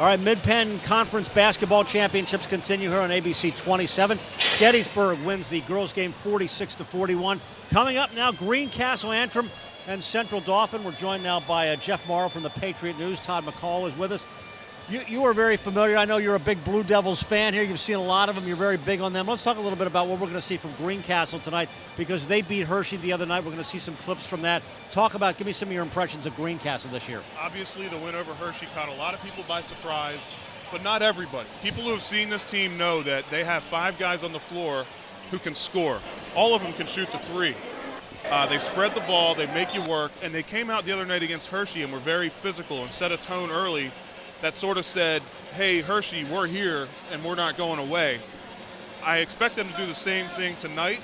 All right, Mid-Penn Conference Basketball Championships continue here on ABC 27. Gettysburg wins the girls' game 46-41. Coming up now, Greencastle Antrim and Central Dauphin. We're joined now by Jeff Morrow from the Patriot News. Todd McCall is with us. You are very familiar. I know you're a big Blue Devils fan here. You've seen a lot of them. You're very big on them. Let's talk a little bit about what we're going to see from Greencastle tonight, because they beat Hershey the other night. We're going to see some clips from that. Give me some of your impressions of Greencastle this year. Obviously, the win over Hershey caught a lot of people by surprise, but not everybody. People who have seen this team know that they have 5 guys on the floor who can score. All of them can shoot the 3. They spread the ball, they make you work, and they came out the other night against Hershey and were very physical and set a tone early that sort of said, hey, Hershey, we're here and we're not going away. I expect them to do the same thing tonight.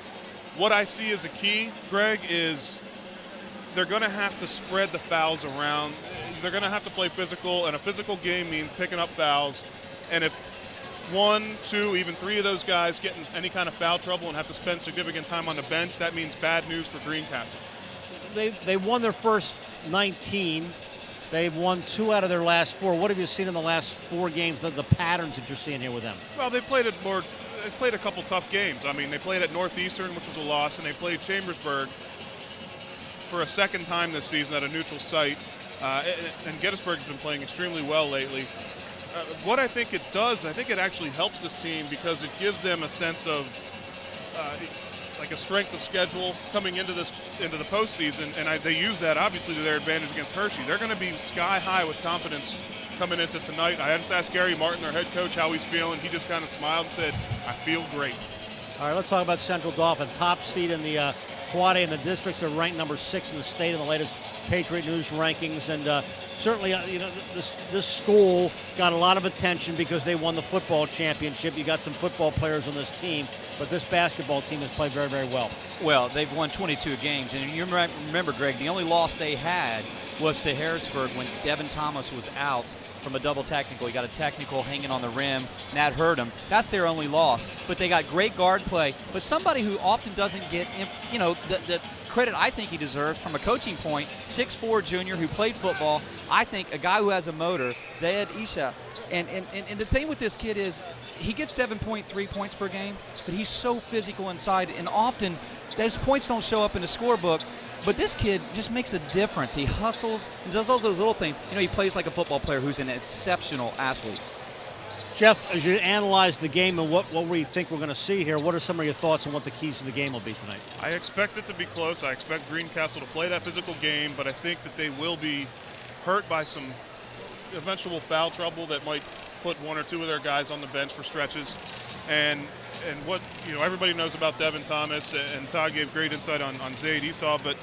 What I see as a key, Greg, is they're going to have to spread the fouls around. They're going to have to play physical, and a physical game means picking up fouls. And if 1, 2, even 3 of those guys get in any kind of foul trouble and have to spend significant time on the bench, that means bad news for Greencastle. They won their first 19. They've won 2 out of their last 4. What have you seen in the last 4 games, the patterns that you're seeing here with them? Well, they played a couple tough games. I mean, they played at Northeastern, which was a loss, and they played Chambersburg for a second time this season at a neutral site. And Gettysburg's been playing extremely well lately. What I think it does, I think it actually helps this team because it gives them a sense of like a strength of schedule coming into the postseason, and they use that obviously to their advantage against Hershey. They're going to be sky high with confidence coming into tonight. I just asked Gary Martin, their head coach, how he's feeling. He just kind of smiled and said, I feel great. All right, let's talk about Central Dauphin. Top seed in the Quad A in the districts. They're ranked number 6 in the state in the latest Patriot News rankings, and certainly, this school got a lot of attention because they won the football championship. You got some football players on this team, but this basketball team has played very, very well. Well, they've won 22 games, and you remember, Greg, the only loss they had was to Harrisburg when Devin Thomas was out from a double technical. He got a technical hanging on the rim, and that hurt him. That's their only loss. But they got great guard play. But somebody who often doesn't get, the credit I think he deserves from a coaching point, 6'4" junior who played football. I think a guy who has a motor, Zayed Isha. And the thing with this kid is he gets 7.3 points per game, but he's so physical inside, and often those points don't show up in the scorebook. But this kid just makes a difference. He hustles and does all those little things. He plays like a football player who's an exceptional athlete. Jeff, as you analyze the game and what we think we're going to see here, what are some of your thoughts on what the keys to the game will be tonight? I expect it to be close. I expect Greencastle to play that physical game, but I think that they will be hurt by some eventual foul trouble that might put 1 or 2 of their guys on the bench for stretches. And what everybody knows about Devin Thomas, and Todd gave great insight on Zayd Esau, but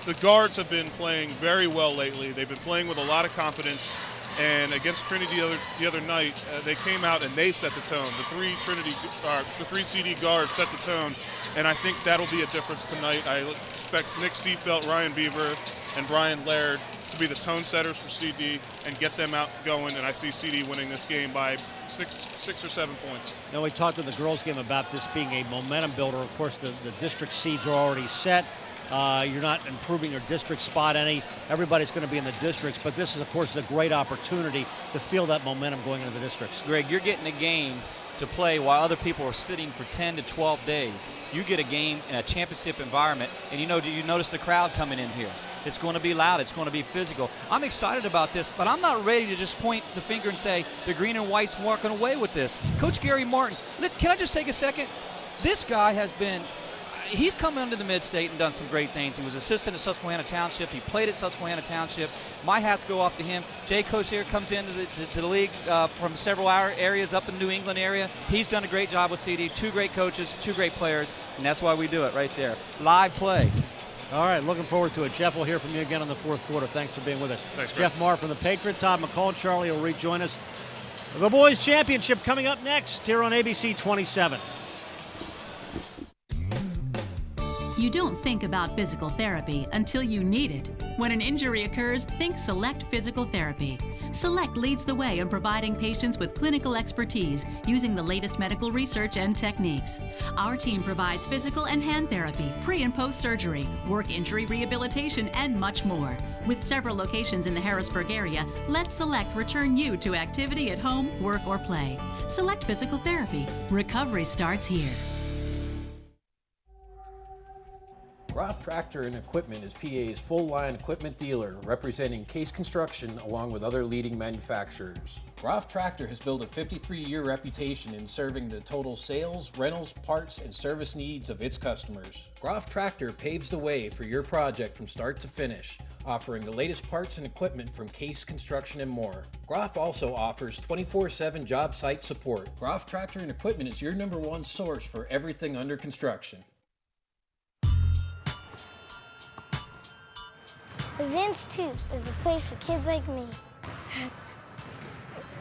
the guards have been playing very well lately. They've been playing with a lot of confidence. And against Trinity the other night, they came out and they set the tone. The 3 CD guards set the tone, and I think that'll be a difference tonight. I expect Nick Seafelt, Ryan Beaver, and Brian Laird to be the tone setters for CD and get them out going. And I see CD winning this game by 6 or 7 points. Now, we talked in the girls' game about this being a momentum builder. Of course, the district seeds are already set. You're not improving your district spot any. Everybody's going to be in the districts, but this is, of course, a great opportunity to feel that momentum going into the districts. Greg, you're getting a game to play while other people are sitting for 10 to 12 days. You get a game in a championship environment, and you notice the crowd coming in here. It's going to be loud. It's going to be physical. I'm excited about this, but I'm not ready to just point the finger and say the green and white's walking away with this. Coach Gary Martin, can I just take a second? This guy he's come into the Mid-State and done some great things. He was assistant at Susquehanna Township. He played at Susquehanna Township. My hats go off to him. Jay Kosier comes into the league from several areas up in the New England area. He's done a great job with CD. 2 great coaches, 2 great players, and that's why we do it right there. Live play. All right, looking forward to it. Jeff, we'll hear from you again in the 4th quarter. Thanks for being with us. Thanks, Jeff Marr from the Patriot. Todd McCall, Charlie will rejoin us. The Boys Championship coming up next here on ABC 27. You don't think about physical therapy until you need it. When an injury occurs, think Select Physical Therapy. Select leads the way in providing patients with clinical expertise using the latest medical research and techniques. Our team provides physical and hand therapy, pre and post surgery, work injury rehabilitation, and much more. With several locations in the Harrisburg area, let Select return you to activity at home, work, or play. Select Physical Therapy. Recovery starts here. Groff Tractor and Equipment is PA's full-line equipment dealer, representing Case Construction along with other leading manufacturers. Groff Tractor has built a 53-year reputation in serving the total sales, rentals, parts, and service needs of its customers. Groff Tractor paves the way for your project from start to finish, offering the latest parts and equipment from Case Construction and more. Groff also offers 24/7 job site support. Groff Tractor and Equipment is your #1 source for everything under construction. Advanced Tubes is the place for kids like me.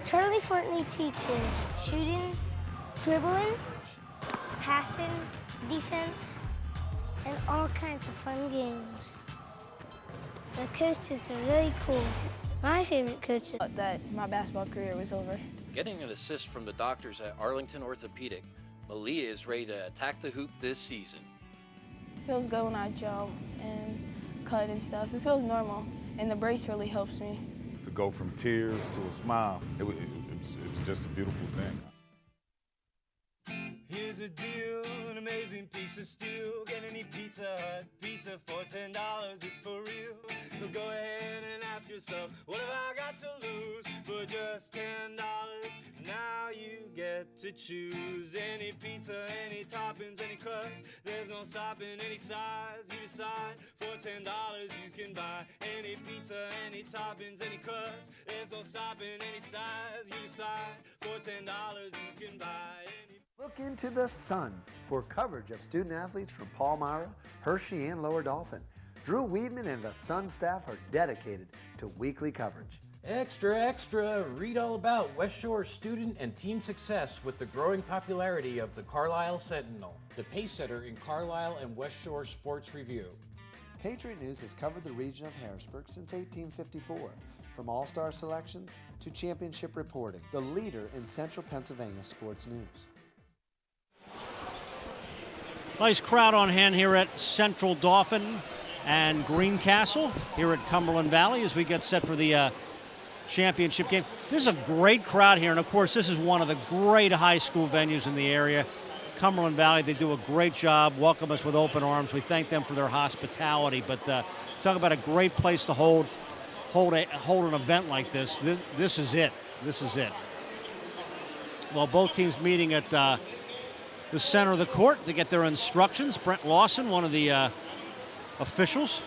Charlie Fortney teaches shooting, dribbling, passing, defense, and all kinds of fun games. The coaches are really cool. My favorite coach is that my basketball career was over. Getting an assist from the doctors at Arlington Orthopedic, Malia is ready to attack the hoop this season. It feels good when I jump and cut and stuff. It feels normal, and the brace really helps me. To go from tears to a smile, it was just a beautiful thing. Here's a deal, an amazing pizza steal. Get any Pizza Hut pizza for $10, it's for real. So go ahead and ask yourself, what have I got to lose? For just $10, now you get to choose. Any pizza, any toppings, any crust. There's no stopping, any size you decide. For $10 you can buy any pizza, any toppings, any crust. There's no stopping, any size you decide. For $10 you can buy any. Look into the sun for coverage of student athletes from Palmyra, Hershey, and Lower Dauphin. Drew Weedman and the Sun staff are dedicated to weekly coverage. Extra, extra! Read all about West Shore student and team success with the growing popularity of the Carlisle Sentinel, the pacesetter in Carlisle and West Shore Sports Review. Patriot News has covered the region of Harrisburg since 1854, from all-star selections to championship reporting, the leader in central Pennsylvania sports news. Nice crowd on hand here at Central Dauphin and Greencastle here at Cumberland Valley as we get set for the championship game. This is a great crowd here, and of course this is one of the great high school venues in the area. Cumberland Valley, they do a great job, welcome us with open arms. We thank them for their hospitality, but talk about a great place to hold an event like this. This is it. This is it. Well, both teams meeting at the center of the court to get their instructions. Brent Lawson, one of the officials,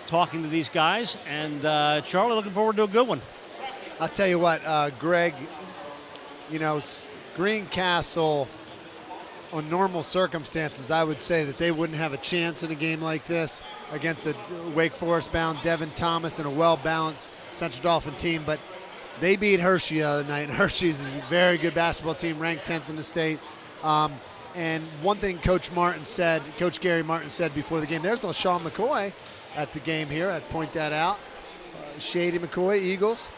talking to these guys. And Charlie, looking forward to a good one. I'll tell you what, Greg, you know, Greencastle, on normal circumstances, I would say that they wouldn't have a chance in a game like this against a Wake Forest-bound Devin Thomas and a well-balanced Central Dauphin team. But they beat Hershey the other night. Hershey's is a very good basketball team, ranked 10th in the state. And one thing Coach Gary Martin said before the game, there's no Sean McCoy at the game here. I'd point that out. Shady McCoy, Eagles.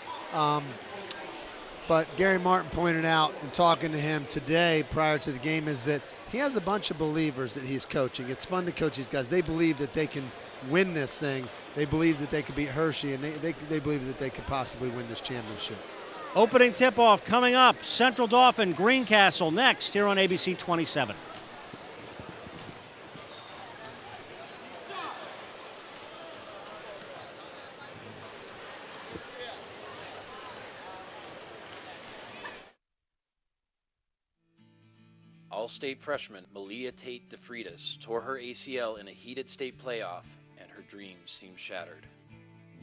But Gary Martin pointed out in talking to him today prior to the game is that he has a bunch of believers that he's coaching. It's fun to coach these guys. They believe that they can win this thing. They believe that they could beat Hershey, and they believe that they could possibly win this championship. Opening tip-off coming up. Central Dauphin, Greencastle next here on ABC 27. All-state freshman Malia Tate DeFreitas tore her ACL in a heated state playoff, and her dreams seemed shattered.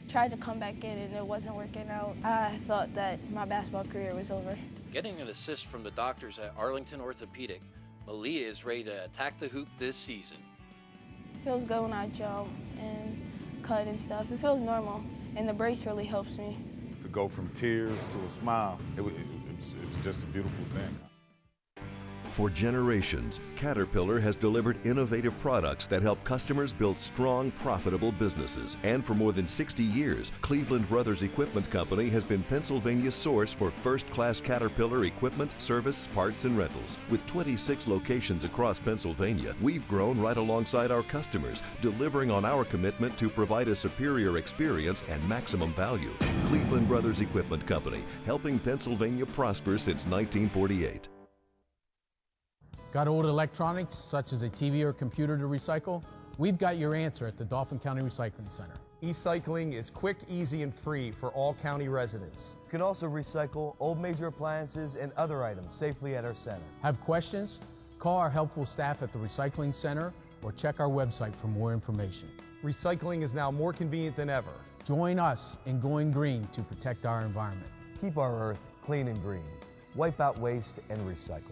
Tried to come back in and it wasn't working out. I thought that my basketball career was over. Getting an assist from the doctors at Arlington Orthopedic, Malia is ready to attack the hoop this season. It feels good when I jump and cut and stuff. It feels normal, and the brace really helps me. To go from tears to a smile, it was just a beautiful thing. For generations, Caterpillar has delivered innovative products that help customers build strong, profitable businesses. And for more than 60 years, Cleveland Brothers Equipment Company has been Pennsylvania's source for first-class Caterpillar equipment, service, parts, and rentals. With 26 locations across Pennsylvania, we've grown right alongside our customers, delivering on our commitment to provide a superior experience and maximum value. Cleveland Brothers Equipment Company, helping Pennsylvania prosper since 1948. Got old electronics, such as a TV or computer to recycle? We've got your answer at the Dauphin County Recycling Center. E-cycling is quick, easy, and free for all county residents. You can also recycle old major appliances and other items safely at our center. Have questions? Call our helpful staff at the Recycling Center or check our website for more information. Recycling is now more convenient than ever. Join us in going green to protect our environment. Keep our earth clean and green. Wipe out waste and recycle.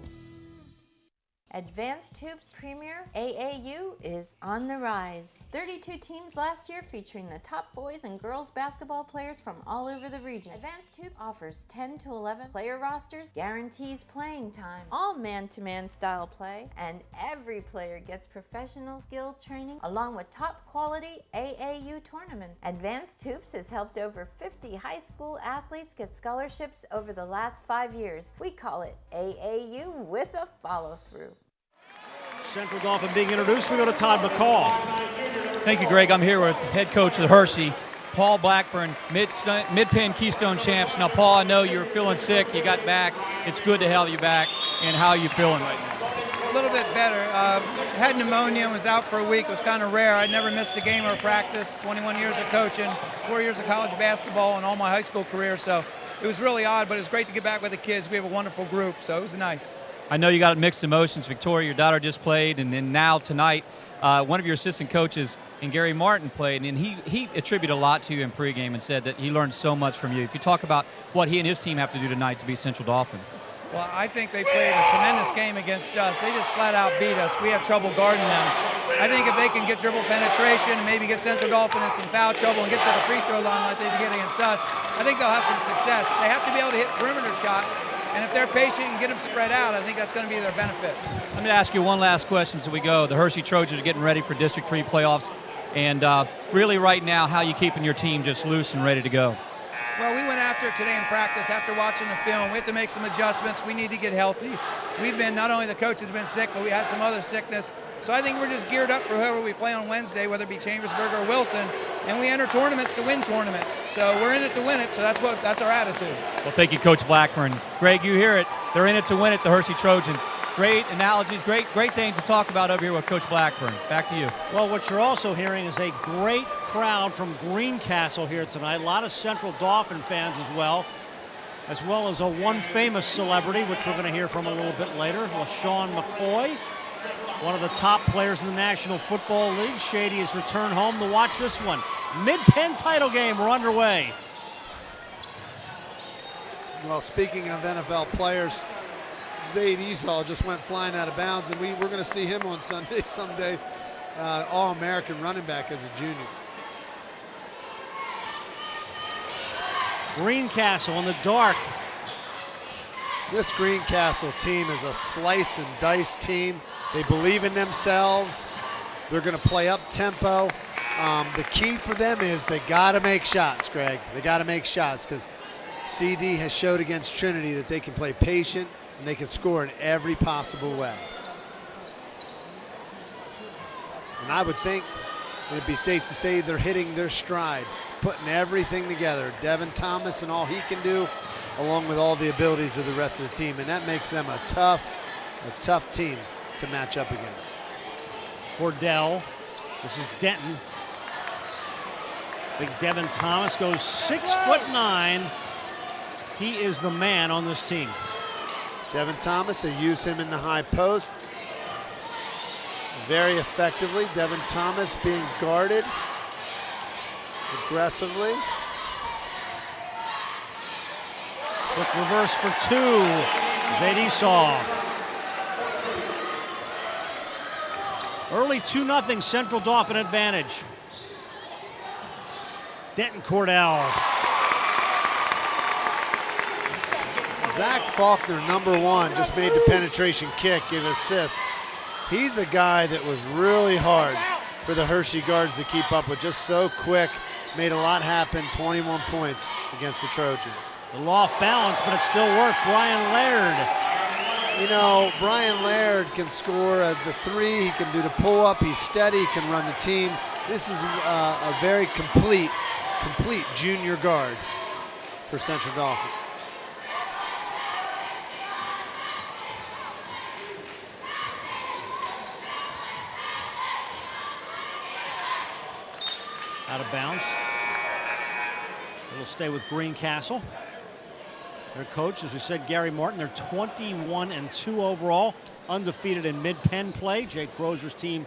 Advanced Tubes Premier AAU is on the rise. 32 teams last year featuring the top boys and girls basketball players from all over the region. Advanced Tubes offers 10 to 11 player rosters, guarantees playing time, all man-to-man style play, and every player gets professional skill training along with top quality AAU tournaments. Advanced Tubes has helped over 50 high school athletes get scholarships over the last 5 years. We call it AAU with a follow-through. Central Dauphin being introduced. We go to Todd McCall. Thank you, Greg. I'm here with head coach of the Hershey, Paul Blackburn, Mid-Penn Keystone champs. Now, Paul, I know you were feeling sick. You got back. It's good to have you back. And how are you feeling right now? A little bit better. Had pneumonia and was out for a week. It was kind of rare. I'd never missed a game or a practice. 21 years of coaching, 4 years of college basketball, and all my high school career. So it was really odd, but it was great to get back with the kids. We have a wonderful group, so it was nice. I know you got mixed emotions. Victoria, your daughter, just played, and then now tonight, one of your assistant coaches, and Gary Martin, played, and he attributed a lot to you in pregame and said that he learned so much from you. If you talk about what he and his team have to do tonight to beat Central Dauphin. Well, I think they played a tremendous game against us. They just flat out beat us. We have trouble guarding them. I think if they can get dribble penetration and maybe get Central Dauphin in some foul trouble and get to the free throw line like they did against us, I think they'll have some success. They have to be able to hit perimeter shots. And if they're patient and get them spread out, I think that's going to be their benefit. Let me ask you one last question as we go. The Hershey Trojans are getting ready for District 3 playoffs. And really right now, how are you keeping your team just loose and ready to go? Well, we went after it today in practice after watching the film. We have to make some adjustments. We need to get healthy. We've been, not only the coach has been sick, but we had some other sickness. So I think we're just geared up for whoever we play on Wednesday, whether it be Chambersburg or Wilson. And we enter tournaments to win tournaments. So we're in it to win it, so that's our attitude. Well, thank you, Coach Blackburn. Greg, you hear it. They're in it to win it, the Hershey Trojans. Great analogies, great things to talk about over here with Coach Blackburn. Back to you. Well, what you're also hearing is a great crowd from Greencastle here tonight. A lot of Central Dauphin fans as well as a one famous celebrity, which we're going to hear from a little bit later, LaShawn McCoy, one of the top players in the National Football League. Shady has returned home to watch this one. Mid-Penn title game, we're underway. Well, speaking of NFL players, Zaid Easwell just went flying out of bounds, and we're going to see him on Sunday someday. All-American running back as a junior. Greencastle in the dark. This Greencastle team is a slice and dice team. They believe in themselves. They're going to play up tempo. The key for them is they got to make shots, Greg. They got to make shots because CD has showed against Trinity that they can play patient and they can score in every possible way. And I would think it'd be safe to say they're hitting their stride, putting everything together. Devin Thomas and all he can do, along with all the abilities of the rest of the team, and that makes them a tough team to match up against. Cordell, this is Denton. Big Devin Thomas goes 6'9". He is the man on this team. Devin Thomas, they use him in the high post very effectively. Devin Thomas being guarded aggressively. Quick reverse for two. Zaid Esau. Early 2-0 Central Dauphin advantage. Denton Cordell. Zach Faulkner, #1, just made the penetration kick and assist. He's a guy that was really hard for the Hershey guards to keep up with. Just so quick, made a lot happen, 21 points against the Trojans. A little off balance, but it still worked. Brian Laird. You know, Brian Laird can score the 3. He can do the pull-up. He's steady. He can run the team. This is a very complete junior guard for Central Dauphin. Out of bounds. It'll stay with Greencastle. Their coach, as we said, Gary Martin. They're 21-2 overall, undefeated in mid-Penn play. Jake Grozer's team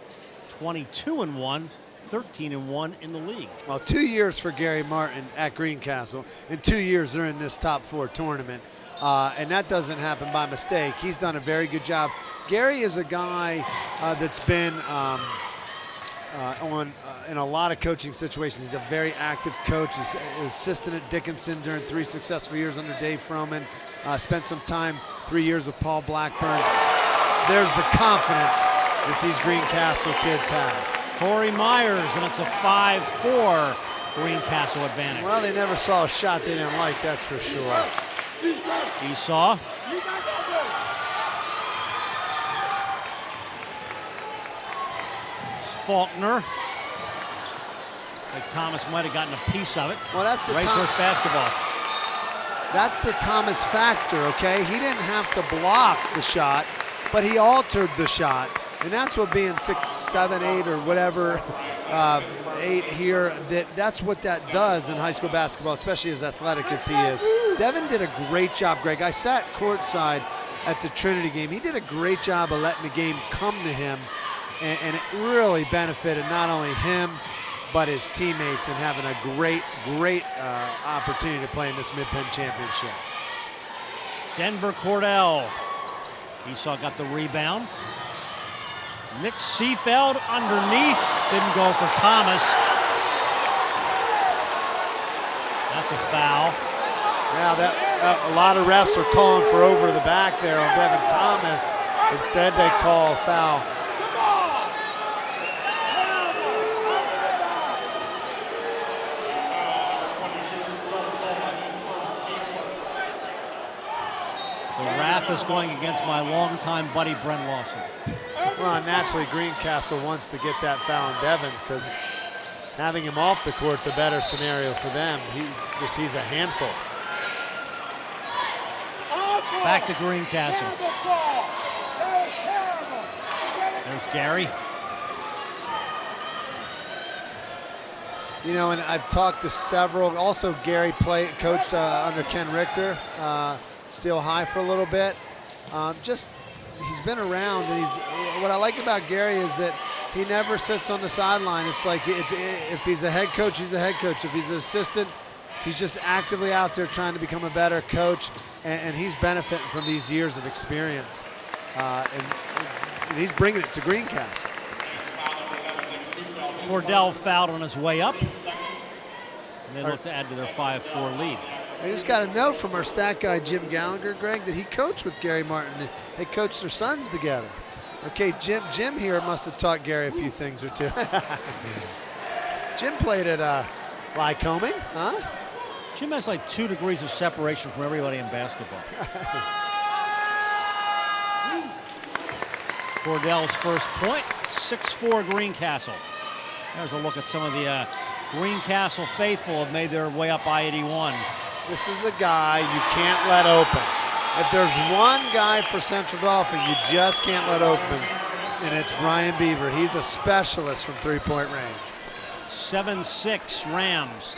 22-1, 13-1 in the league. Well, 2 years for Gary Martin at Greencastle. In 2 years, they're in this top 4 tournament. And that doesn't happen by mistake. He's done a very good job. Gary is a guy that's been in a lot of coaching situations. He's a very active coach. He's assistant at Dickinson during 3 successful years under Dave Froman. Spent some time, 3 years with Paul Blackburn. There's the confidence that these Greencastle kids have. Corey Myers, and it's a 5-4 Greencastle advantage. Well, they never saw a shot they didn't like, that's for sure. Esau. Faulkner. Like Thomas might have gotten a piece of it. Well, that's the Racehorse basketball. That's the Thomas factor, okay? He didn't have to block the shot, but he altered the shot. And that's what being 6, 7, 8 or whatever, 8 here, that's what that does in high school basketball, especially as athletic as he is. Devin did a great job, Greg. I sat courtside at the Trinity game. He did a great job of letting the game come to him, and it really benefited not only him, but his teammates, and having a great opportunity to play in this Mid-Penn Championship. Denver Cordell. Esau got the rebound. Nick Seefeld underneath. Didn't go for Thomas. That's a foul. Yeah, a lot of refs are calling for over the back there on Devin Thomas. Instead, they call a foul. The wrath is going against my longtime buddy, Brent Lawson. Well, naturally, Greencastle wants to get that foul on Devin because having him off the court's a better scenario for them. He's a handful. Back to Greencastle. There's Gary. You know, and I've talked to several. Also, Gary coached under Ken Richter, Steel High for a little bit. He's been around, and what I like about Gary is that he never sits on the sideline. It's like if he's a head coach, he's a head coach. If he's an assistant, he's just actively out there trying to become a better coach, and he's benefiting from these years of experience. And he's bringing it to Greencastle. Cordell fouled on his way up, and they look to add to their 5-4 lead. I just got a note from our stat guy, Jim Gallagher, Greg, that he coached with Gary Martin. They coached their sons together. Okay, Jim here must have taught Gary a few things or two. Jim played at Lycoming, huh? Jim has like 2 degrees of separation from everybody in basketball. Cordell's first point, 6-4 Greencastle. There's a look at some of the Greencastle faithful have made their way up I-81. This is a guy you can't let open. If there's one guy for Central Dauphin you just can't let open, and it's Ryan Beaver. He's a specialist from three-point range. 7-6 Rams.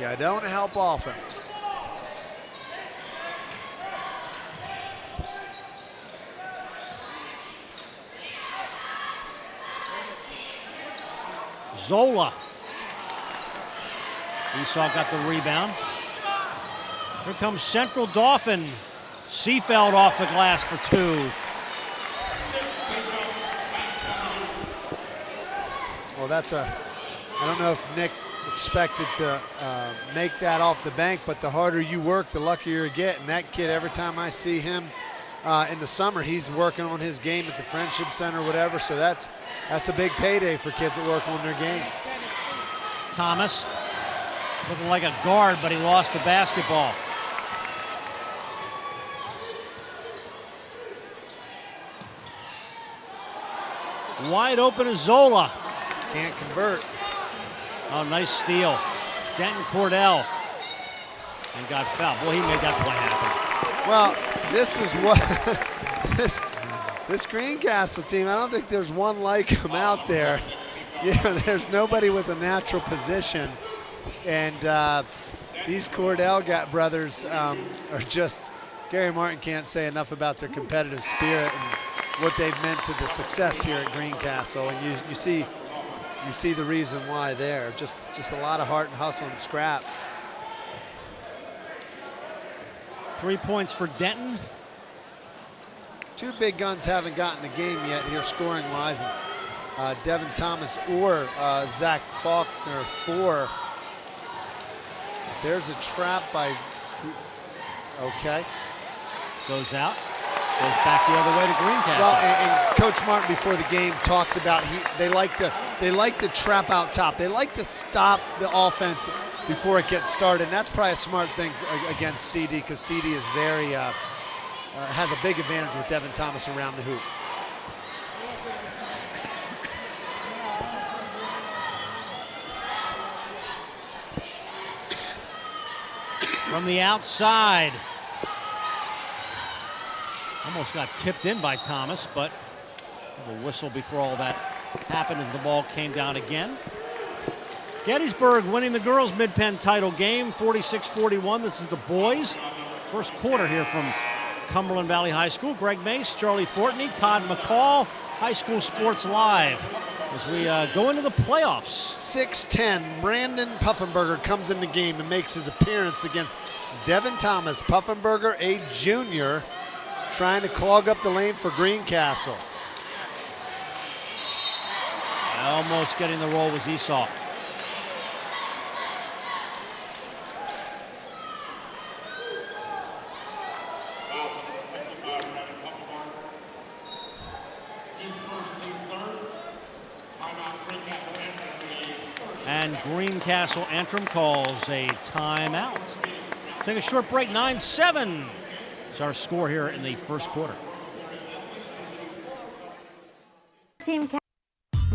Yeah, don't help often. Zola. Esau got the rebound. Here comes Central Dauphin. Seefeld off the glass for 2. Well, I don't know if Nick expected to make that off the bank, but the harder you work, the luckier you get. And that kid, every time I see him in the summer, he's working on his game at the Friendship Center, whatever. So that's a big payday for kids that work on their game. Thomas looking like a guard, but he lost the basketball. Wide open is Zola. Can't convert. Oh, nice steal. Denton Cordell. And got fouled. Boy, he made that play happen. Well, this is what this Greencastle team, I don't think there's one like him out there. There's nobody with a natural position. And these Cordell brothers are just, Gary Martin can't say enough about their competitive spirit and what they've meant to the success here at Greencastle. And you see the reason why there. Just a lot of heart and hustle and scrap. 3 points for Denton. Two big guns haven't gotten the game yet here scoring-wise. Devin Thomas or Zach Faulkner 4. There's a trap by, okay. Goes out, goes back the other way to Greencastle. Well, and Coach Martin before the game talked about they like to trap out top. They like to stop the offense before it gets started. And that's probably a smart thing against CD, because CD is very, has a big advantage with Devin Thomas around the hoop. From the outside. Almost got tipped in by Thomas, but a whistle before all that happened as the ball came down again. Gettysburg winning the girls' Mid-Penn title game, 46-41. This is the boys. First quarter here from Cumberland Valley High School. Greg Mace, Charlie Fortney, Todd McCall, High School Sports Live. As we go into the playoffs. 6'10", Brandon Puffenberger comes in the game and makes his appearance against Devin Thomas. Puffenberger, a junior, trying to clog up the lane for Greencastle. Almost getting the roll was Esau. And Greencastle Antrim calls a timeout. Take a short break, 9-7 is our score here in the first quarter. Team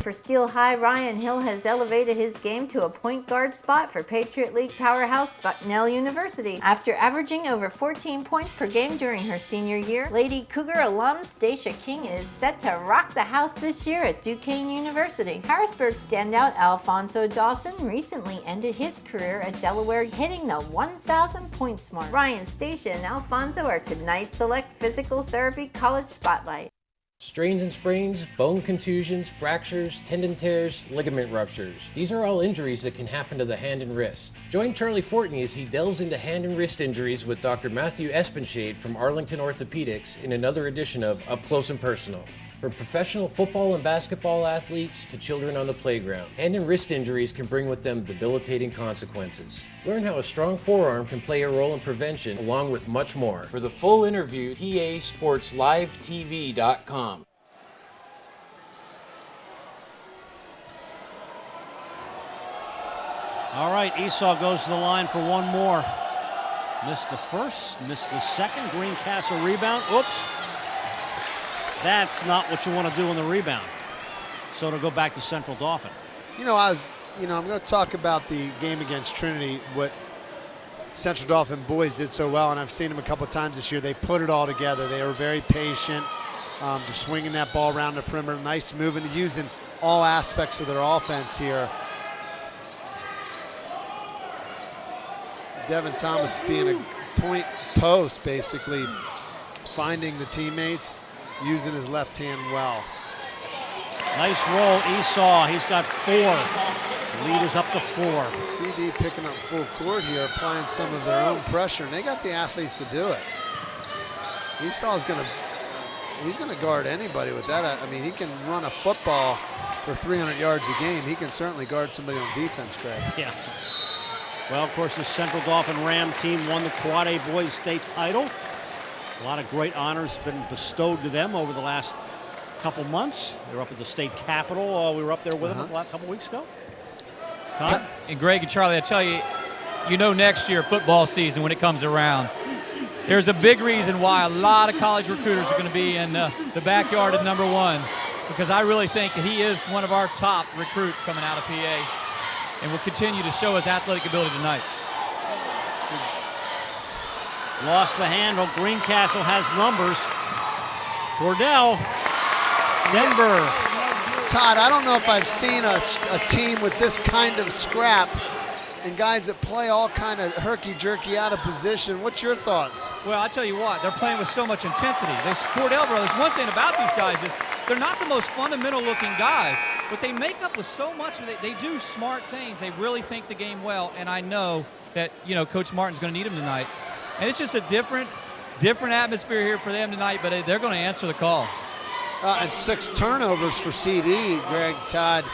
for Steel High, Ryan Hill has elevated his game to a point guard spot for Patriot League powerhouse Bucknell University. After averaging over 14 points per game during her senior year, Lady Cougar alum Stacia King is set to rock the house this year at Duquesne University. Harrisburg standout Alfonso Dawson recently ended his career at Delaware, hitting the 1,000 points mark. Ryan, Stacia, and Alfonso are tonight's Select Physical Therapy College Spotlight. Strains and sprains, bone contusions, fractures, tendon tears, ligament ruptures. These are all injuries that can happen to the hand and wrist. Join Charlie Fortney as he delves into hand and wrist injuries with Dr. Matthew Espenshade from Arlington Orthopedics in another edition of Up Close and Personal. From professional football and basketball athletes to children on the playground, hand and wrist injuries can bring with them debilitating consequences. Learn how a strong forearm can play a role in prevention, along with much more. For the full interview, PASportsLiveTV.com. All right, Esau goes to the line for one more. Missed the first, missed the second. Greencastle rebound. Oops. That's not what you want to do on the rebound. So it'll go back to Central Dauphin. I'm going to talk about the game against Trinity, what Central Dauphin boys did so well, and I've seen them a couple of times this year. They put it all together. They were very patient, just swinging that ball around the perimeter, nice moving, using all aspects of their offense here. Devin Thomas being a point post, basically finding the teammates, using his left hand well. Nice roll, Esau. He's got 4. Lead is up to 4. CD picking up full court here, applying some of their own pressure, and they got the athletes to do it. Esau's going to He's going to guard anybody with that. I mean, he can run a football for 300 yards a game. He can certainly guard somebody on defense, Greg. Yeah. Well, of course, the Central Dauphin Ram team won the Quad A Boys State title. A lot of great honors been bestowed to them over the last couple months. They were up at the state capitol. We were up there with them a couple weeks ago. Tom? And Greg and Charlie, I tell you, next year, football season, when it comes around, there's a big reason why a lot of college recruiters are going to be in the backyard of number 1, because I really think that he is one of our top recruits coming out of PA and will continue to show his athletic ability tonight. Lost the handle. Greencastle has numbers. Cordell, Denver. Todd, I don't know if I've seen a team with this kind of scrap and guys that play all kind of herky-jerky out of position. What's your thoughts? Well, I tell you what, they're playing with so much intensity. Those Cordell brothers, one thing about these guys is they're not the most fundamental-looking guys, but they make up with so much. They do smart things. They really think the game well, and I know that, Coach Martin's going to need them tonight. And it's just a different atmosphere here for them tonight, but they're going to answer the call. And 6 turnovers for CD, Greg, Todd.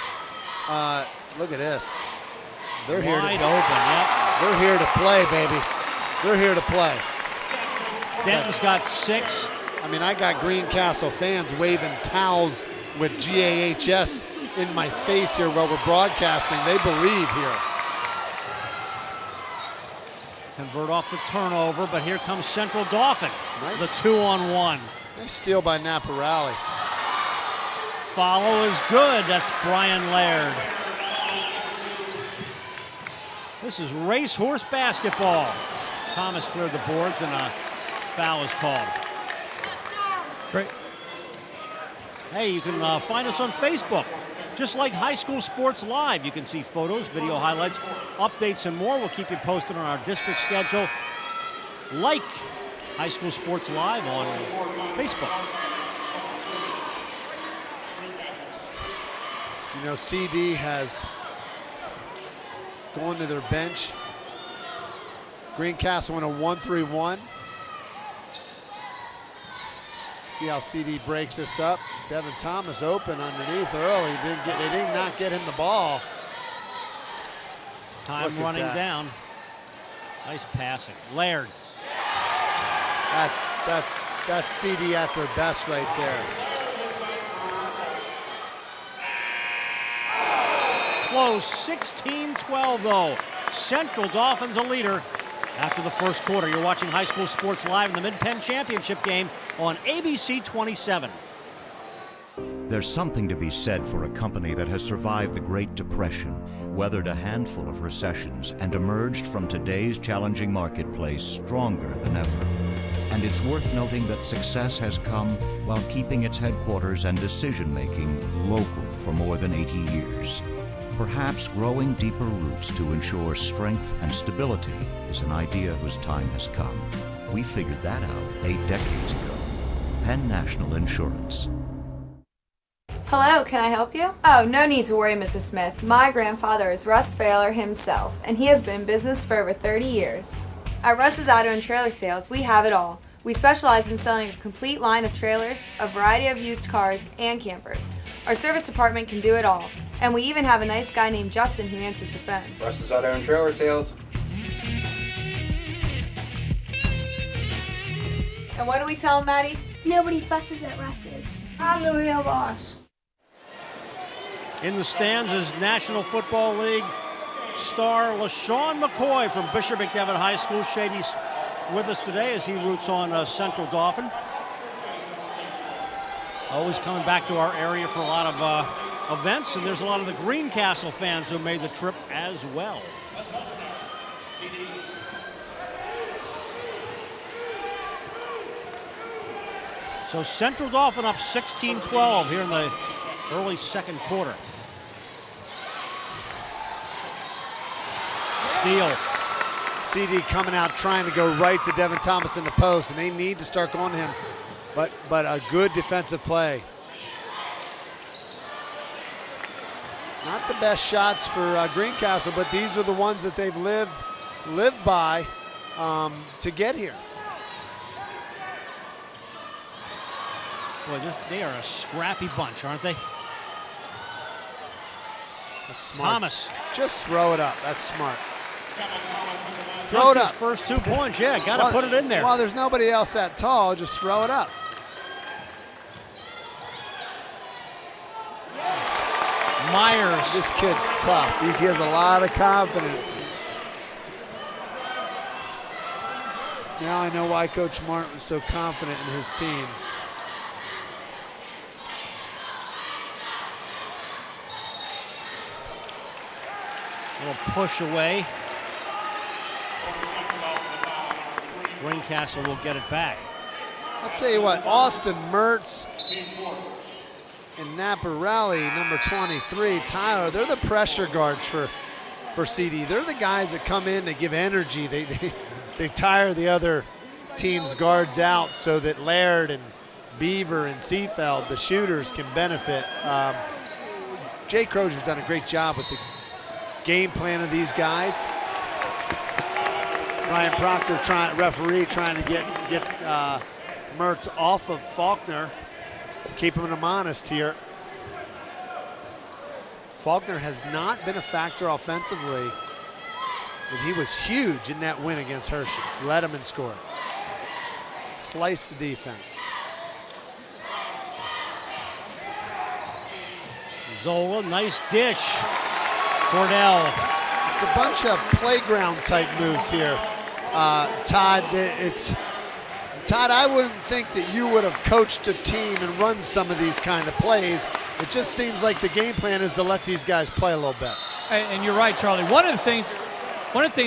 Look at this. They're here wide open, yep. They're here to play, baby. They're here to play. Denton's got 6. I mean, I got Greencastle fans waving towels with GAHS in my face here while we're broadcasting. They believe here. Convert off the turnover, but here comes Central Dauphin. Nice. The 2-on-1. Nice steal by Napa Rally. Follow is good. That's Brian Laird. This is racehorse basketball. Thomas cleared the boards and a foul is called. Great. Hey, you can find us on Facebook. Just like High School Sports Live, you can see photos, video highlights, updates, and more. We'll keep you posted on our district schedule. Like High School Sports Live on Facebook. CD has gone to their bench. Greencastle in a 1-3-1. See how CD breaks this up. Devin Thomas open underneath early. They did not get him the ball. Time running down. Nice passing. Laird. That's CD at their best right there. Close, 16-12 though. Central Dauphin's a leader after the first quarter. You're watching High School Sports Live in the Mid-Penn Championship game on ABC 27. There's something to be said for a company that has survived the Great Depression, weathered a handful of recessions, and emerged from today's challenging marketplace stronger than ever. And it's worth noting that success has come while keeping its headquarters and decision-making local for more than 80 years. Perhaps growing deeper roots to ensure strength and stability is an idea whose time has come. We figured that out 8 decades ago. Penn National Insurance. Hello, can I help you? Oh, no need to worry, Mrs. Smith. My grandfather is Russ Failer himself, and he has been in business for over 30 years. At Russ's Auto and Trailer Sales, we have it all. We specialize in selling a complete line of trailers, a variety of used cars, and campers. Our service department can do it all. And we even have a nice guy named Justin who answers the phone. Russ's Auto and Trailer Sales. And what do we tell him, Maddie? Nobody fusses at Russ's. I'm the real boss. In the stands is National Football League star LaShawn McCoy from Bishop McDevitt High School. Shady's with us today as he roots on Central Dauphin. Always coming back to our area for a lot of events, and there's a lot of the Greencastle fans who made the trip as well. So Central Dauphin up 16-12 here in the early second quarter. Steele. CD coming out trying to go right to Devin Thomas in the post, and they need to start going to him. But a good defensive play. Not the best shots for Greencastle, but these are the ones that they've lived by to get here. Boy, they are a scrappy bunch, aren't they? That's smart. Thomas. Just throw it up. That's smart. Throw it up. First 2 points, yeah, got to put it in there. Well, there's nobody else that tall. Just throw it up. Myers. This kid's tough. He has a lot of confidence. Now I know why Coach Martin was so confident in his team. A little push away. Greencastle will get it back. I'll tell you what, Austin Mertz and Naparelli, number 23, Tyler, they're the pressure guards for CD. They're the guys that come in, they give energy. They tire the other team's guards out so that Laird and Beaver and Seafeld, the shooters, can benefit. Jay Crozier's done a great job with the game plan of these guys. Ryan Proctor, referee, trying to get Mertz off of Faulkner, keeping him honest here. Faulkner has not been a factor offensively, but he was huge in that win against Hershey. Led him and scored. Sliced the defense. Zola, nice dish. Cordell. It's a bunch of playground type moves here. Todd, Todd, I wouldn't think that you would have coached a team and run some of these kind of plays. It just seems like the game plan is to let these guys play a little bit. And you're right, Charlie. One of the things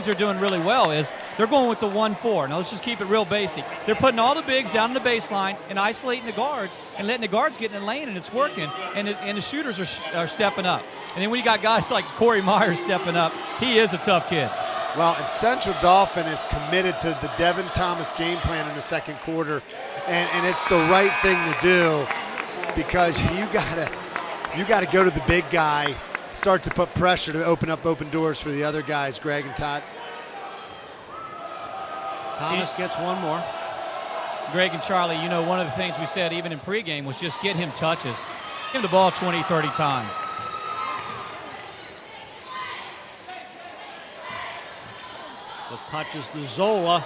they're doing really well is they're going with the 1-4. Now let's just keep it real basic. They're putting all the bigs down in the baseline and isolating the guards and letting the guards get in the lane, and it's working. And the shooters are stepping up. And then when you got guys like Corey Myers stepping up, he is a tough kid. Well, and Central Dauphin is committed to the Devin Thomas game plan in the second quarter, and it's the right thing to do because you gotta go to the big guy, start to put pressure to open doors for the other guys, Greg and Todd. Thomas gets one more. Greg and Charlie, you know, one of the things we said even in pregame was just get him touches. Give him the ball 20, 30 times. The touches to Zola.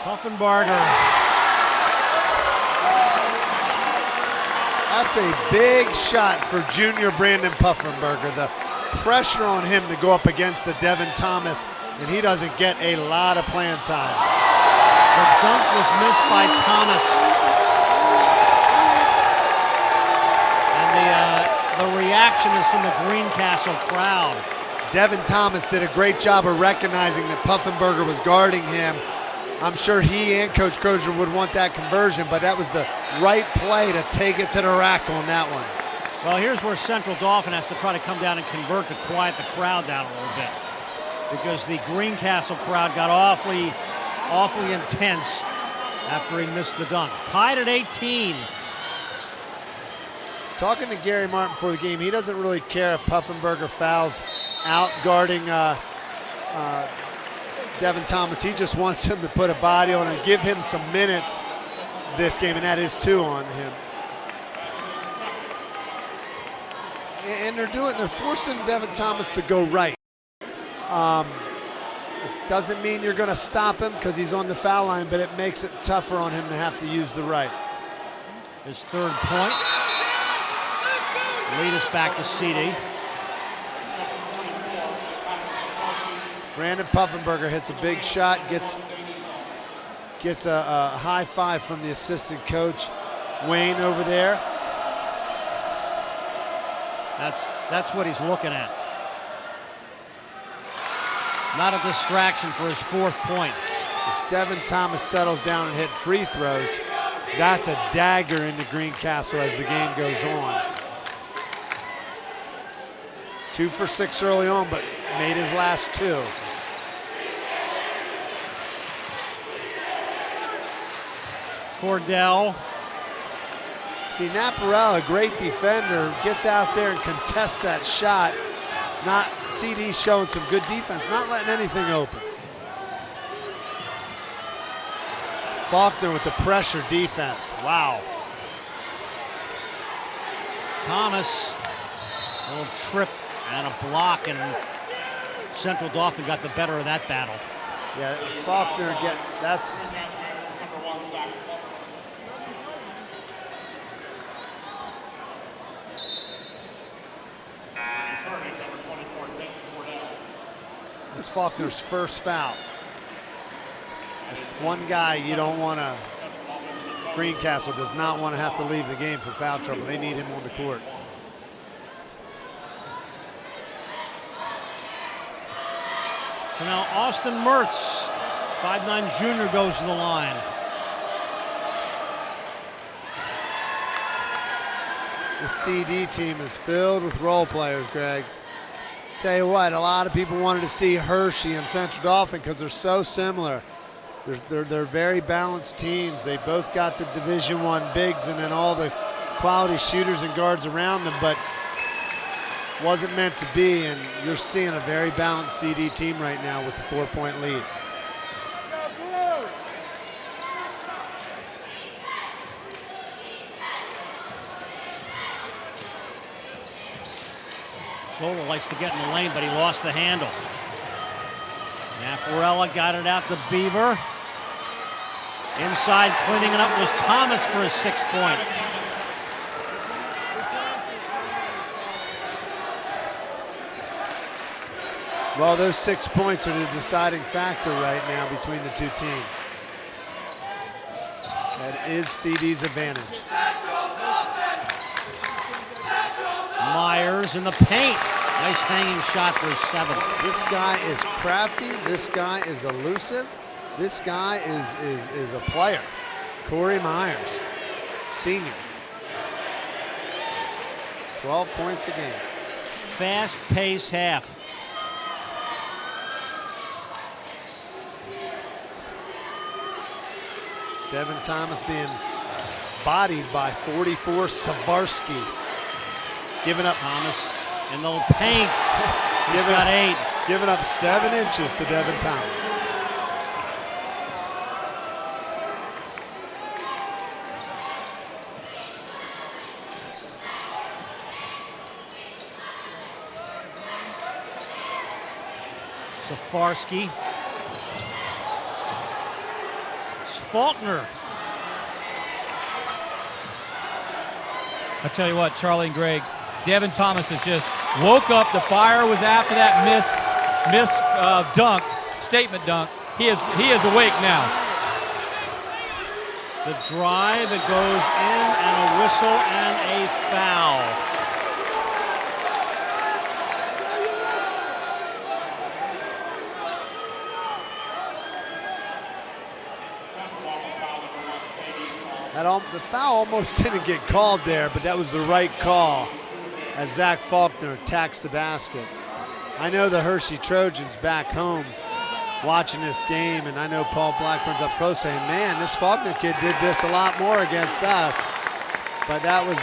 Puffenbarger. That's a big shot for junior Brandon Puffenbarger. The pressure on him to go up against the Devin Thomas, and he doesn't get a lot of playing time. The dunk was missed by Thomas. And the reaction is from the Greencastle crowd. Devin Thomas did a great job of recognizing that Puffenbarger was guarding him. I'm sure he and Coach Crozier would want that conversion, but that was the right play to take it to the rack on that one. Well, here's where Central Dauphin has to try to come down and convert to quiet the crowd down a little bit, because the Greencastle crowd got awfully intense after he missed the dunk. Tied at 18. Talking to Gary Martin before the game, he doesn't really care if Puffenbarger fouls out guarding Devin Thomas. He just wants him to put a body on and give him some minutes this game, and that is 2 on him. And they're forcing Devin Thomas to go right. It doesn't mean you're going to stop him because he's on the foul line, but it makes it tougher on him to have to use the right. His third point. Lead us back to CD. Brandon Puffenbarger hits a big shot, gets a high five from the assistant coach, Wayne over there. That's what he's looking at. Not a distraction for his fourth point. If Devin Thomas settles down and hit free throws, that's a dagger into Greencastle as the game goes on. 2 for 6 early on, but made his last 2. Cordell. See, Naparelli, a great defender, gets out there and contests that shot. CD showing some good defense, not letting anything open. Faulkner with the pressure defense. Wow. Thomas, a little trip and a block, and Central Dauphin got the better of that battle. Yeah, Faulkner that's. It's Faulkner's first foul. One guy you don't want to, Greencastle does not want to have to leave the game for foul trouble. They need him on the court. So now Austin Mertz, 5'9" junior, goes to the line. The CD team is filled with role players, Greg. Tell you what, a lot of people wanted to see Hershey and Central Dauphin because they're so similar. They're very balanced teams. They both got the Division I bigs and then all the quality shooters and guards around them, but wasn't meant to be, and you're seeing a very balanced CD team right now with the 4-point lead. Scholler likes to get in the lane, but he lost the handle. Naparella got it out to Beaver. Inside, cleaning it up was Thomas for his 6th point. Well, those 6 points are the deciding factor right now between the two teams. That is CD's advantage. Myers in the paint. Nice hanging shot for his 7th. This guy is crafty. This guy is elusive. This guy is a player. Corey Myers, senior. 12 points a game. Fast-paced half. Devin Thomas being bodied by 44 Savarsky. Giving up Thomas in the paint. He's got 8. Giving up 7 inches to Devin Thomas. Safarsky. Faulkner. I tell you what, Charlie and Greg, Devin Thomas has just woke up. The fire was after that miss dunk, statement dunk. He is awake now. The drive, it goes in, and a whistle and a foul. The foul almost didn't get called there, but that was the right call as Zach Faulkner attacks the basket. I know the Hershey Trojans back home watching this game, and I know Paul Blackburn's up close saying, man, this Faulkner kid did this a lot more against us. But that was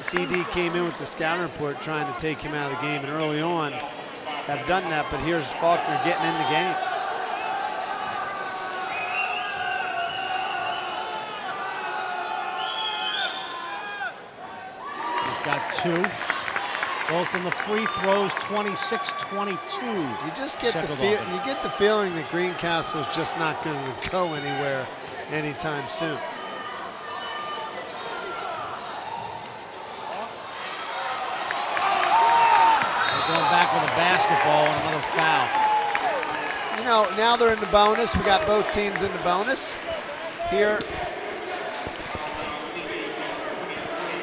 CD came in with the scouting report trying to take him out of the game, and early on have done that, but here's Faulkner getting in the game. Got 2. Both from the free throws, 26-22. You just get the feeling that Greencastle's just not going to go anywhere anytime soon. They're going back with a basketball and another foul. You know, now they're in the bonus. We got both teams in the bonus. Here,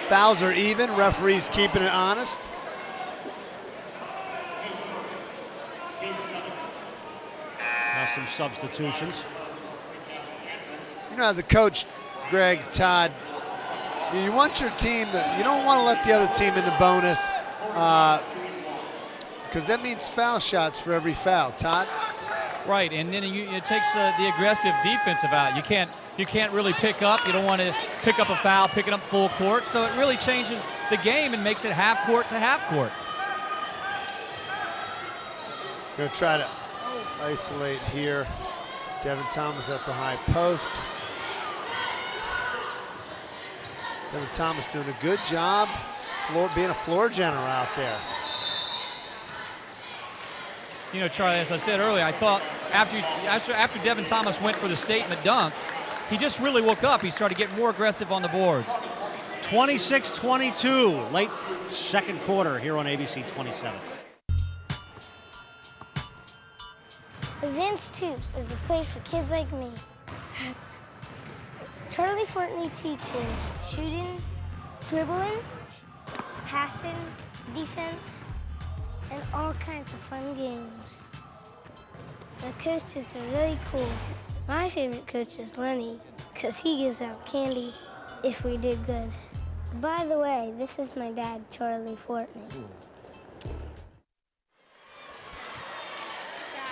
fouls are even. Referees keeping it honest. Now some substitutions. You know, as a coach, Greg, Todd, you want your team you don't want to let the other team in the bonus because that means foul shots for every foul. Todd? Right, and then it takes the aggressive defensive out. You can't really pick up. You don't want to pick up a foul, pick it up full court. So it really changes the game and makes it half court to half court. Going to try to isolate here. Devin Thomas at the high post. Devin Thomas doing a good job being a floor general out there. You know, Charlie, as I said earlier, I thought after Devin Thomas went for the statement dunk, he just really woke up. He started getting more aggressive on the boards. 26-22, late second quarter here on ABC 27. Advanced Hoops is the place for kids like me. Charlie Fortney teaches shooting, dribbling, passing, defense, and all kinds of fun games. The coaches are really cool. My favorite coach is Lenny, because he gives out candy if we did good. By the way, this is my dad, Charlie Fortney.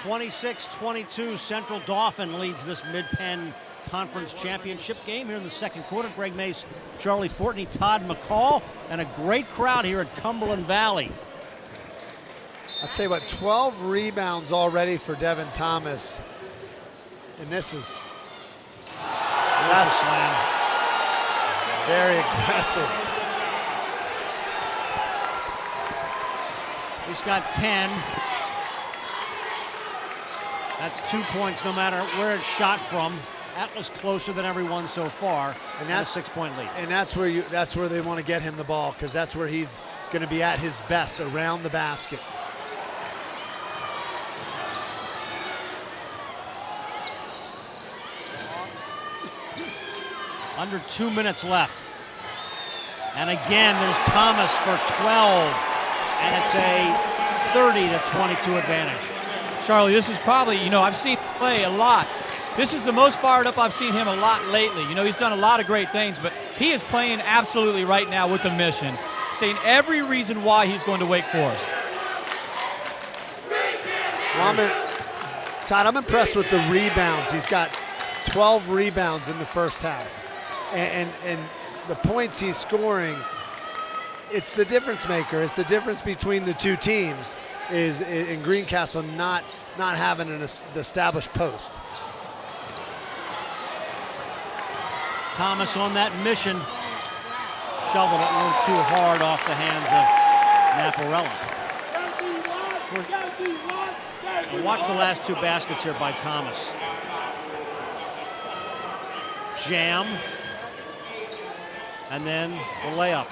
26-22, Central Dauphin leads this Mid-Penn Conference Championship game here in the second quarter. Greg Mace, Charlie Fortney, Todd McCall, and a great crowd here at Cumberland Valley. I'll tell you what, 12 rebounds already for Devin Thomas. And this is, that's very aggressive. He's got 10. That's 2 points no matter where it's shot from. That was closer than everyone so far. And that's a 6-point lead. And that's where they want to get him the ball, because that's where he's going to be at his best, around the basket. Under 2 minutes left. And again, there's Thomas for 12. And it's a 30-22 advantage. Charlie, this is probably, you know, I've seen him play a lot. This is the most fired up I've seen him a lot lately. You know, he's done a lot of great things, but he is playing absolutely right now with a mission, saying every reason why he's going to Wake Forest. Well, Todd, I'm impressed with the rebounds. He's got 12 rebounds in the first half. And the points he's scoring, it's the difference maker. It's the difference between the two teams is in Greencastle not having an established post. Thomas on that mission, shoveled it a little too hard off the hands of Naparella. We'll watch the last two baskets here by Thomas. Jam, and then the layup.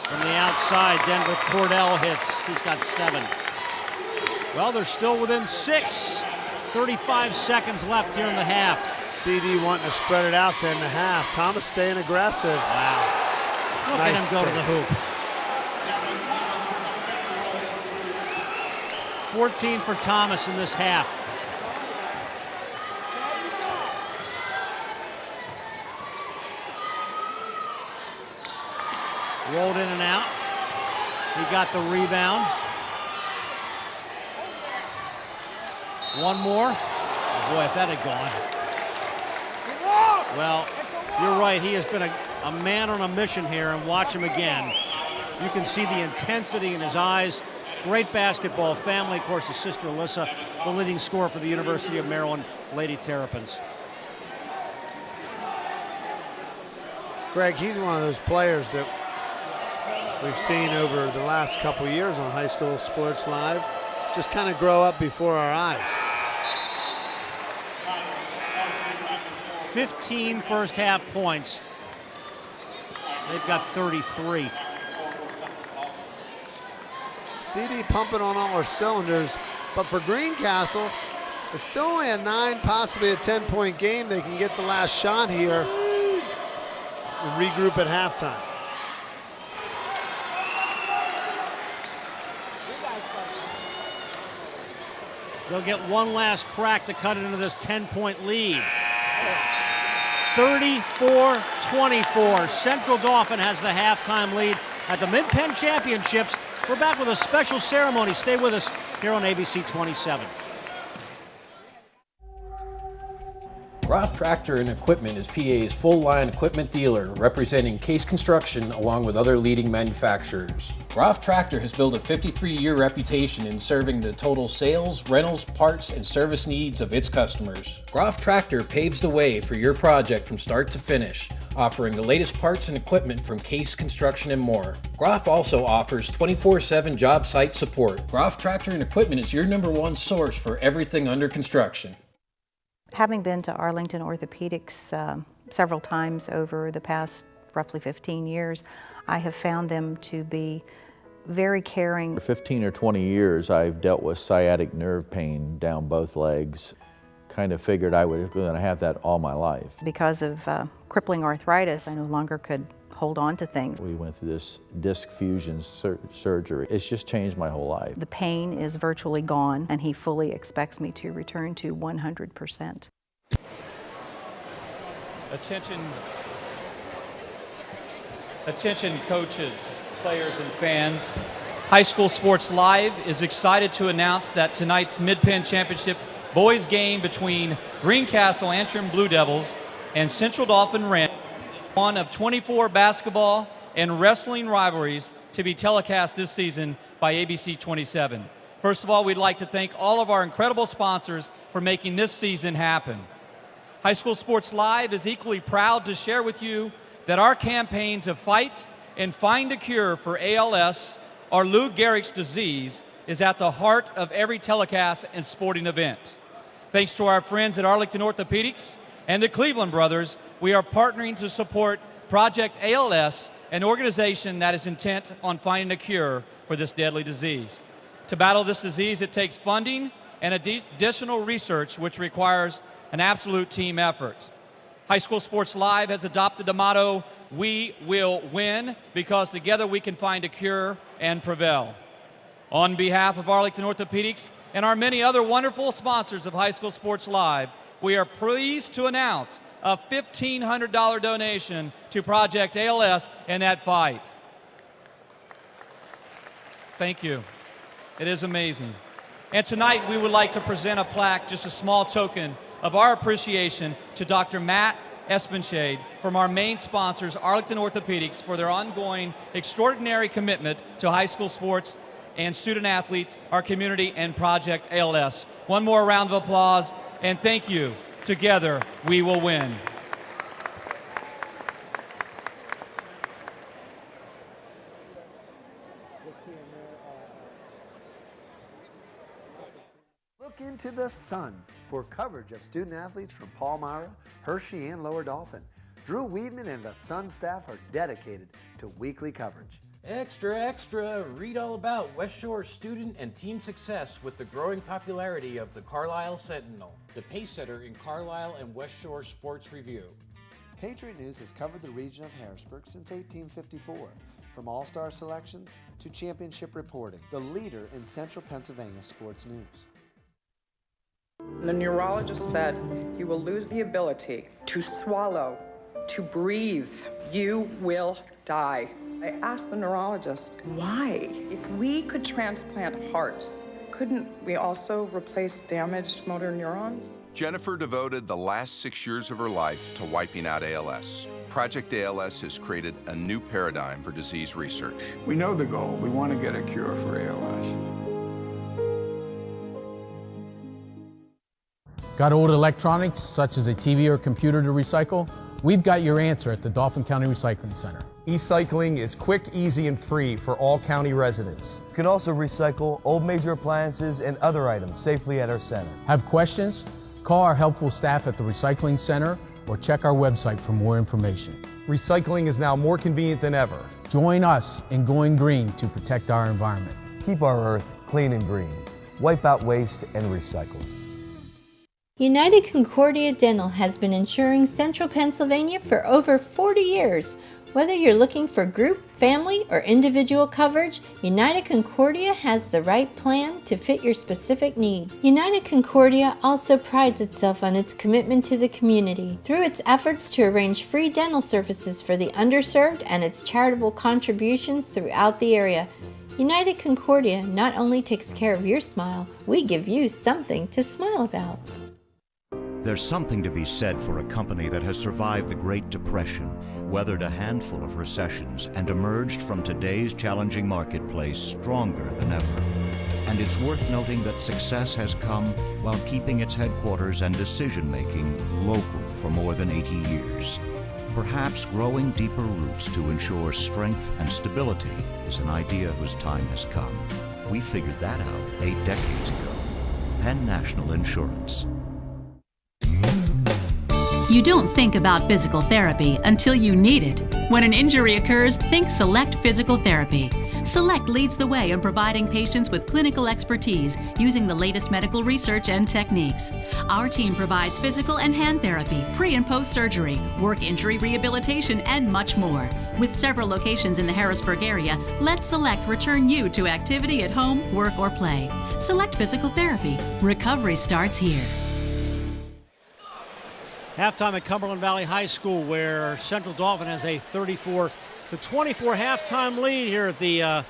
From the outside, Denver Cordell hits. He's got 7. Well, they're still within 6. 35 seconds left here in the half. CD wanting to spread it out to end the half. Thomas staying aggressive. Wow. Look at him go to the hoop. 14 for Thomas in this half. Rolled in and out. He got the rebound. One more. Oh boy, if that had gone. Well, you're right. He has been a man on a mission here, and watch him again. You can see the intensity in his eyes. Great basketball family. Of course, his sister Alyssa, the leading scorer for the University of Maryland Lady Terrapins. Greg, he's one of those players that we've seen over the last couple years on High School Sports Live just kind of grow up before our eyes. 15 first half points. They've got 33. CD pumping on all our cylinders, but for Greencastle, it's still only a 9, possibly a 10-point game. They can get the last shot here and regroup at halftime. They'll get one last crack to cut it into this 10-point lead. 34-24. Central Dauphin has the halftime lead at the Mid-Penn Championships. We're back with a special ceremony. Stay with us here on ABC 27. Groff Tractor and Equipment is PA's full-line equipment dealer, representing Case Construction along with other leading manufacturers. Groff Tractor has built a 53-year reputation in serving the total sales, rentals, parts, and service needs of its customers. Groff Tractor paves the way for your project from start to finish, offering the latest parts and equipment from Case Construction and more. Groff also offers 24/7 job site support. Groff Tractor and Equipment is your #1 source for everything under construction. Having been to Arlington Orthopedics several times over the past roughly 15 years, I have found them to be very caring. For 15 or 20 years, I've dealt with sciatic nerve pain down both legs. Kind of figured I was going to have that all my life. Because of crippling arthritis, I no longer could hold on to things. We went through this disc fusion surgery. It's just changed my whole life. The pain is virtually gone, and he fully expects me to return to 100%. Attention coaches, players and fans. High School Sports Live is excited to announce that tonight's Mid-Penn Championship boys game between Greencastle Antrim Blue Devils and Central Dauphin Wren is one of 24 basketball and wrestling rivalries to be telecast this season by ABC 27. First of all, we'd like to thank all of our incredible sponsors for making this season happen. High School Sports Live is equally proud to share with you that our campaign to fight and find a cure for ALS, or Lou Gehrig's disease, is at the heart of every telecast and sporting event. Thanks to our friends at Arlington Orthopedics and the Cleveland Brothers, we are partnering to support Project ALS, an organization that is intent on finding a cure for this deadly disease. To battle this disease, it takes funding and additional research, which requires an absolute team effort. High School Sports Live has adopted the motto, "We will win," because together we can find a cure and prevail. On behalf of Arlington Orthopedics and our many other wonderful sponsors of High School Sports Live, we are pleased to announce a $1,500 donation to Project ALS in that fight. Thank you. It is amazing. And tonight we would like to present a plaque, just a small token of our appreciation to Dr. Matt Espenshade from our main sponsors, Arlington Orthopedics, for their ongoing extraordinary commitment to high school sports and student athletes, our community, and Project ALS. One more round of applause, and thank you. Together, we will win. Look into the sun for coverage of student athletes from Palmyra, Hershey, and Lower Dauphin. Drew Weedman and the Sun staff are dedicated to weekly coverage. Extra, extra! Read all about West Shore student and team success with the growing popularity of the Carlisle Sentinel, the pacesetter in Carlisle and West Shore Sports Review. Patriot News has covered the region of Harrisburg since 1854, from all-star selections to championship reporting, the leader in central Pennsylvania sports news. The neurologist said, "You will lose the ability to swallow, to breathe. You will die." I asked the neurologist, why? If we could transplant hearts, couldn't we also replace damaged motor neurons? Jennifer devoted the last 6 years of her life to wiping out ALS. Project ALS has created a new paradigm for disease research. We know the goal. We want to get a cure for ALS. Got old electronics, such as a TV or computer to recycle? We've got your answer at the Dauphin County Recycling Center. E-cycling is quick, easy, and free for all county residents. You can also recycle old major appliances and other items safely at our center. Have questions? Call our helpful staff at the Recycling Center or check our website for more information. Recycling is now more convenient than ever. Join us in going green to protect our environment. Keep our earth clean and green. Wipe out waste and recycle. United Concordia Dental has been insuring Central Pennsylvania for over 40 years. Whether you're looking for group, family, or individual coverage, United Concordia has the right plan to fit your specific needs. United Concordia also prides itself on its commitment to the community through its efforts to arrange free dental services for the underserved and its charitable contributions throughout the area. United Concordia not only takes care of your smile, we give you something to smile about. There's something to be said for a company that has survived the Great Depression, weathered a handful of recessions, and emerged from today's challenging marketplace stronger than ever. And it's worth noting that success has come while keeping its headquarters and decision-making local for more than 80 years. Perhaps growing deeper roots to ensure strength and stability is an idea whose time has come. We figured that out 8 decades ago. Penn National Insurance. You don't think about physical therapy until you need it. When an injury occurs, think Select Physical Therapy. Select leads the way in providing patients with clinical expertise using the latest medical research and techniques. Our team provides physical and hand therapy, pre- and post-surgery, work injury rehabilitation, and much more. With several locations in the Harrisburg area, let Select return you to activity at home, work, or play. Select Physical Therapy. Recovery starts here. Halftime at Cumberland Valley High School, where Central Dauphin has a 34-24 halftime lead here at the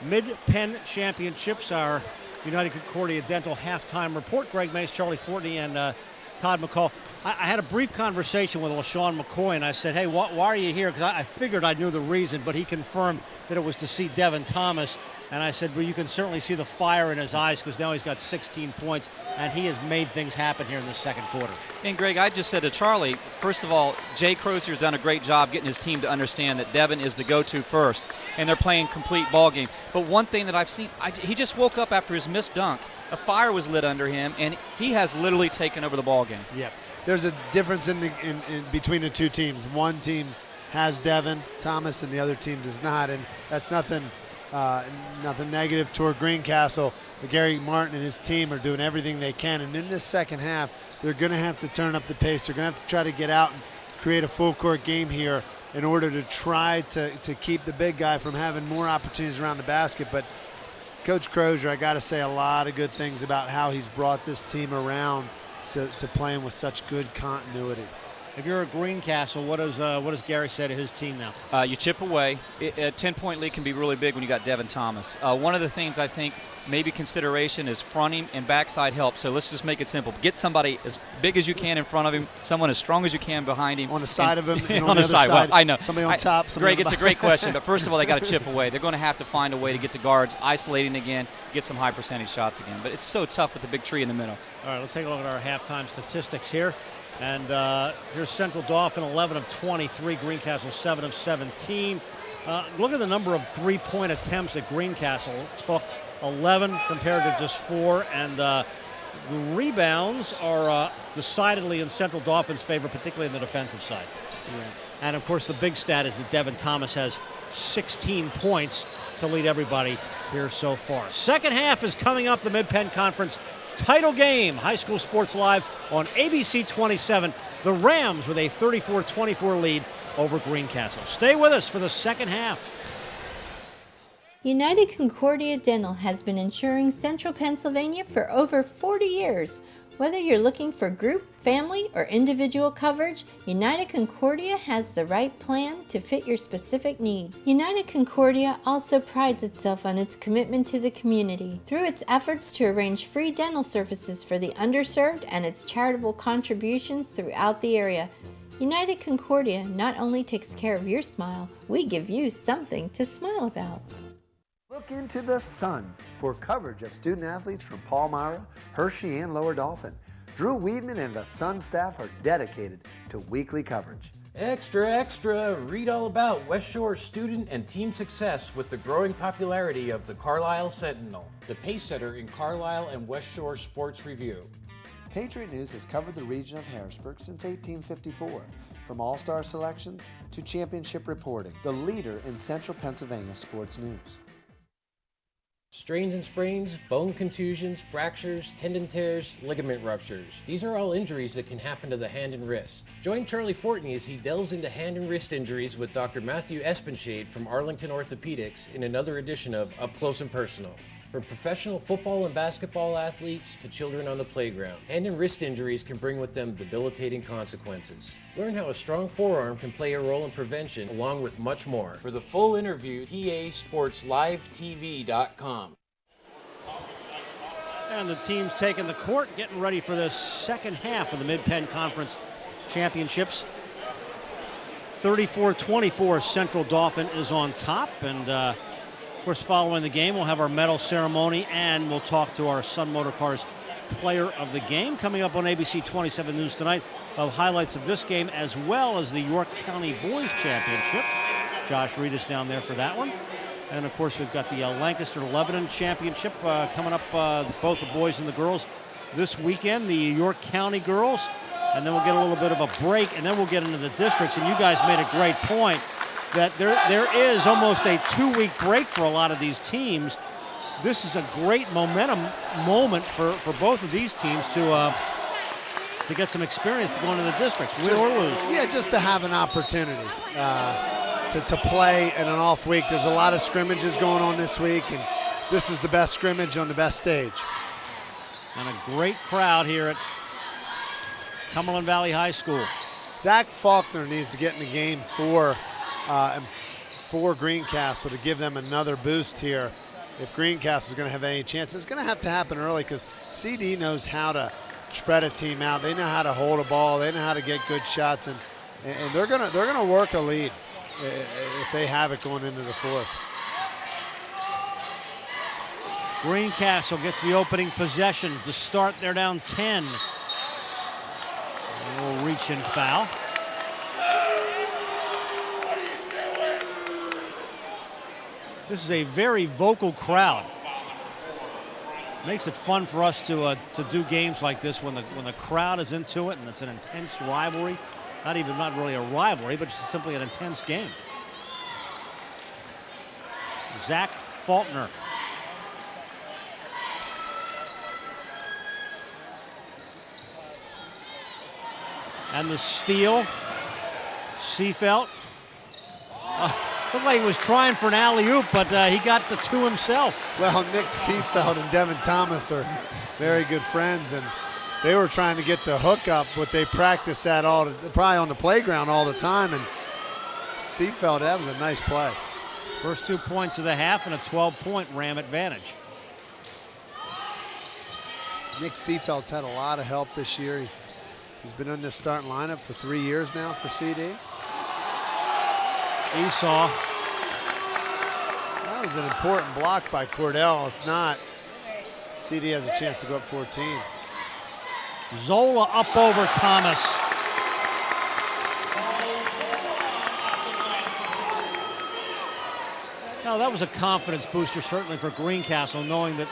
Mid-Penn Championships. Our United Concordia Dental halftime report. Greg Mace, Charlie Fortney, and Todd McCall. I had a brief conversation with LaShawn McCoy, and I said, hey, why are you here? Because I figured I knew the reason, but he confirmed that it was to see Devin Thomas. And I said, well, you can certainly see the fire in his eyes because now he's got 16 points, and he has made things happen here in the second quarter. And, Greg, I just said to Charlie, first of all, Jay Crozier's done a great job getting his team to understand that Devin is the go-to first, and they're playing complete ball game. But one thing that I've seen, he just woke up after his missed dunk. A fire was lit under him, and he has literally taken over the ball game. Yeah. There's a difference in between the two teams. One team has Devin Thomas, and the other team does not, and that's nothing negative toward Greencastle. But Gary Martin and his team are doing everything they can, and in this second half, they're going to have to turn up the pace. They're going to have to try to get out and create a full-court game here in order to try to keep the big guy from having more opportunities around the basket. But Coach Crozier, I got to say a lot of good things about how he's brought this team around to playing with such good continuity. If you're at Greencastle, what does Gary say to his team now? You chip away. A 10-point lead can be really big when you got Devin Thomas. One of the things I think maybe consideration is fronting and backside help. So let's just make it simple. Get somebody as big as you can in front of him, someone as strong as you can behind him. On the side of him, and on the side. Well, I know. Somebody on top. Somebody Greg, it's a great question. But first of all, they got to chip away. They're going to have to find a way to get the guards isolating again, get some high percentage shots again. But it's so tough with the big tree in the middle. All right, let's take a look at our halftime statistics here. And here's Central Dauphin, 11 of 23, Greencastle 7 of 17. Look at the number of three-point attempts at Greencastle. Took 11 compared to just 4, and the rebounds are decidedly in Central Dauphin's favor, particularly in the defensive side. Yeah. And of course, the big stat is that Devin Thomas has 16 points to lead everybody here so far. Second half is coming up, the Mid-Penn Conference title game. High School Sports Live on ABC 27. The Rams with a 34-24 lead over Greencastle. Stay with us for the second half. United Concordia Dental has been insuring Central Pennsylvania for over 40 years. Whether you're looking for group, family, or individual coverage, United Concordia has the right plan to fit your specific needs. United Concordia also prides itself on its commitment to the community through its efforts to arrange free dental services for the underserved and its charitable contributions throughout the area. United Concordia not only takes care of your smile, we give you something to smile about. Look into the sun for coverage of student athletes from Palmyra, Hershey, and Lower Dauphin. Drew Weedman and the Sun staff are dedicated to weekly coverage. Extra, extra! Read all about West Shore student and team success with the growing popularity of the Carlisle Sentinel, the pacesetter in Carlisle and West Shore Sports Review. Patriot News has covered the region of Harrisburg since 1854, from all-star selections to championship reporting, the leader in central Pennsylvania sports news. Strains and sprains, bone contusions, fractures, tendon tears, ligament ruptures. These are all injuries that can happen to the hand and wrist. Join Charlie Fortney as he delves into hand and wrist injuries with Dr. Matthew Espenshade from Arlington Orthopedics in another edition of Up Close and Personal. From professional football and basketball athletes to children on the playground, hand and wrist injuries can bring with them debilitating consequences. Learn how a strong forearm can play a role in prevention, along with much more. For the full interview, PASportsLiveTV.com. And the team's taking the court, getting ready for the second half of the Mid-Penn Conference Championships. 34-24, Central Dauphin is on top, and of course, following the game, we'll have our medal ceremony, and we'll talk to our Sun Motor Cars player of the game. Coming up on ABC 27 News tonight of highlights of this game as well as the York County Boys Championship. Josh Reed is down there for that one. And, of course, we've got the Lancaster-Lebanon Championship coming up, both the boys and the girls this weekend, the York County girls. And then we'll get a little bit of a break, and then we'll get into the districts. And you guys made a great point that there is almost a 2-week break for a lot of these teams. This is a great momentum moment for both of these teams to get some experience going to the districts, win or lose. Yeah, just to have an opportunity to play in an off week. There's a lot of scrimmages going on this week, and this is the best scrimmage on the best stage. And a great crowd here at Cumberland Valley High School. Zach Faulkner needs to get in the game for Greencastle to give them another boost here. If Greencastle is going to have any chance, it's going to have to happen early because CD knows how to spread a team out. They know how to hold a ball. They know how to get good shots, and they're going to work a lead if they have it going into the fourth. Greencastle gets the opening possession to start. They're down 10. A little reach and foul. This is a very vocal crowd. Makes it fun for us to do games like this when the crowd is into it and it's an intense rivalry. Not really a rivalry, but just simply an intense game. Zach Faulkner. And the steal. Seafelt. Looked like he was trying for an alley-oop, but he got the two himself. Well, Nick Seafelt and Devin Thomas are very good friends, and they were trying to get the hook up, but they practice that probably on the playground all the time, and Seafelt, that was a nice play. First 2 points of the half and a 12-point Ram advantage. Nick Seafelt's had a lot of help this year. He's been in the starting lineup for 3 years now for CD. Esau. That was an important block by Cordell. If not, CD has a chance to go up 14. Zola up over Thomas. Now that was a confidence booster certainly for Greencastle, knowing that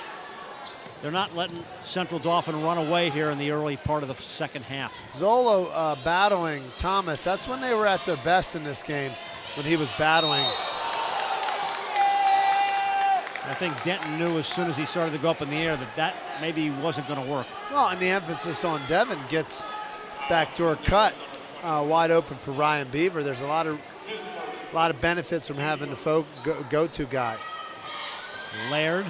they're not letting Central Dauphin run away here in the early part of the second half. Zola battling Thomas. That's when they were at their best in this game, when he was battling. I think Denton knew as soon as he started to go up in the air that maybe wasn't going to work. Well, and the emphasis on Devin gets backdoor cut wide open for Ryan Beaver. There's a lot of benefits from having the go-to guy. Laird.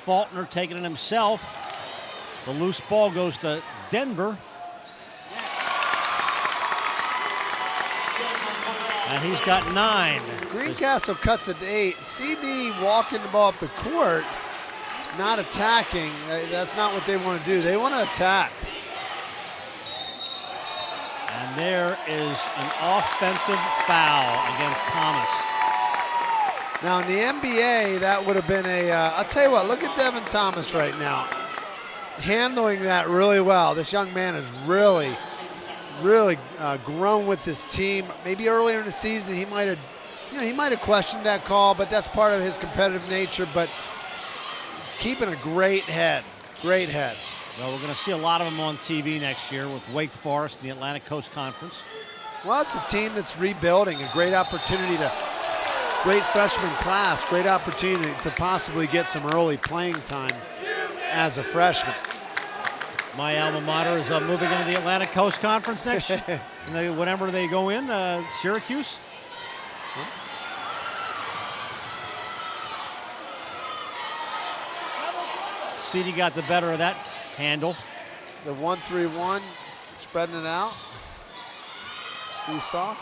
Faulkner taking it himself. The loose ball goes to Denver. And he's got 9. Greencastle cuts it to 8. CD walking the ball up the court, not attacking. That's not what they want to do. They want to attack. And there is an offensive foul against Thomas. Now in the NBA, that would have been I'll tell you what, look at Devin Thomas right now. Handling that really well. This young man has really grown with this team. Maybe earlier in the season he might have questioned that call, but that's part of his competitive nature. But keeping a great head. Well, we're going to see a lot of them on TV next year with Wake Forest and the Atlantic Coast Conference. Well, it's a team that's rebuilding. A great opportunity great freshman class, great opportunity to possibly get some early playing time as a freshman. My alma mater is moving into the Atlantic Coast Conference next year. Whenever they go in, Syracuse. CD got the better of that handle. The 1-3-1, spreading it out. Esau.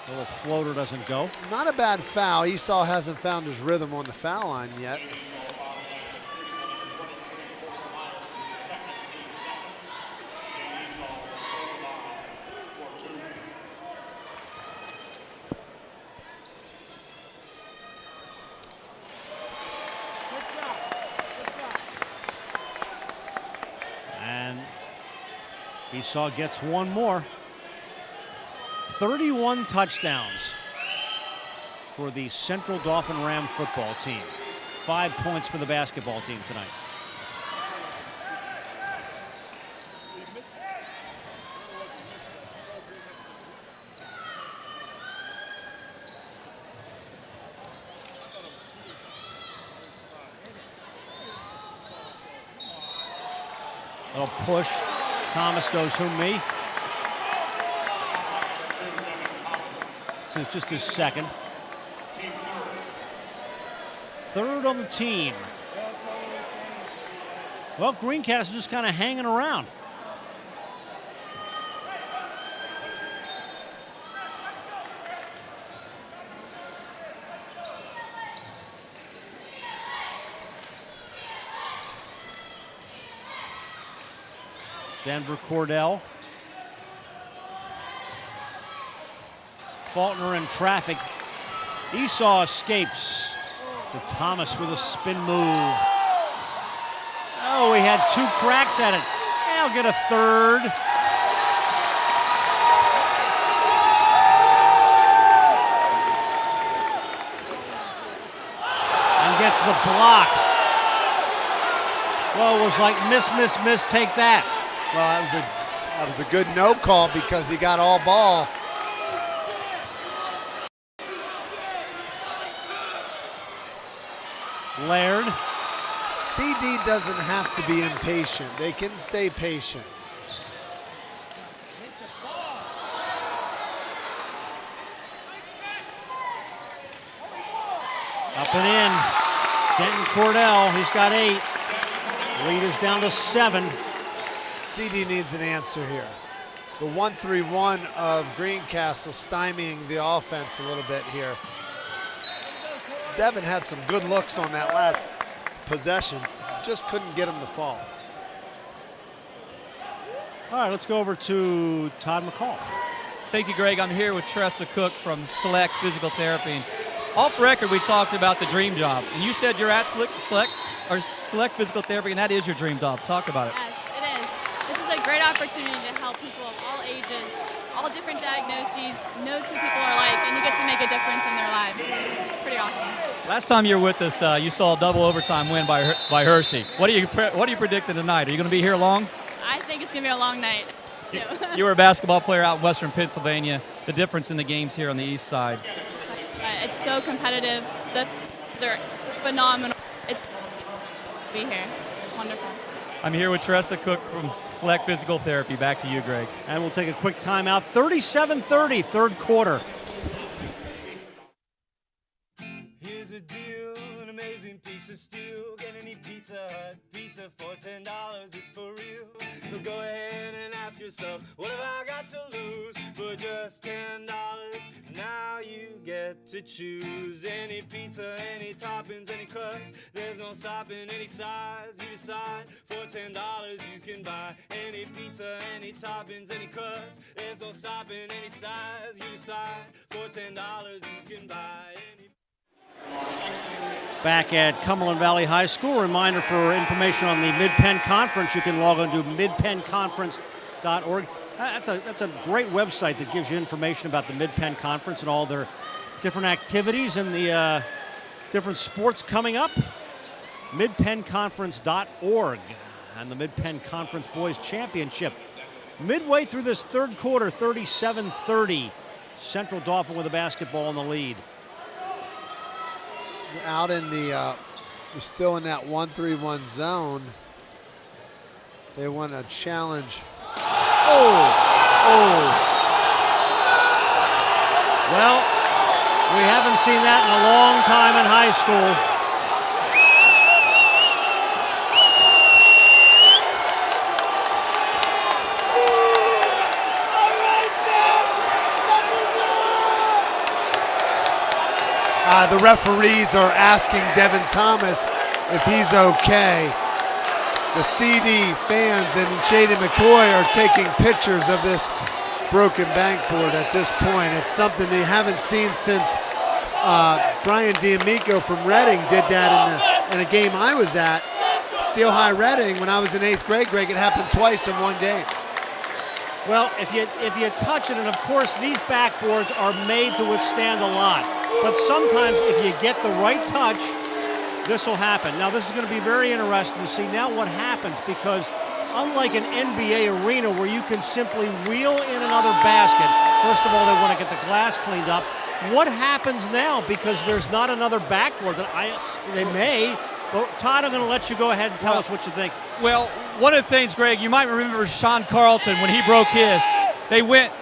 A little floater doesn't go. Not a bad foul. Esau hasn't found his rhythm on the foul line yet. Esau gets one more. 31 touchdowns for the Central Dauphin Ram football team. 5 points for the basketball team tonight. Little push. Thomas goes who me. This is just his second. Third on the team. Well, Greencastle just kind of hanging around. Denver Cordell. Faulkner in traffic. Esau escapes. To Thomas with a spin move. Oh, he had 2 cracks at it. He'll get a third. And gets the block. Well, it was like miss, miss, miss, take that. Well, that was a good no call because he got all ball. Laird. CD doesn't have to be impatient. They can stay patient. Up and in. Denton Cordell, he's got 8. Lead is down to 7. CD needs an answer here. The 1-3-1 of Greencastle stymieing the offense a little bit here. Devin had some good looks on that last possession. Just couldn't get him to fall. All right, let's go over to Todd McCall. Thank you, Greg. I'm here with Tressa Cook from Select Physical Therapy. And off record, we talked about the dream job. And you said you're at Select Physical Therapy, and that is your dream job. Talk about it. Yes, it is. This is a great opportunity to help people of all ages, all different diagnoses, know who people are like, and you get to make a difference in their lives. It's pretty awesome. Last time you were with us, you saw a double overtime win by Hershey. What are you predicting tonight? Are you going to be here long? I think it's going to be a long night. You were a basketball player out in Western Pennsylvania. The difference in the games here on the east side. It's so competitive. They're phenomenal. It's be here. It's wonderful. I'm here with Tressa Cook from Select Physical Therapy. Back to you, Greg. And we'll take a quick timeout. 37-30, third quarter. Here's a deal, an amazing pizza steal. Get any Pizza Hut pizza for $10, it's for real. So go ahead and ask yourself, what have I got to lose? For just $10, now you get to choose. Any pizza, any toppings, any crust. There's no stopping any size you decide. For $10 you can buy any pizza, any toppings, any crust. There's no stopping any size you decide. For $10 you can buy any. Back at Cumberland Valley High School. Reminder for information on the Mid-Penn Conference, you can log on to midpennconference.org. That's a great website that gives you information about the Mid-Penn Conference and all their different activities and the different sports coming up. midpennconference.org and the Mid-Penn Conference Boys Championship. Midway through this third quarter, 37-30. Central Dauphin with a basketball in the lead. Out in the, we're still in that 1-3-1 zone. They want a challenge. Well, we haven't seen that in a long time in high school. The referees are asking Devin Thomas if he's okay. The CD fans and Shady McCoy are taking pictures of this broken backboard at this point. It's something they haven't seen since Brian D'Amico from Reading did that in a game I was at. Steel High Reading when I was in 8th grade, Greg. It happened twice in one game. Well, if you touch it, and of course these backboards are made to withstand a lot, but sometimes if you get the right touch, this will happen. Now this is going to be very interesting to see now what happens, because unlike an NBA arena where you can simply wheel in another basket, first of all they want to get the glass cleaned up. What happens now, because there's not another backboard that they may, but Todd, I'm going to let you go ahead and tell us what you think. Well, one of the things, Greg, you might remember Sean Carlton when he broke his. They went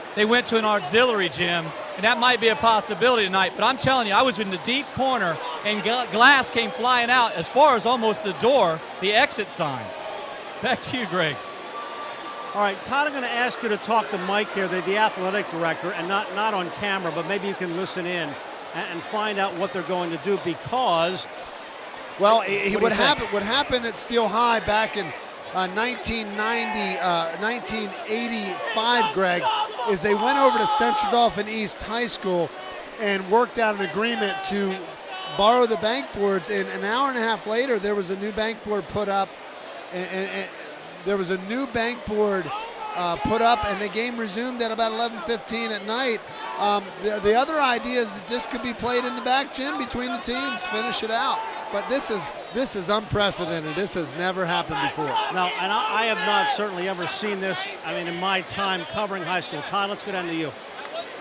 to an auxiliary gym, and that might be a possibility tonight. But I'm telling you, I was in the deep corner, and glass came flying out as far as almost the door, the exit sign. Back to you, Greg. All right, Todd, I'm going to ask you to talk to Mike here, the athletic director, and not on camera, but maybe you can listen in and find out what they're going to do, because... Well, what happened at Steel High back in 1985, Greg, is they went over to Central Dauphin East High School and worked out an agreement to borrow the bankboards, and an hour and a half later there was a new bankboard put up, and there was a new bankboard put up, and the game resumed at about 11:15 at night. The other idea is that this could be played in the back gym between the teams, finish it out. But this is unprecedented. This has never happened before. No, and I have not certainly ever seen this, I mean, in my time covering high school. Todd, let's go down to you.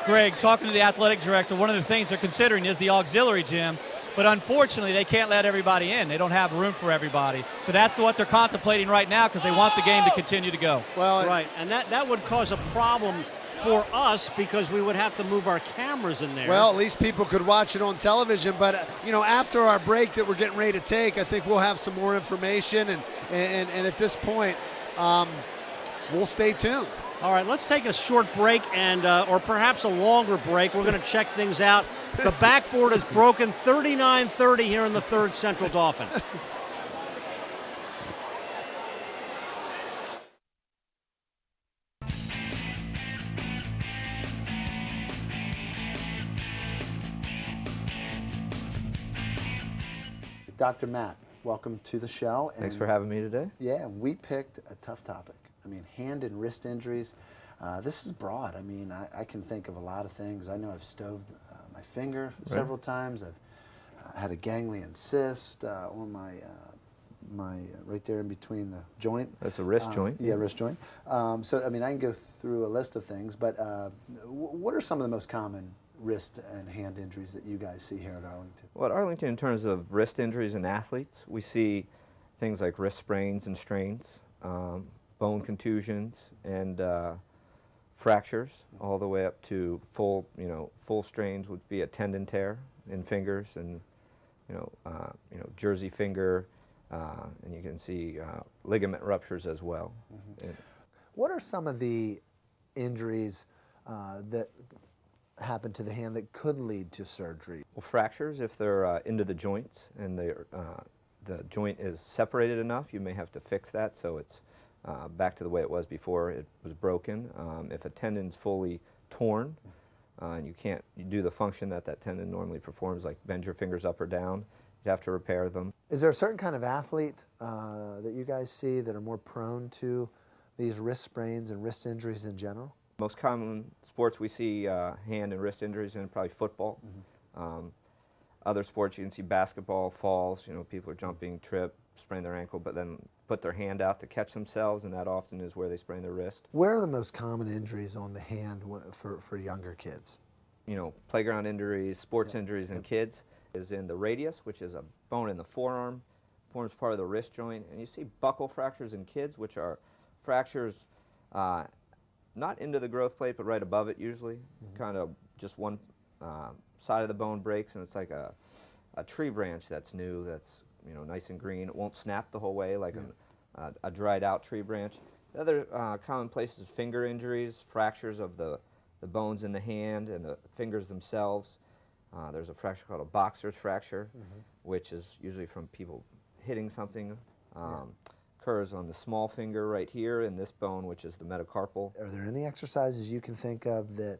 Greg, talking to the athletic director, one of the things they're considering is the auxiliary gym, but unfortunately they can't let everybody in. They don't have room for everybody. So that's what they're contemplating right now, because they want the game to continue to go. Well, right, and that would cause a problem for us, because we would have to move our cameras in there. Well, at least people could watch it on television. But after our break that we're getting ready to take, I think we'll have some more information, and at this point, we'll stay tuned. All right, let's take a short break, and or perhaps a longer break. We're going to check things out. The backboard is broken, 39-30 here in the third, Central Dauphin. Dr. Matt, welcome to the show. Thanks for having me today. Yeah, we picked a tough topic. I mean, hand and wrist injuries. This is broad. I mean, I can think of a lot of things. I know I've stoved my finger several times. I've had a ganglion cyst on my right there in between the joint. That's a wrist joint. Yeah, wrist joint. So, I mean, I can go through a list of things, but what are some of the most common wrist and hand injuries that you guys see here at Arlington? Well, at Arlington, in terms of wrist injuries in athletes, we see things like wrist sprains and strains, bone contusions, and fractures, all the way up to full strains would be a tendon tear in fingers, and jersey finger, and you can see ligament ruptures as well. Mm-hmm. What are some of the injuries that happen to the hand that could lead to surgery? Well, fractures, if they're into the joints and the joint is separated enough, you may have to fix that so it's back to the way it was before it was broken. If a tendon's fully torn and you can't do the function that tendon normally performs, like bend your fingers up or down, you have to repair them. Is there a certain kind of athlete that you guys see that are more prone to these wrist sprains and wrist injuries in general? Most common sports we see hand and wrist injuries in, probably football. Mm-hmm. Other sports you can see basketball, falls, people are jumping, trip, sprain their ankle, but then put their hand out to catch themselves, and that often is where they sprain their wrist. Where are the most common injuries on the hand for younger kids? Playground injuries, sports injuries in kids is in the radius, which is a bone in the forearm, forms part of the wrist joint, and you see buckle fractures in kids, which are fractures not into the growth plate, but right above it usually. Mm-hmm. Kind of just one side of the bone breaks, and it's like a tree branch that's new, that's nice and green. It won't snap the whole way like a dried out tree branch. The other common places, finger injuries, fractures of the bones in the hand and the fingers themselves. There's a fracture called a boxer's fracture, which is usually from people hitting something. Occurs on the small finger right here in this bone, which is the metacarpal. Are there any exercises you can think of that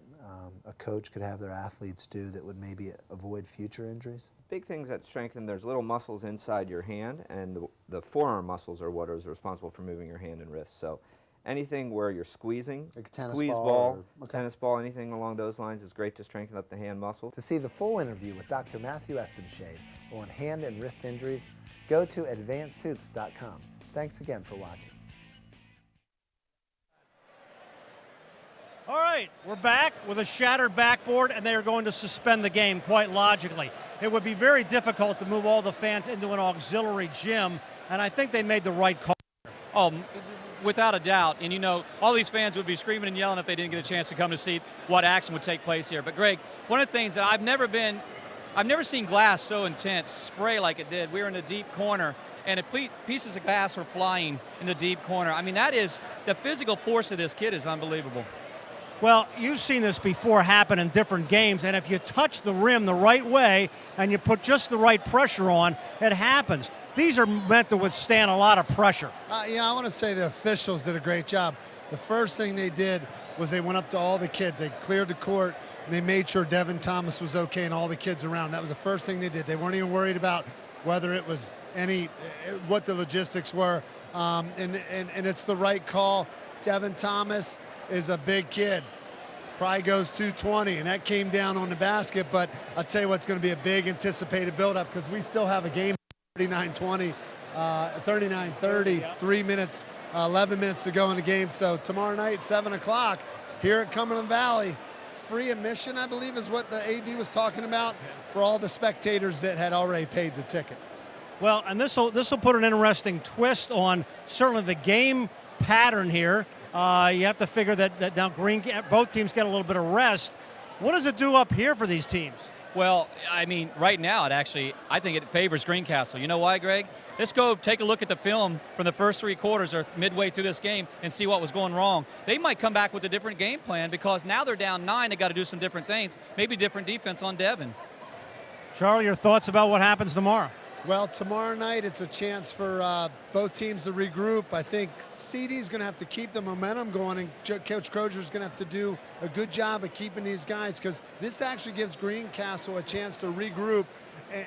a coach could have their athletes do that would maybe avoid future injuries? Big things that strengthen, there's little muscles inside your hand, and the forearm muscles are what is responsible for moving your hand and wrist. So anything where you're squeezing, like a tennis squeeze ball, tennis ball, anything along those lines is great to strengthen up the hand muscle. To see the full interview with Dr. Matthew Espenshade on hand and wrist injuries, go to advancedhoops.com. Thanks again for watching. All right, we're back with a shattered backboard, and they are going to suspend the game quite logically. It would be very difficult to move all the fans into an auxiliary gym, and I think they made the right call. Oh, without a doubt. And, you know, all these fans would be screaming and yelling if they didn't get a chance to come to see what action would take place here. But, Greg, one of the things that I've never seen glass so intense spray like it did. We were in the deep corner, and pieces of glass were flying in the deep corner. I mean, the physical force of this kid is unbelievable. Well, you've seen this before happen in different games, and if you touch the rim the right way and you put just the right pressure on, it happens. These are meant to withstand a lot of pressure. Yeah, I want to say the officials did a great job. The first thing they did was they went up to all the kids. They cleared the court, and they made sure Devin Thomas was okay and all the kids around. That was the first thing they did. They weren't even worried about whether it was what the logistics were, and it's the right call. Devin Thomas is a big kid. Probably goes 220, and that came down on the basket, but I'll tell you what's going to be a big anticipated buildup because we still have a game 39-20, 39-30, 3 minutes, 11 minutes to go in the game. So tomorrow night, 7 o'clock, here at Cumberland Valley, free admission, I believe, is what the AD was talking about for all the spectators that had already paid the ticket. Well, and this will put an interesting twist on certainly the game pattern here. You have to figure that now both teams get a little bit of rest. What does it do up here for these teams? Well, I mean, right now, I think it favors Greencastle. You know why, Greg? Let's go take a look at the film from the first 3 quarters or midway through this game and see what was going wrong. They might come back with a different game plan because now they're down 9. They got to do some different things, maybe different defense on Devin. Charlie, your thoughts about what happens tomorrow? Well, tomorrow night it's a chance for both teams to regroup. I think CD's going to have to keep the momentum going, and Coach Crozier's going to have to do a good job of keeping these guys because this actually gives Greencastle a chance to regroup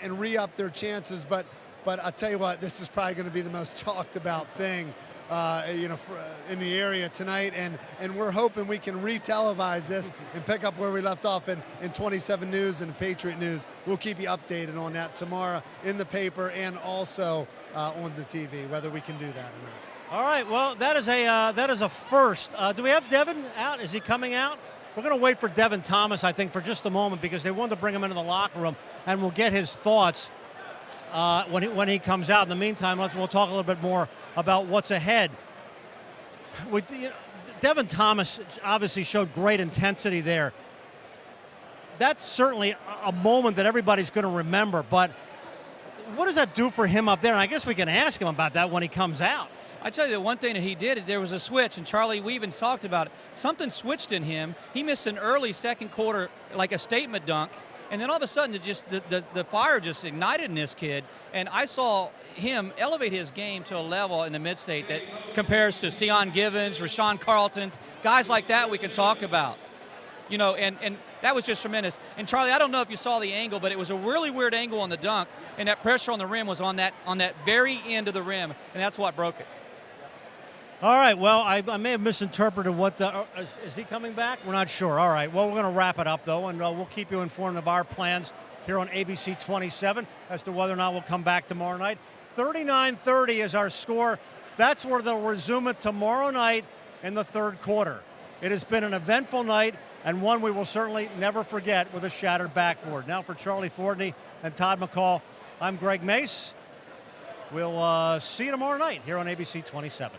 and re-up their chances. But I'll tell you what, this is probably going to be the most talked about thing in the area tonight, and we're hoping we can re-televise this and pick up where we left off in 27 News and Patriot News. We'll keep you updated on that tomorrow in the paper and also on the TV, whether we can do that or not. All right, well, that is a first. Do we have Devin out? Is he coming out? We're going to wait for Devin Thomas, I think, for just a moment because they wanted to bring him into the locker room, and we'll get his thoughts when he comes out. In the meantime, we'll talk a little bit more about what's ahead. Devin Thomas obviously showed great intensity there. That's certainly a moment that everybody's going to remember, but what does that do for him up there? And I guess we can ask him about that when he comes out. I tell you, the one thing that he did, there was a switch, and Charlie, we even talked about it. Something switched in him. He missed an early second quarter, like a statement dunk, and then all of a sudden, the fire just ignited in this kid, and I saw him elevate his game to a level in the mid-state that compares to Sion Givens, Rashawn Carlton's, guys like that we can talk about. You know, and that was just tremendous. And Charlie, I don't know if you saw the angle, but it was a really weird angle on the dunk, and that pressure on the rim was on that very end of the rim, and that's what broke it. All right, well, I may have misinterpreted what is he coming back? We're not sure. All right, well, we're going to wrap it up, though, and we'll keep you informed of our plans here on ABC 27 as to whether or not we'll come back tomorrow night. 39-30 is our score. That's where they'll resume it tomorrow night in the third quarter. It has been an eventful night and one we will certainly never forget with a shattered backboard. Now for Charlie Fordney and Todd McCall, I'm Greg Mace. We'll see you tomorrow night here on ABC 27.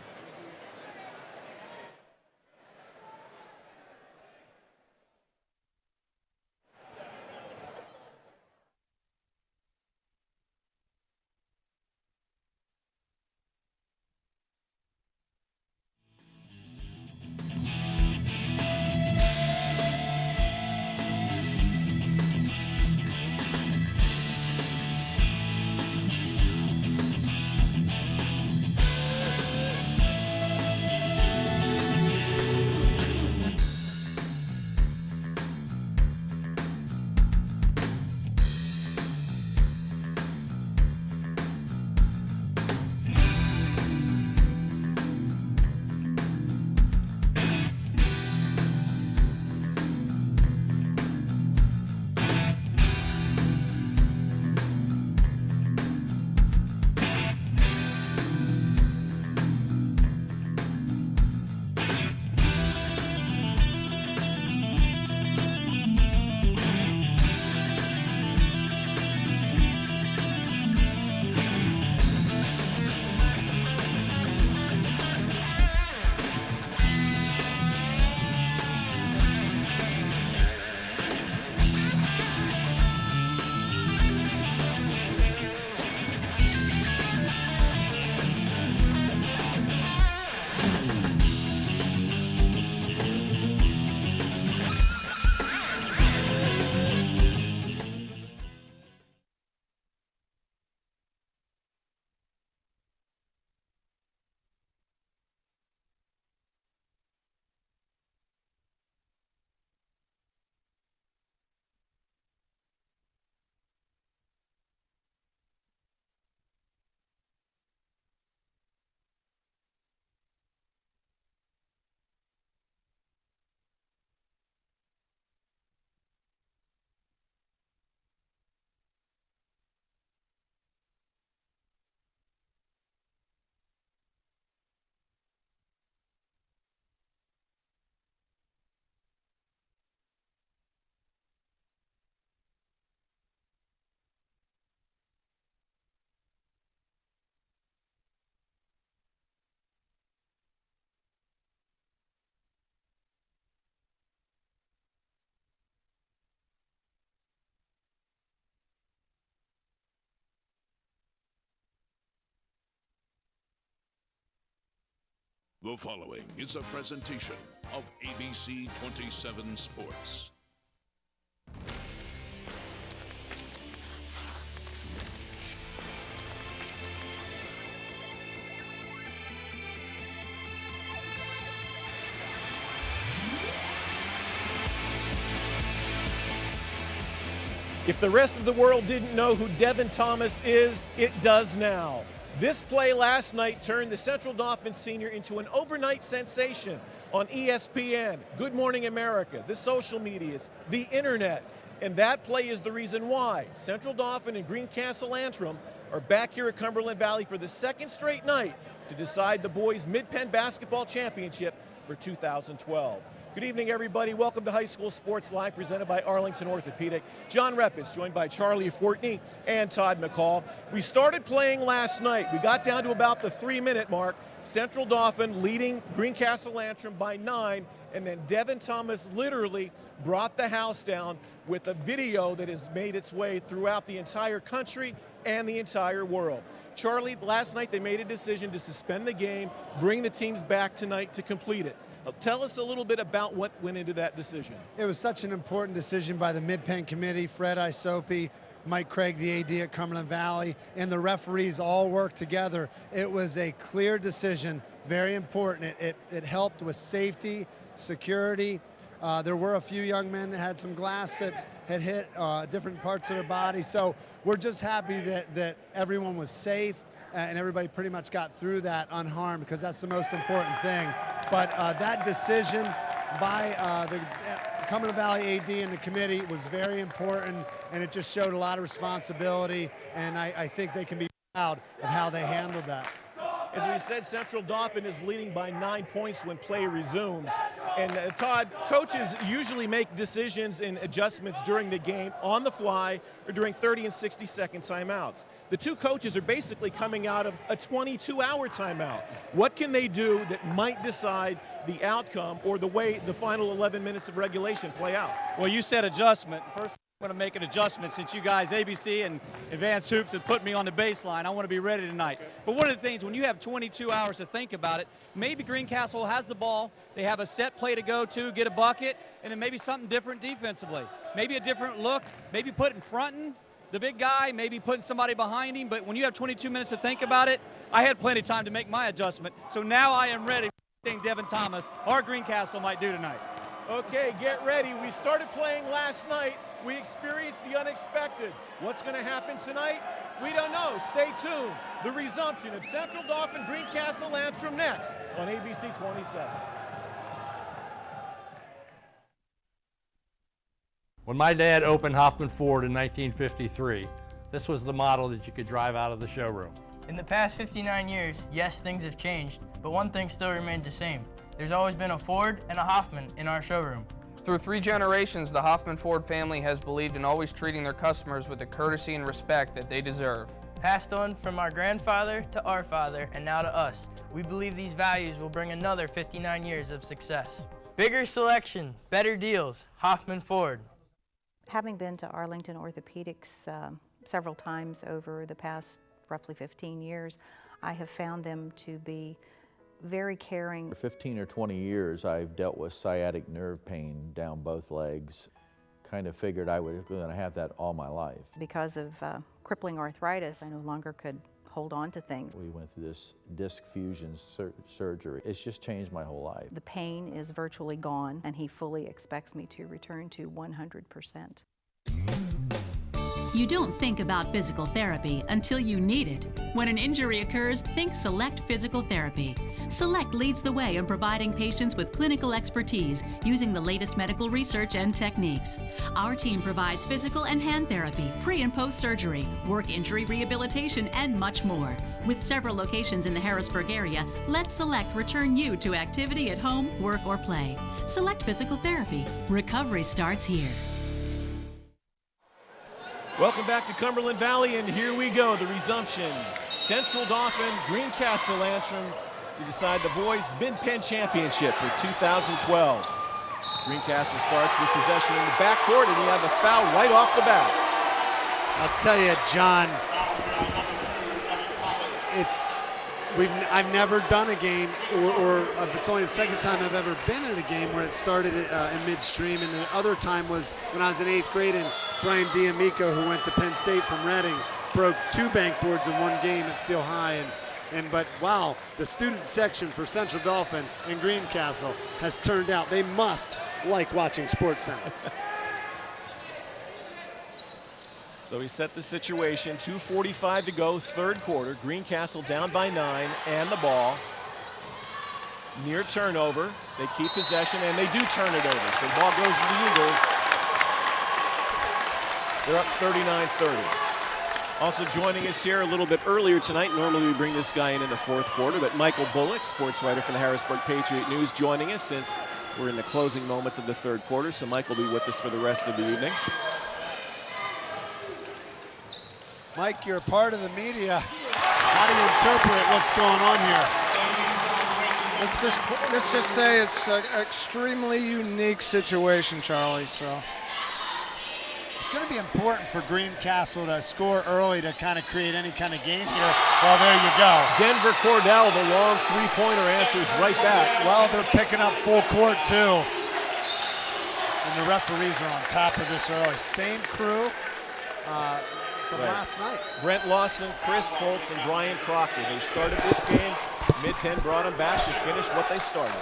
The following is a presentation of ABC 27 Sports. If the rest of the world didn't know who Devin Thomas is, it does now. This play last night turned the Central Dauphin senior into an overnight sensation on ESPN, Good Morning America, the social medias, the internet. And that play is the reason why Central Dauphin and Greencastle Antrim are back here at Cumberland Valley for the second straight night to decide the boys' Mid-Penn Basketball Championship for 2012. Good evening, everybody. Welcome to High School Sports Live, presented by Arlington Orthopedic. John Reppitz, joined by Charlie Fortney and Todd McCall. We started playing last night. We got down to about the 3-minute mark. Central Dauphin leading Greencastle Antrim by 9, and then Devin Thomas literally brought the house down with a video that has made its way throughout the entire country and the entire world. Charlie, last night they made a decision to suspend the game, bring the teams back tonight to complete it. Tell us a little bit about what went into that decision. It was such an important decision by the Mid-Penn Committee. Fred Isopi, Mike Craig, the AD at Cumberland Valley, and the referees all worked together. It was a clear decision, very important. It helped with safety, security. There were a few young men that had some glass that had hit different parts of their body. So we're just happy that everyone was safe and everybody pretty much got through that unharmed, because that's the most important thing. But that decision by the Cumberland Valley AD and the committee was very important, and it just showed a lot of responsibility, and I think they can be proud of how they handled that. As we said, Central Dauphin is leading by 9 points when play resumes. And Todd, coaches usually make decisions and adjustments during the game on the fly or during 30 and 60-second timeouts. The two coaches are basically coming out of a 22-hour timeout. What can they do that might decide the outcome or the way the final 11 minutes of regulation play out? Well, you said adjustment. First, I'm going to make an adjustment since you guys, ABC and Advanced Hoops, have put me on the baseline. I want to be ready tonight. But one of the things, when you have 22 hours to think about it, maybe Greencastle has the ball, they have a set play to go to, get a bucket, and then maybe something different defensively. Maybe a different look, maybe putting fronting the big guy, maybe putting somebody behind him. But when you have 22 minutes to think about it, I had plenty of time to make my adjustment. So now I am ready for anything Devin Thomas or Greencastle might do tonight. Okay, get ready. We started playing last night. We experienced the unexpected. What's going to happen tonight? We don't know. Stay tuned. The resumption of Central Dauphin Greencastle Antrim next on ABC 27. When my dad opened Hoffman Ford in 1953, this was the model that you could drive out of the showroom. In the past 59 years, yes, things have changed, but one thing still remains the same. There's always been a Ford and a Hoffman in our showroom. Through 3 generations, the Hoffman Ford family has believed in always treating their customers with the courtesy and respect that they deserve. Passed on from our grandfather to our father and now to us. We believe these values will bring another 59 years of success. Bigger selection, better deals, Hoffman Ford. Having been to Arlington Orthopedics several times over the past roughly 15 years, I have found them to be very caring. For 15 or 20 years, I've dealt with sciatic nerve pain down both legs. Kind of figured I was going to have that all my life. Because of crippling arthritis, I no longer could hold on to things. We went through this disc fusion surgery. It's just changed my whole life. The pain is virtually gone, and he fully expects me to return to 100%. You don't think about physical therapy until you need it. When an injury occurs, think Select Physical Therapy. Select leads the way in providing patients with clinical expertise using the latest medical research and techniques. Our team provides physical and hand therapy, pre- and post-surgery, work injury rehabilitation, and much more. With several locations in the Harrisburg area, let Select return you to activity at home, work, or play. Select Physical Therapy. Recovery starts here. Welcome back to Cumberland Valley, and here we go, the resumption. Central Dauphin, Greencastle Antrim to decide the boys' Mid-Penn Championship for 2012. Greencastle starts with possession in the backcourt, and we have a foul right off the bat. I'll tell you, John, it's I've never done a game, or it's only the second time I've ever been at a game where it started in midstream, and the other time was when I was in 8th grade, and Brian D'Amico, who went to Penn State from Reading, broke 2 bankboards in one game at Steel High, but wow, the student section for Central Dauphin and Greencastle has turned out. They must like watching Sports Center. So he set the situation, 2:45 to go, third quarter. Greencastle down by 9 and the ball. Near turnover. They keep possession and they do turn it over. So the ball goes to the Eagles. They're up 39-30. Also joining us here a little bit earlier tonight, normally we bring this guy in the fourth quarter, but Michael Bullock, sports writer for the Harrisburg Patriot News, joining us since we're in the closing moments of the third quarter. So Mike will be with us for the rest of the evening. Mike, you're a part of the media. How do you interpret what's going on here? Let's just say it's an extremely unique situation, Charlie. So it's going to be important for Greencastle to score early to kind of create any kind of game here. Well, there you go. Denver Cordell, the long three-pointer, answers right back. Well, they're picking up full court too. And the referees are on top of this early. Same crew from last night. Brent Lawson, Chris Foltz, and Brian Proctor. They started this game. Mid-Penn brought them back to finish what they started.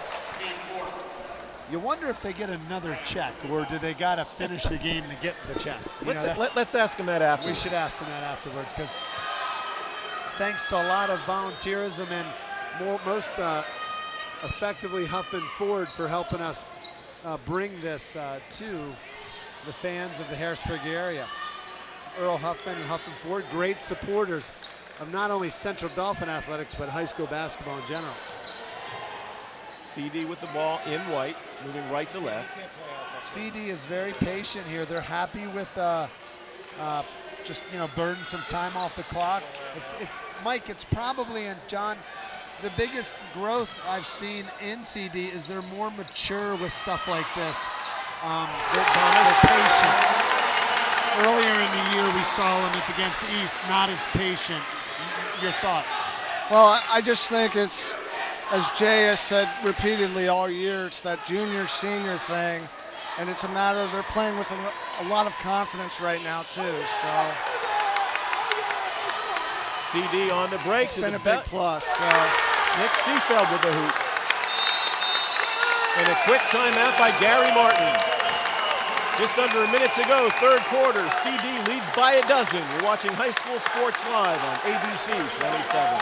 You wonder if they get another check, or do they got to finish the game to get the check? Let's ask them that afterwards. We should ask them that afterwards, because thanks to a lot of volunteerism and most effectively Huffman Ford for helping us bring this to the fans of the Harrisburg area. Earl Huffman and Huffman Ford, great supporters of not only Central Dauphin athletics, but high school basketball in general. CD with the ball in white, moving right to left. CD is very patient here. They're happy with just burning some time off the clock. It's Mike, it's probably, and John, the biggest growth I've seen in CD is they're more mature with stuff like this. They're patient. Earlier in the year, we saw them against East, not as patient. Your thoughts? Well, I just think it's, as Jay has said repeatedly all year, it's that junior-senior thing, and it's a matter of they're playing with a lot of confidence right now, too. So CD on the break. It's been a big plus. Nick Seefeld with the hoop. And a quick timeout by Gary Martin. Just under a minute to go, third quarter. CD leads by a dozen. You're watching High School Sports Live on ABC 27.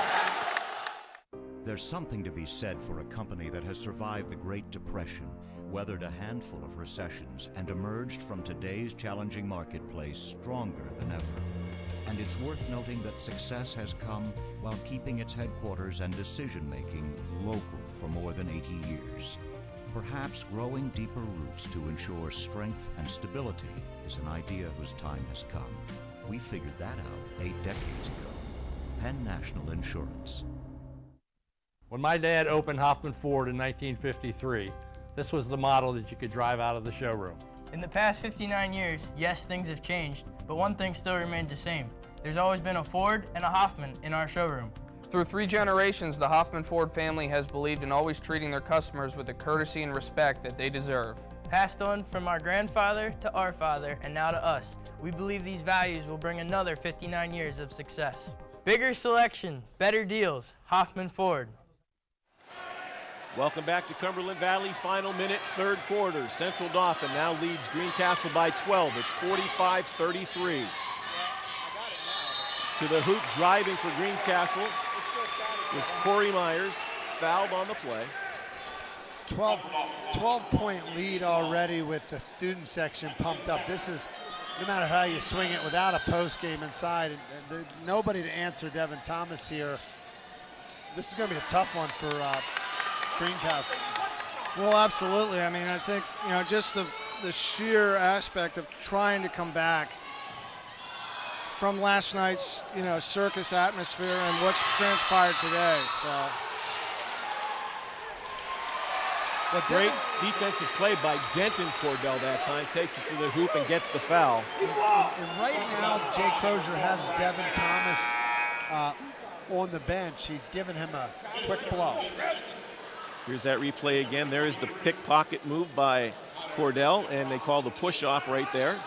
There's something to be said for a company that has survived the Great Depression, weathered a handful of recessions, and emerged from today's challenging marketplace stronger than ever. And it's worth noting that success has come while keeping its headquarters and decision-making local for more than 80 years. Perhaps growing deeper roots to ensure strength and stability is an idea whose time has come. We figured that out 8 decades ago. Penn National Insurance. When my dad opened Hoffman Ford in 1953, this was the model that you could drive out of the showroom. In the past 59 years, yes, things have changed, but one thing still remains the same. There's always been a Ford and a Hoffman in our showroom. Through 3 generations, the Hoffman Ford family has believed in always treating their customers with the courtesy and respect that they deserve. Passed on from our grandfather to our father and now to us, we believe these values will bring another 59 years of success. Bigger selection, better deals, Hoffman Ford. Welcome back to Cumberland Valley. Final minute, third quarter. Central Dauphin now leads Greencastle by 12. It's 45-33. To the hoop, driving for Greencastle was Corey Myers, fouled on the play. 12-point lead already with the student section pumped up. This is, no matter how you swing it, without a post game inside, and nobody to answer Devin Thomas here. This is going to be a tough one for Greencastle. Well, absolutely. I mean, I think, just the sheer aspect of trying to come back from last night's, circus atmosphere and what's transpired today. So, a great defensive play by Denton Cordell that time, takes it to the hoop and gets the foul. And right now, Jay Crozier has Devin Thomas on the bench. He's given him a quick blow. Here's that replay again. There is the pickpocket move by Cordell, and they call the push-off right there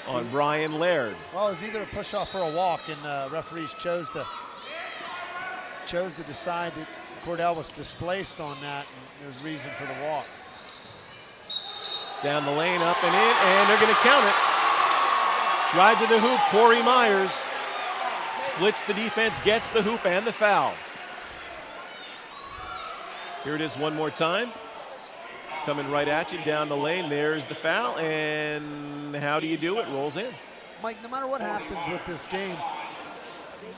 on Brian Laird. Well, it was either a push-off or a walk, and referees chose to decide that Cordell was displaced on that, and there's reason for the walk. Down the lane, up and in, and they're going to count it. Drive to the hoop, Corey Myers splits the defense, gets the hoop and the foul. Here it is one more time. Coming right at you down the lane. There's the foul, and how do you do it? Rolls in. Mike, no matter what happens with this game,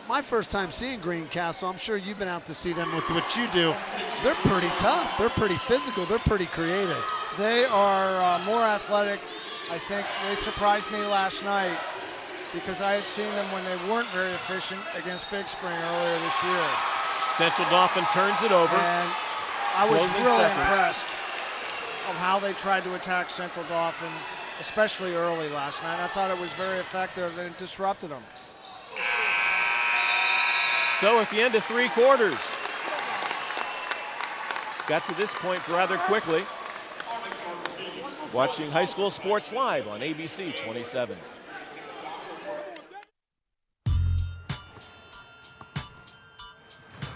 my first time seeing Greencastle, I'm sure you've been out to see them with what you do. They're pretty tough. They're pretty physical. They're pretty creative. They are more athletic. I think they surprised me last night because I had seen them when they weren't very efficient against Big Spring earlier this year. Central Dauphin turns it over. And I was Closing really seconds. impressed of how they tried to attack Central Dauphin, especially early last night. I thought it was very effective and it disrupted them. So at the end of 3 quarters, got to this point rather quickly. Watching high school sports live on ABC 27.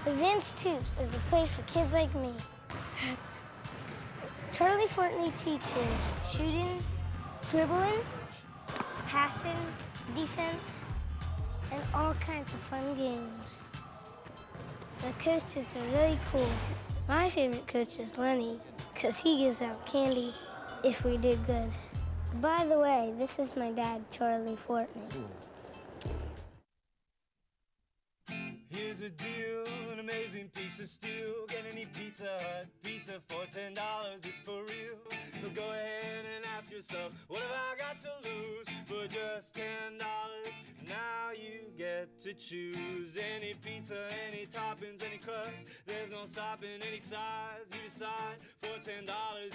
Advanced Tubes is the place for kids like me. Charlie Fortney teaches shooting, dribbling, passing, defense, and all kinds of fun games. The coaches are really cool. My favorite coach is Lenny, because he gives out candy if we did good. By the way, this is my dad, Charlie Fortney. Here's a deal, an amazing pizza steal. Get any Pizza Hut pizza for $10, it's for real. So go ahead and ask yourself, what have I got to lose? For just $10, now you get to choose. Any pizza, any toppings, any crust. There's no stopping, any size you decide. For $10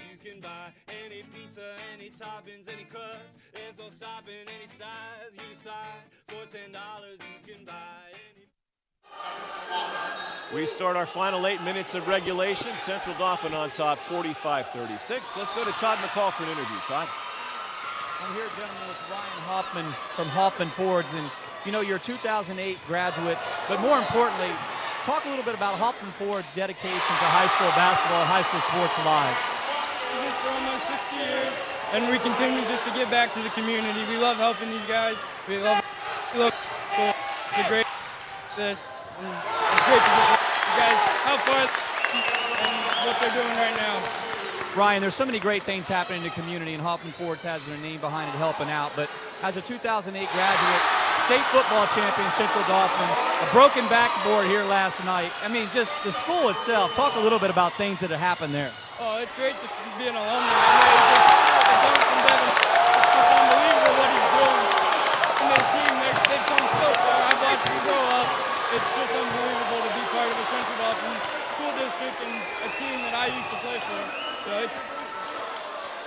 you can buy any pizza, any toppings, any crust. There's no stopping, any size you decide. For $10 you can buy any. We start our final 8 minutes of regulation. Central Dauphin on top, 45-36. Let's go to Todd McCall for an interview. Todd? I'm here, gentlemen, with Ryan Hoffman from Hoffman Fords. And, you know, you're a 2008 graduate, but more importantly, talk a little bit about Hoffman Ford's dedication to high school basketball and high school sports alive. We've been for almost 60 years, and we continue just to give back to the community. We love helping these guys. We love school. It's a great this. And it's great to get you guys how far and what they're doing right now. Ryan, there's so many great things happening in the community, and Hoffman Fords has their name behind it helping out. But as a 2008 graduate, state football champion, Central Dauphin, a broken backboard here last night. I mean, just the school itself. Talk a little bit about things that have happened there. Oh, it's great to be an alumni. It's just unbelievable what he's doing. And their team, they've come so far. I've watched them grow up. It's just unbelievable to be part of the Central Dauphin school district and a team that I used to play for. So it's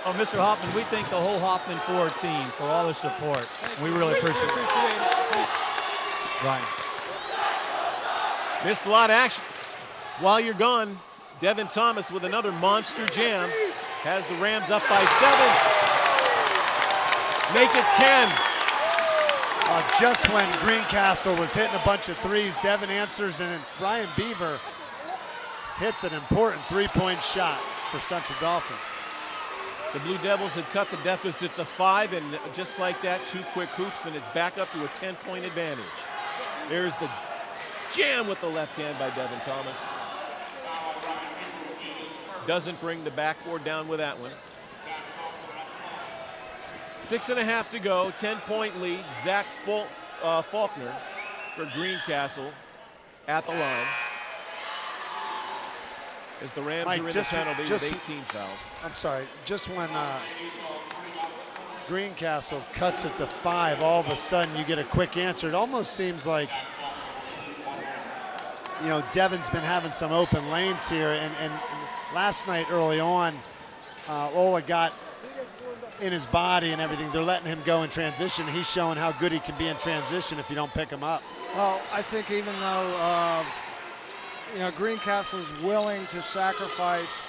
Oh, Mr. Hoffman, we thank the whole Hoffman Ford team for all the support. We really appreciate it. Ryan. Missed a lot of action. While you're gone, Devin Thomas with another monster jam has the Rams up by 7. Make it 10. Just when Greencastle was hitting a bunch of threes, Devin answers, and then Brian Beaver hits an important three-point shot for Central Dauphin. The Blue Devils had cut the deficit to 5, and just like that, 2 quick hoops, and it's back up to a 10-point advantage. There's the jam with the left hand by Devin Thomas. Doesn't bring the backboard down with that one. 6.5 to go, 10-point lead. Zach Faulkner for Greencastle at the line. As the Rams are in the penalty with 18 fouls. I'm sorry, just when Greencastle cuts it to 5, all of a sudden you get a quick answer. It almost seems like, you know, Devin's been having some open lanes here, and last night early on, Ola got in his body and everything. They're letting him go in transition. He's showing how good he can be in transition if you don't pick him up. Well, I think even though Greencastle's willing to sacrifice,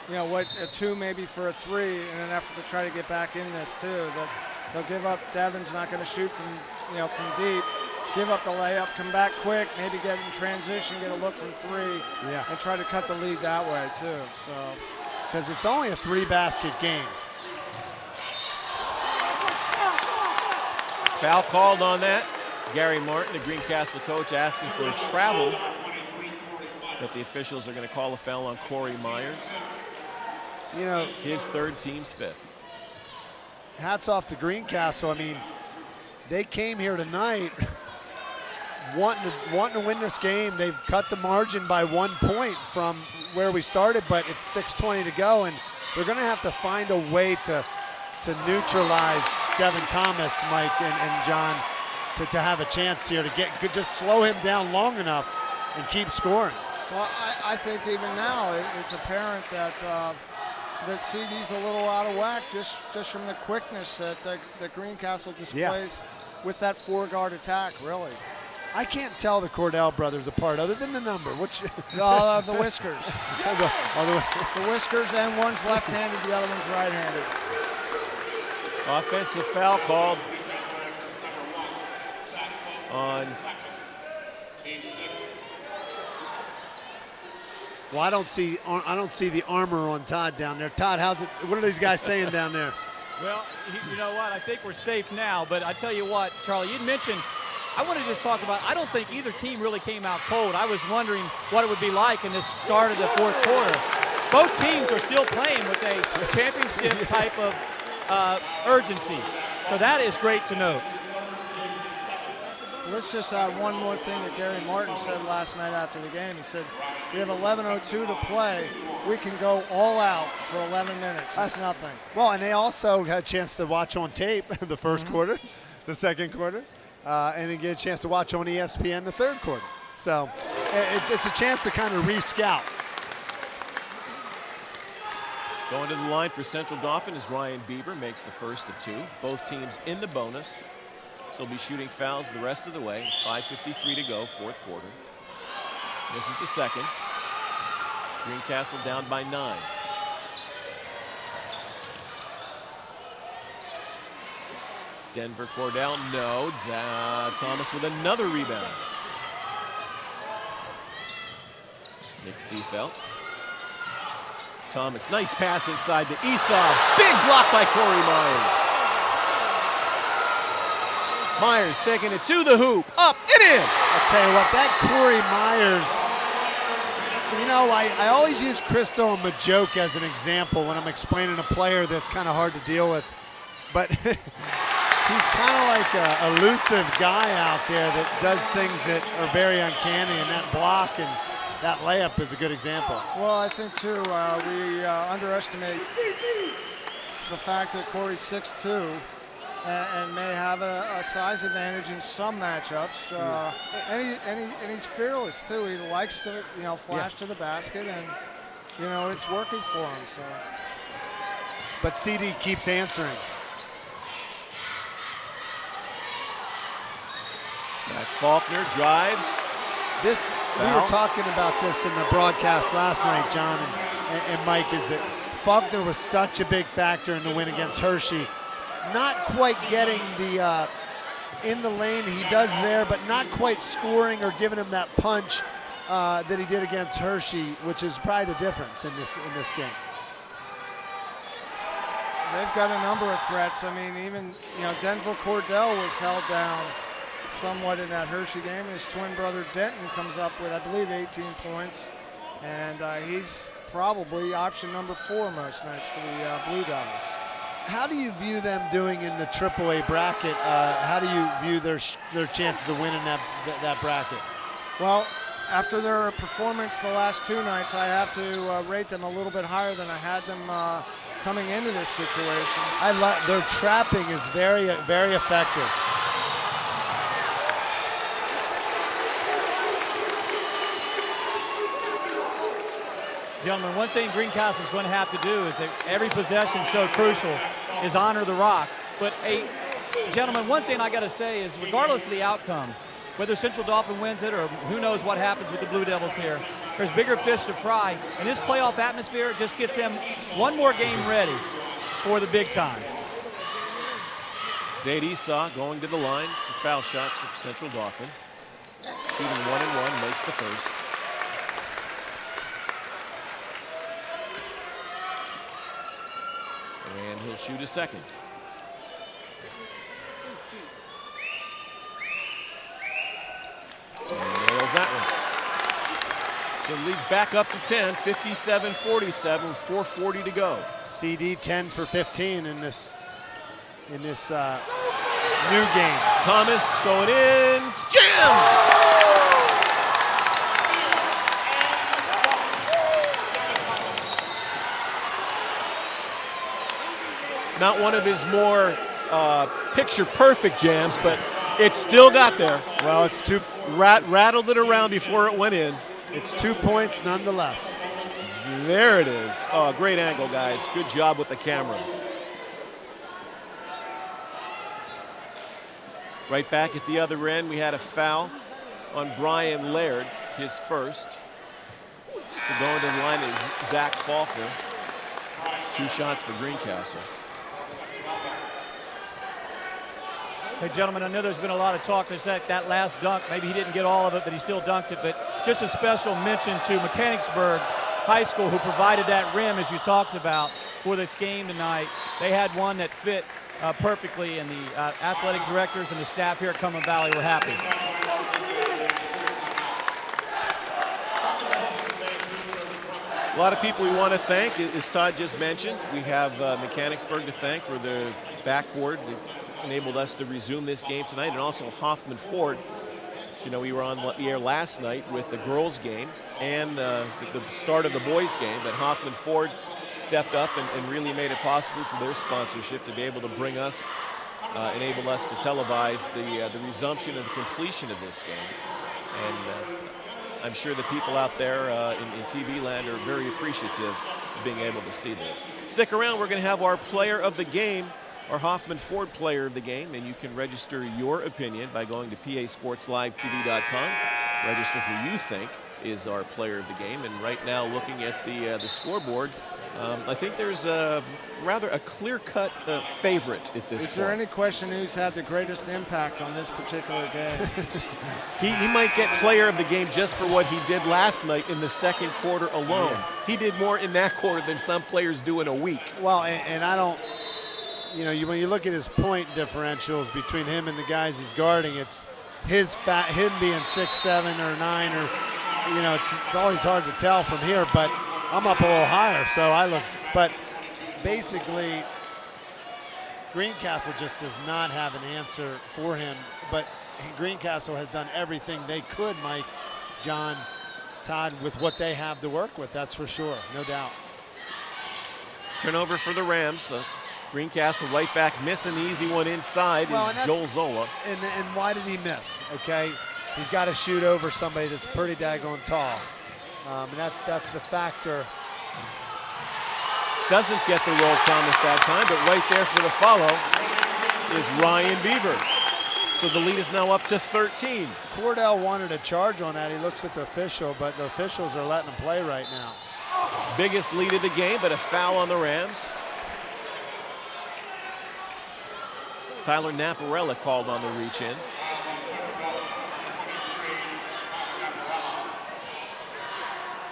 a 2 maybe for a 3 in an effort to try to get back in this too. That they'll give up. Devin's not going to shoot from deep. Give up the layup, come back quick, maybe get in transition, get a look from 3, and try to cut the lead that way too. So, because it's only a 3-basket game. Foul called on that. Gary Martin, the Greencastle coach, asking for a travel. That the officials are going to call a foul on Corey Myers. His 3rd, team's 5th. Hats off to Greencastle. I mean, they came here tonight wanting to win this game. They've cut the margin by 1 point from where we started, but it's 6:20 to go, and they're going to have to find a way to neutralize Devin Thomas, Mike and John, to have a chance here to just slow him down long enough and keep scoring. Well, I think even now it's apparent that CD's a little out of whack just from the quickness that Greencastle displays with that 4-guard attack, really. I can't tell the Cordell brothers apart other than the number. The whiskers. The whiskers, and one's left-handed, the other one's right-handed. Offensive foul called on. Well, I don't see the armor on Todd down there. Todd, what are these guys saying down there? Well, you know what? I think we're safe now, but I tell you what, Charlie, you'd mentioned, I want to just talk about, I don't think either team really came out cold. I was wondering what it would be like in this start of the 4th quarter. Both teams are still playing with a championship type of urgency. So that is great to note. Let's just add one more thing that Gary Martin said last night after the game. He said, we have 11:02 to play. We can go all out for 11 minutes. That's nothing. Well, and they also had a chance to watch on tape the 1st quarter, the 2nd quarter, and then get a chance to watch on ESPN the 3rd quarter. So it's a chance to kind of re-scout. Going to the line for Central Dauphin is Ryan Beaver, makes the 1st of 2. Both teams in the bonus. So he'll be shooting fouls the rest of the way. 5:53 to go, 4th quarter. This is the 2nd. Greencastle down by 9. Denver Cordell, no. Thomas with another rebound. Nick Seafelt. Thomas, nice pass inside to Esau. Big block by Corey Myers. Myers taking it to the hoop, up and in. I'll tell you what, that Corey Myers, I always use Cristo and Majoke as an example when I'm explaining a player that's kind of hard to deal with. But he's kind of like an elusive guy out there that does things that are very uncanny, and that block and that layup is a good example. Well, I think, too, we underestimate the fact that Corey's 6'2", and may have a size advantage in some matchups. And he's fearless too. He likes to flash to the basket, and it's working for him. So. But CD keeps answering. Zach Faulkner drives. We were talking about this in the broadcast last night, John and Mike, is that Faulkner was such a big factor in the win against Hershey. Not quite getting the in the lane he does there, but not quite scoring or giving him that punch that he did against Hershey, which is probably the difference in this game. They've got a number of threats. I mean, even Denver Cordell was held down somewhat in that Hershey game. His twin brother Denton comes up with, I believe, 18 points, and he's probably option number 4 most nights for the Blue Devils. How do you view them doing in the AAA bracket? How do you view their chances of winning that bracket? Well, after their performance the last 2 nights, I have to rate them a little bit higher than I had them coming into this situation. Their trapping is very, very effective. Gentlemen, one thing Greencastle's going to have to do is that every possession is so crucial. is honor the rock. But, gentlemen, one thing I got to say is regardless of the outcome, whether Central Dauphin wins it or who knows what happens with the Blue Devils here, there's bigger fish to fry. And this playoff atmosphere just gets them one more game ready for the big time. Zayd Esau going to the line for foul shots for Central Dauphin. Shooting 1-1, makes the first. And he'll shoot a second. And nails that one. So leads back up to 10, 57-47, 4:40 to go. CD 10 for 15 in this new game. Thomas going in, jam! Not one of his more picture-perfect jams, but it still got there. Well, it's two. Rattled it around before it went in. It's 2 points nonetheless. There it is. Oh, great angle, guys. Good job with the cameras. Right back at the other end, we had a foul on Brian Laird, his first. So going to the line is Zach Faulkner. 2 shots for Greencastle. Hey, gentlemen, I know there's been a lot of talk. There's that last dunk. Maybe he didn't get all of it, but he still dunked it. But just a special mention to Mechanicsburg High School, who provided that rim, as you talked about, for this game tonight. They had one that fit perfectly, and the athletic directors and the staff here at Cumberland Valley were happy. A lot of people we want to thank, as Todd just mentioned. We have Mechanicsburg to thank for their backboard that enabled us to resume this game tonight, and also Hoffman Ford. You know, we were on the air last night with the girls' game and the start of the boys' game, but Hoffman Ford stepped up and really made it possible for their sponsorship to be able to bring us, enable us to televise the resumption and the completion of this game. And I'm sure the people out there in TV land are very appreciative of being able to see this. Stick around, we're going to have our player of the game, our Hoffman Ford player of the game, and you can register your opinion by going to PASportsLiveTV.com. Register who you think is our player of the game, and right now looking at the scoreboard, I think there's rather a clear-cut favorite at this point. Is there any question who's had the greatest impact on this particular game? He might get player of the game just for what he did last night in the second quarter alone. Yeah. He did more in that quarter than some players do in a week. Well, and I don't, you know, when you look at his point differentials between him and the guys he's guarding, it's him being 6'7" or 9, or, you know, it's always hard to tell from here, but I'm up a little higher, so I look. But basically, Greencastle just does not have an answer for him, but Greencastle has done everything they could, Mike, John, Todd, with what they have to work with, that's for sure, no doubt. Turnover for the Rams. Greencastle right back, missing the easy one inside is Joel Zola. And why did he miss, okay? He's got to shoot over somebody that's pretty daggone tall. And that's the factor. Doesn't get the roll, Thomas, that time, but right there for the follow is Ryan Beaver. So the lead is now up to 13. Cordell wanted a charge on that. He looks at the official, but the officials are letting him play right now. Biggest lead of the game, but a foul on the Rams. Tyler Naparella called on the reach-in.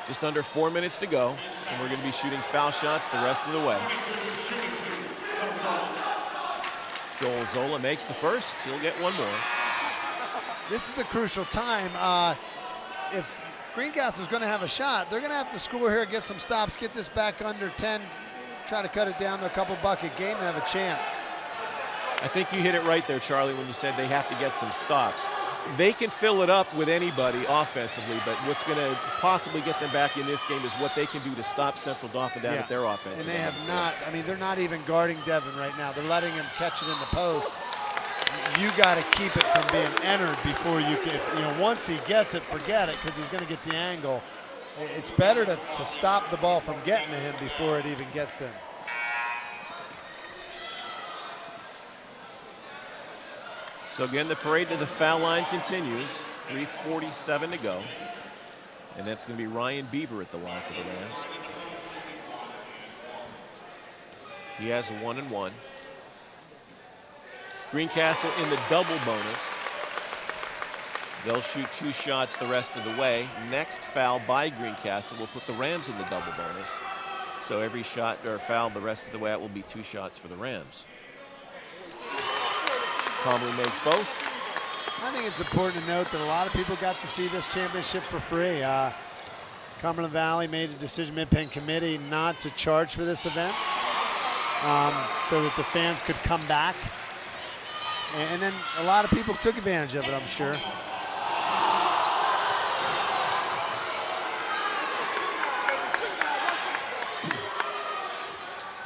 Just under 4 minutes to go, and we're going to be shooting foul shots the rest of the way. Joel Zola makes the first. He'll get one more. This is the crucial time. If Greencastle's going to have a shot, they're going to have to score here, get some stops, get this back under 10, try to cut it down to a couple bucket game and have a chance. I think you hit it right there, Charlie, when you said they have to get some stops. They can fill it up with anybody offensively, but what's going to possibly get them back in this game is what they can do to stop Central Dauphin down at their offense. And they have not, I mean, they're not even guarding Devin right now. They're letting him catch it in the post. You got to keep it from being entered before you can, you know, once he gets it, forget it, because he's going to get the angle. It's better to stop the ball from getting to him before it even gets to him. So again, the parade to the foul line continues. 3:47 to go. And that's going to be Ryan Beaver at the line for the Rams. He has a 1-and-1. Greencastle in the double bonus. They'll shoot 2 shots the rest of the way. Next foul by Greencastle will put the Rams in the double bonus. So every shot or foul the rest of the way out will be 2 shots for the Rams. Comley makes both. I think it's important to note that a lot of people got to see this championship for free. Cumberland Valley made a decision, Mid-Penn committee, not to charge for this event so that the fans could come back. And then a lot of people took advantage of it, I'm sure.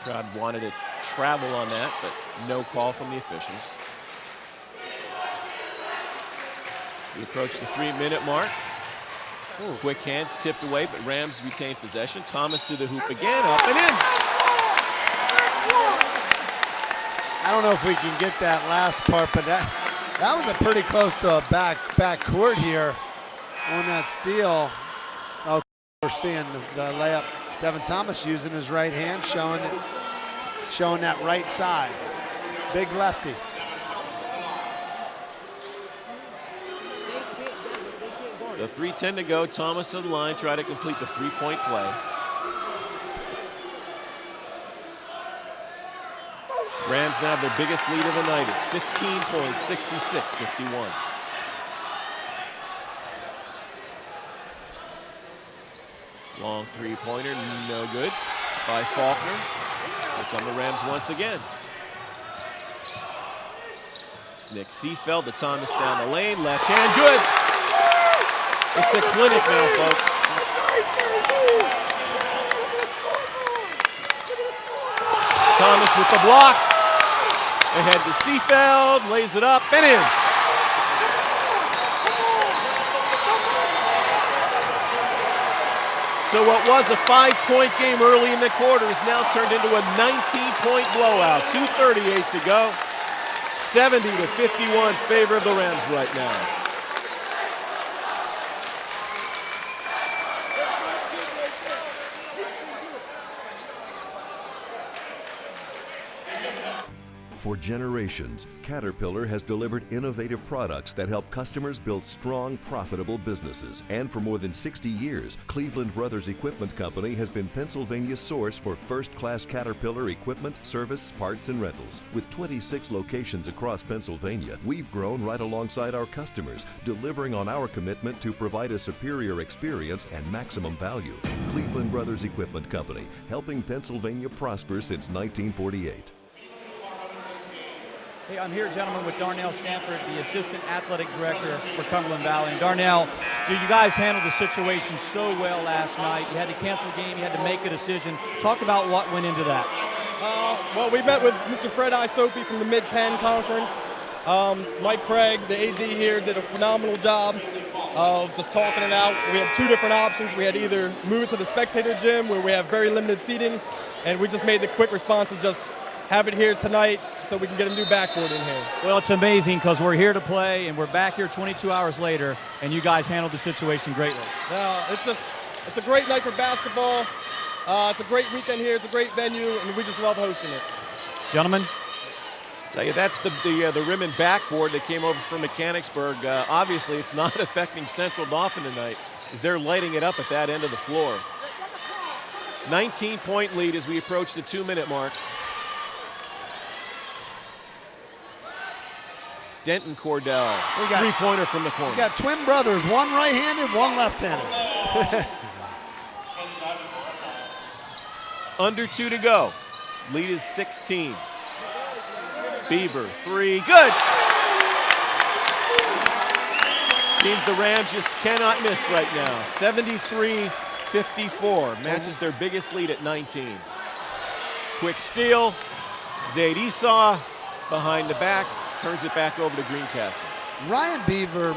Crowd wanted to travel on that, but no call from the officials. We approach the 3-minute mark. Ooh. Quick hands tipped away, but Rams retain possession. Thomas to the hoop again, up and in. I don't know if we can get that last part, but that was a pretty close to a back court here on that steal. Oh, we're seeing the layup. Devin Thomas using his right hand, showing that right side. Big lefty. So 3:10 to go. Thomas on the line, try to complete the 3-point play. Rams now have their biggest lead of the night. It's 15 points, 66-51. Long 3-pointer, no good by Faulkner. Here come the Rams once again. It's Nick Seefeld to Thomas down the lane, left hand, good. It's a clinic now, folks. Thomas with the block. Ahead to Seefeld, lays it up and in. So what was a 5-point game early in the quarter is now turned into a 19-point blowout. 2:38 to go. 70-51 favor of the Rams right now. For generations, Caterpillar has delivered innovative products that help customers build strong, profitable businesses. And for more than 60 years, Cleveland Brothers Equipment Company has been Pennsylvania's source for first-class Caterpillar equipment, service, parts, and rentals. With 26 locations across Pennsylvania, we've grown right alongside our customers, delivering on our commitment to provide a superior experience and maximum value. Cleveland Brothers Equipment Company, helping Pennsylvania prosper since 1948. Hey, I'm here, gentlemen, with Darnell Stanford, the Assistant Athletic Director for Cumberland Valley. And Darnell, you guys handled the situation so well last night. You had to cancel the game. You had to make a decision. Talk about what went into that. Well, we met with Mr. Fred Isopi from the Mid-Penn Conference. Mike Craig, the AD here, did a phenomenal job of just talking it out. We had 2 different options. We had either move it to the spectator gym where we have very limited seating, and we just made the quick response to just have it here tonight so we can get a new backboard in here. Well, it's amazing because we're here to play and we're back here 22 hours later, and you guys handled the situation greatly. It's a great night for basketball. It's a great weekend here. It's a great venue, and we just love hosting it. Gentlemen? I'll tell you, that's the rim and backboard that came over from Mechanicsburg. Obviously, it's not affecting Central Dauphin tonight as they're lighting it up at that end of the floor. 19-point lead as we approach the 2-minute mark. Denton Cordell, 3-pointer from the corner. We got twin brothers, one right-handed, one left-handed. Under 2 to go. Lead is 16. Beaver, 3, good. Seems the Rams just cannot miss right now. 73-54, matches their biggest lead at 19. Quick steal, Zaid Esau behind the back. Turns it back over to Greencastle. Ryan Beaver,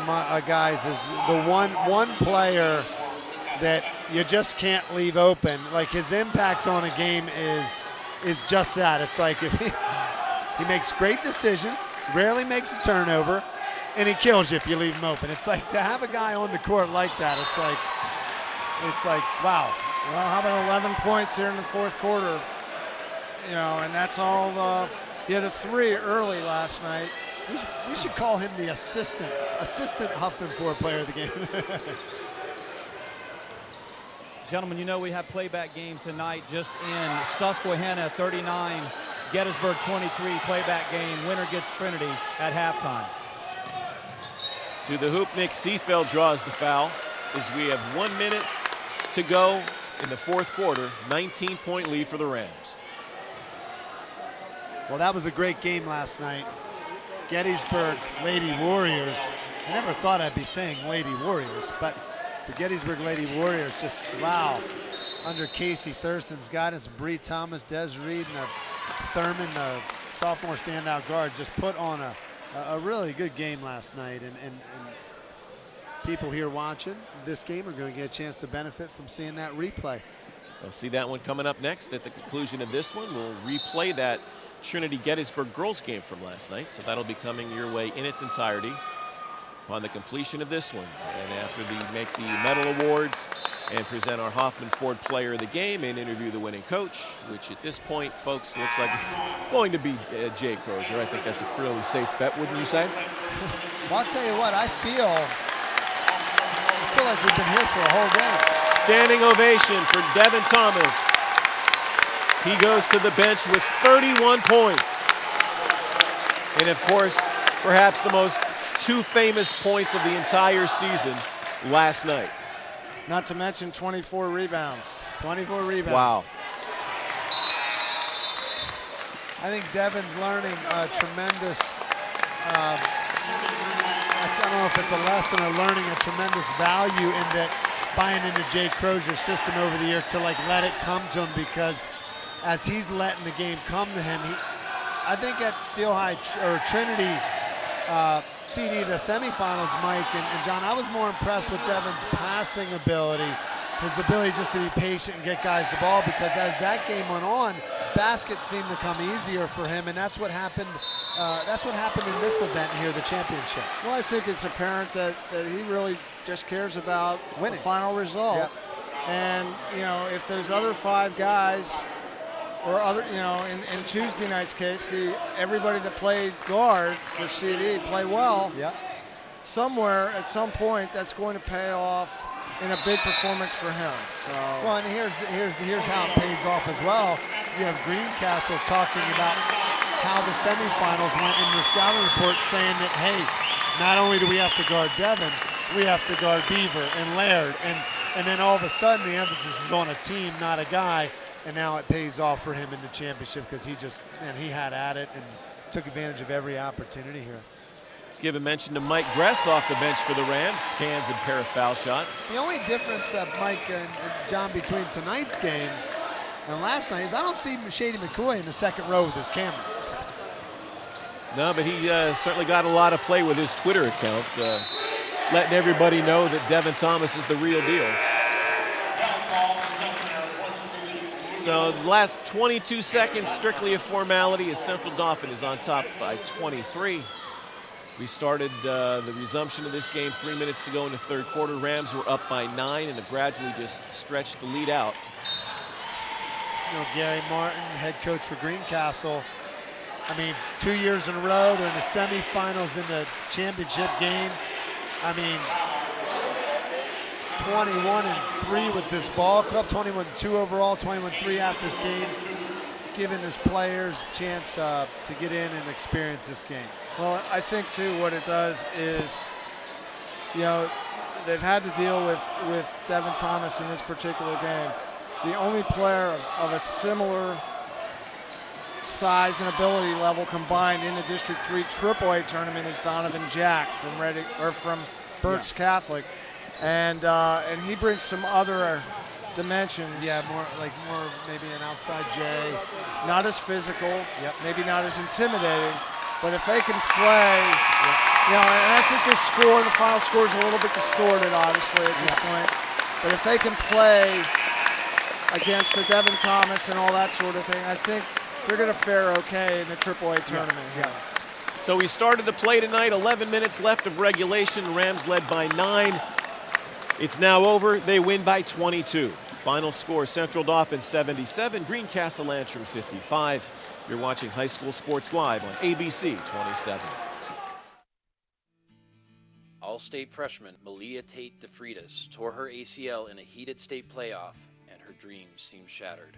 guys, is the one player that you just can't leave open. Like, his impact on a game is just that. It's like if He makes great decisions, rarely makes a turnover, and he kills you if you leave him open. It's like to have a guy on the court like that, it's like, wow. Well, how about 11 points here in the fourth quarter? You know, and that's all he had a 3 early last night. We should call him the assistant Huffman Ford player of the game. Gentlemen, you know we have playback games tonight just in Susquehanna 39, Gettysburg 23 playback game. Winner gets Trinity at halftime. To the hoop, Nick Seafeld draws the foul as we have 1 minute to go in the fourth quarter. 19-point lead for the Rams. Well, that was a great game last night. Gettysburg Lady Warriors. I never thought I'd be saying Lady Warriors, but the Gettysburg Lady Warriors just, wow. Under Casey Thurston's guidance, Bree Thomas, Des Reed, and Thurman, the sophomore standout guard, just put on a really good game last night. And people here watching this game are going to get a chance to benefit from seeing that replay. We'll see that one coming up next. At the conclusion of this one, we'll replay that Trinity Gettysburg girls game from last night. So that'll be coming your way in its entirety upon the completion of this one. And after we make the medal awards and present our Hoffman Ford player of the game and interview the winning coach, which at this point, folks, looks like it's going to be Jay Crozier. I think that's a fairly safe bet, wouldn't you say? Well, I'll tell you what, I feel like we've been here for a whole game. Standing ovation for Devin Thomas. He goes to the bench with 31 points. And of course, perhaps the most 2 famous points of the entire season last night. Not to mention 24 rebounds. 24 rebounds. Wow. I think Devin's learning a tremendous, I don't know if it's a lesson or learning a tremendous value in that buying into Jay Crozier's system over the year to like let it come to him, because as he's letting the game come to him, I think at Steel High or Trinity CD, the semifinals, Mike and John, I was more impressed with Devin's passing ability, his ability just to be patient and get guys the ball, because as that game went on, baskets seemed to come easier for him, and that's what happened. That's what happened in this event here, the championship. Well, I think it's apparent that he really just cares about winning, the final result. Yep. And you know, if there's other 5 guys, or other, you know, in Tuesday night's case, everybody that played guard for CD play well. Yep. Somewhere at some point, that's going to pay off in a big performance for him. So. Well, and here's how it pays off as well. You have Greencastle talking about how the semifinals went in their scouting report, saying that, hey, not only do we have to guard Devin, we have to guard Beaver and Laird, and then all of a sudden the emphasis is on a team, not a guy, and now it pays off for him in the championship because he had at it and took advantage of every opportunity here. Let's give a mention to Mike Gress off the bench for the Rams, cans and pair of foul shots. The only difference, Mike and John, between tonight's game and last night is I don't see Shady McCoy in the second row with his camera. No, but he certainly got a lot of play with his Twitter account, letting everybody know that Devin Thomas is the real deal. So the last 22 seconds, strictly a formality, as Central Dauphin is on top by 23. We started the resumption of this game 3 minutes to go in the third quarter. Rams were up by 9 and have gradually just stretched the lead out. You know, Gary Martin, head coach for Greencastle. I mean, 2 years in a row, they're in the semifinals in the championship game. I mean, 21-3 with this ball club, 21-2 overall, 21-3 after this game, giving his players a chance to get in and experience this game. Well, I think too what it does is, you know, they've had to deal with Devin Thomas in this particular game. The only player of a similar size and ability level combined in the District 3 AAA tournament is Donovan Jack from Berks Catholic, and he brings some other dimensions. Yeah, more maybe an outside J. Not as physical. Yep. Maybe not as intimidating. But if they can play, you know, and I think this score, the final score is a little bit distorted, obviously, at this point. But if they can play against the Devin Thomas and all that sort of thing, I think they're going to fare okay in the AAA tournament. Yeah. So we started the play tonight, 11 minutes left of regulation. Rams led by 9. It's now over. They win by 22. Final score, Central Dauphin 77, Greencastle Antrim 55. You're watching High School Sports Live on ABC 27. All-state freshman Malia Tate DeFreitas tore her ACL in a heated state playoff, and her dreams seemed shattered.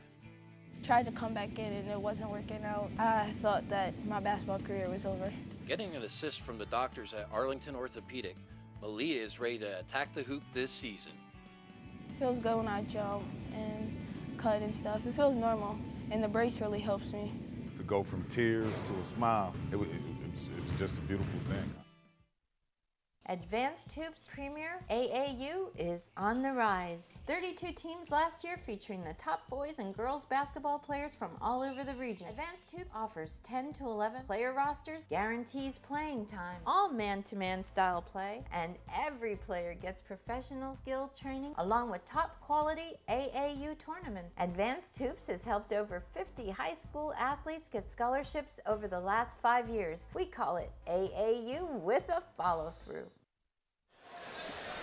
Tried to come back in and it wasn't working out. I thought that my basketball career was over. Getting an assist from the doctors at Arlington Orthopedic, Malia is ready to attack the hoop this season. It feels good when I jump and cut and stuff. It feels normal, and the brace really helps me. To go from tears to a smile, it's just a beautiful thing. Advanced Hoops Premier AAU is on the rise. 32 teams last year featuring the top boys and girls basketball players from all over the region. Advanced Hoops offers 10 to 11 player rosters, guarantees playing time, all man-to-man style play, and every player gets professional skill training along with top quality AAU tournaments. Advanced Hoops has helped over 50 high school athletes get scholarships over the last 5 years. We call it AAU with a follow-through.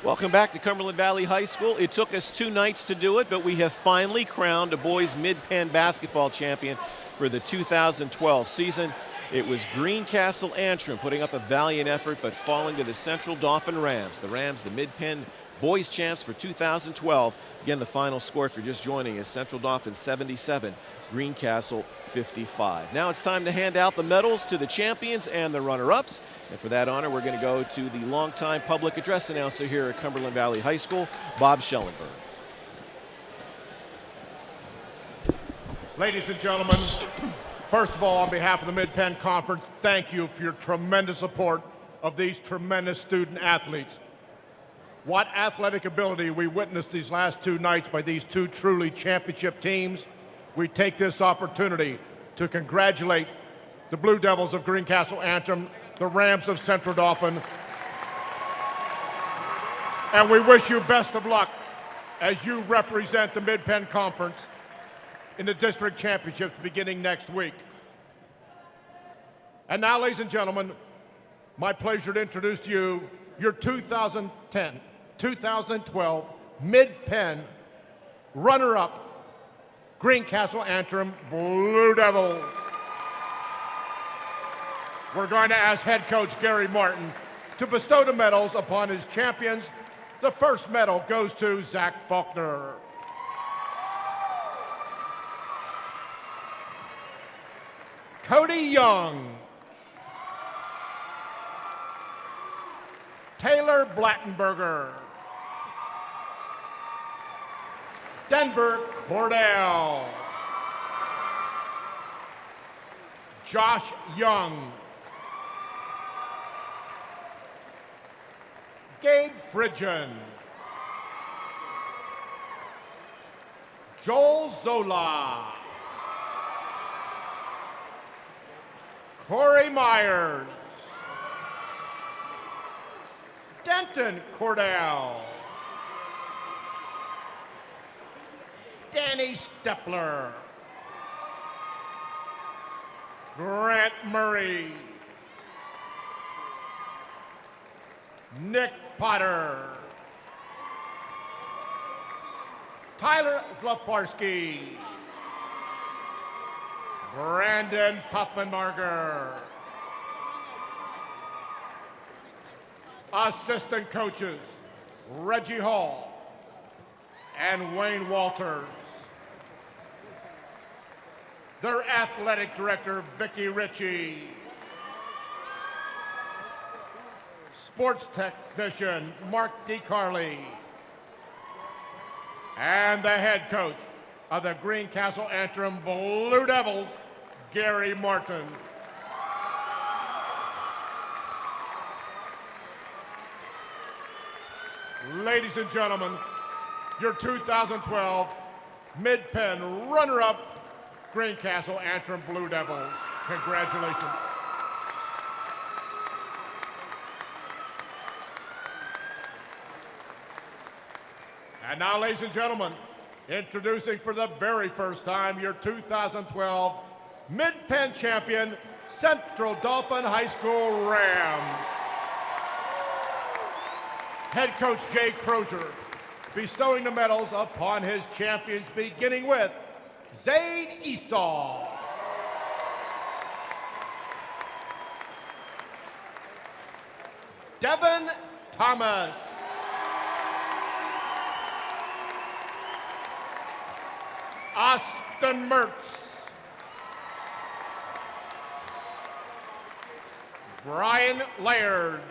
Welcome back to Cumberland Valley High School. It took us 2 nights to do it, but we have finally crowned a boys Mid-Penn basketball champion for the 2012 season. It was Greencastle Antrim putting up a valiant effort, but falling to the Central Dauphin Rams. The Rams, the Mid-Penn boys champs for 2012. Again, the final score, if you're just joining us, Central Dauphin 77, Greencastle 55. Now it's time to hand out the medals to the champions and the runner-ups. And for that honor, we're going to go to the longtime public address announcer here at Cumberland Valley High School, Bob Schellenberg. Ladies and gentlemen, first of all, on behalf of the Mid-Penn Conference, thank you for your tremendous support of these tremendous student athletes. What athletic ability we witnessed these last 2 nights by these 2 truly championship teams. We take this opportunity to congratulate the Blue Devils of Greencastle Antrim, the Rams of Central Dauphin, and we wish you best of luck as you represent the Mid-Penn Conference in the district championships beginning next week. And now, ladies and gentlemen, my pleasure to introduce to you your 2010-2012 Mid-Penn runner-up Greencastle Antrim Blue Devils. We're going to ask head coach Gary Martin to bestow the medals upon his champions. The first medal goes to Zach Faulkner. Cody Young. Taylor Blattenberger. Denver Cordell. Josh Young. Gabe Fridgen. Joel Zola. Corey Myers. Denton Cordell. Danny Stepler. Grant Murray. Nick Potter. Tyler Zlafarsky. Brandon Puffenbarger. Assistant coaches, Reggie Hall and Wayne Walters. Their athletic director, Vicki Ritchie. Sports technician, Mark DeCarly. And the head coach of the Greencastle Antrim Blue Devils, Gary Martin. Ladies and gentlemen, your 2012 Mid-Penn runner-up Greencastle Antrim Blue Devils. Congratulations. And now, ladies and gentlemen, introducing for the very first time your 2012 Mid-Penn champion, Central Dauphin High School Rams. Head coach Jay Crozier bestowing the medals upon his champions, beginning with Zaid Esau. Devin Thomas. Austin Mertz. Brian Laird.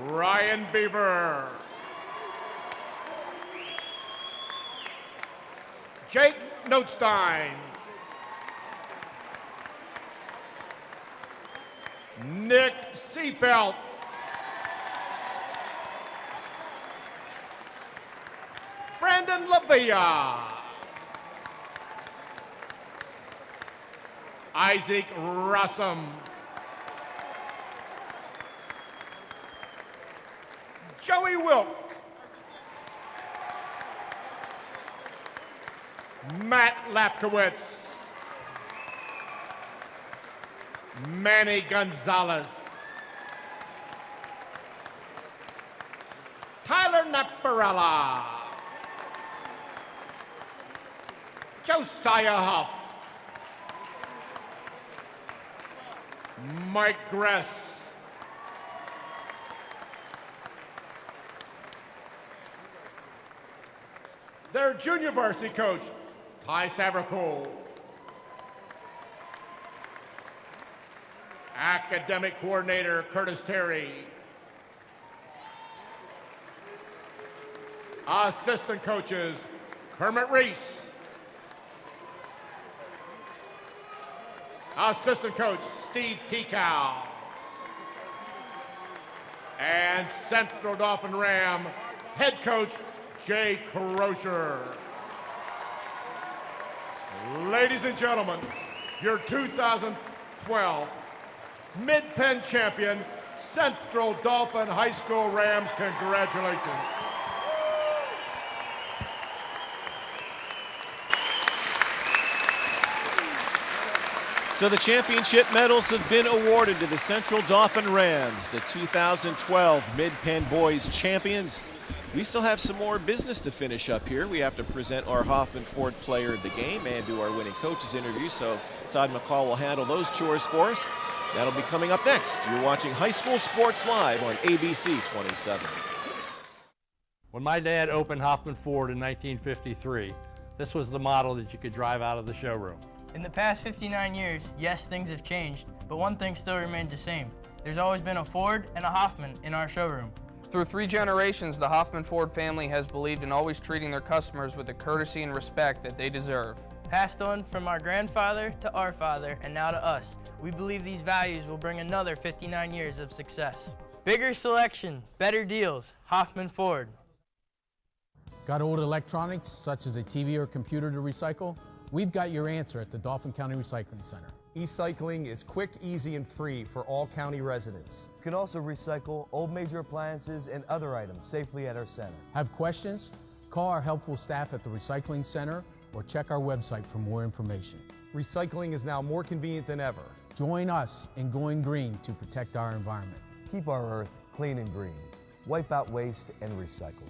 Ryan Beaver. Jake Notestein. Nick Seafelt. Brandon Lavilla. Isaac Rossum. Joey Wilk. Matt Lapkowitz. Manny Gonzalez. Tyler Naparella. Josiah Huff. Mike Gress. Their junior varsity coach, Ty Savrapool. Academic coordinator, Curtis Terry. Assistant coaches, Kermit Reese. Assistant coach, Steve Tekow. And Central Dauphin Ram head coach, Jay Crozier. Ladies and gentlemen, your 2012 Mid-Penn champion, Central Dauphin High School Rams. Congratulations. So the championship medals have been awarded to the Central Dauphin Rams, the 2012 Mid-Penn Boys champions. We still have some more business to finish up here. We have to present our Hoffman Ford Player of the Game and do our winning coaches interview, so Todd McCall will handle those chores for us. That'll be coming up next. You're watching High School Sports Live on ABC 27. When my dad opened Hoffman Ford in 1953, this was the model that you could drive out of the showroom. In the past 59 years, yes, things have changed, but one thing still remains the same. There's always been a Ford and a Hoffman in our showroom. Through 3 generations, the Hoffman Ford family has believed in always treating their customers with the courtesy and respect that they deserve. Passed on from our grandfather to our father and now to us. We believe these values will bring another 59 years of success. Bigger selection, better deals, Hoffman Ford. Got old electronics such as a TV or computer to recycle? We've got your answer at the Dauphin County Recycling Center. E-cycling is quick, easy, and free for all county residents. You can also recycle old major appliances and other items safely at our center. Have questions? Call our helpful staff at the Recycling Center or check our website for more information. Recycling is now more convenient than ever. Join us in going green to protect our environment. Keep our earth clean and green. Wipe out waste and recycle.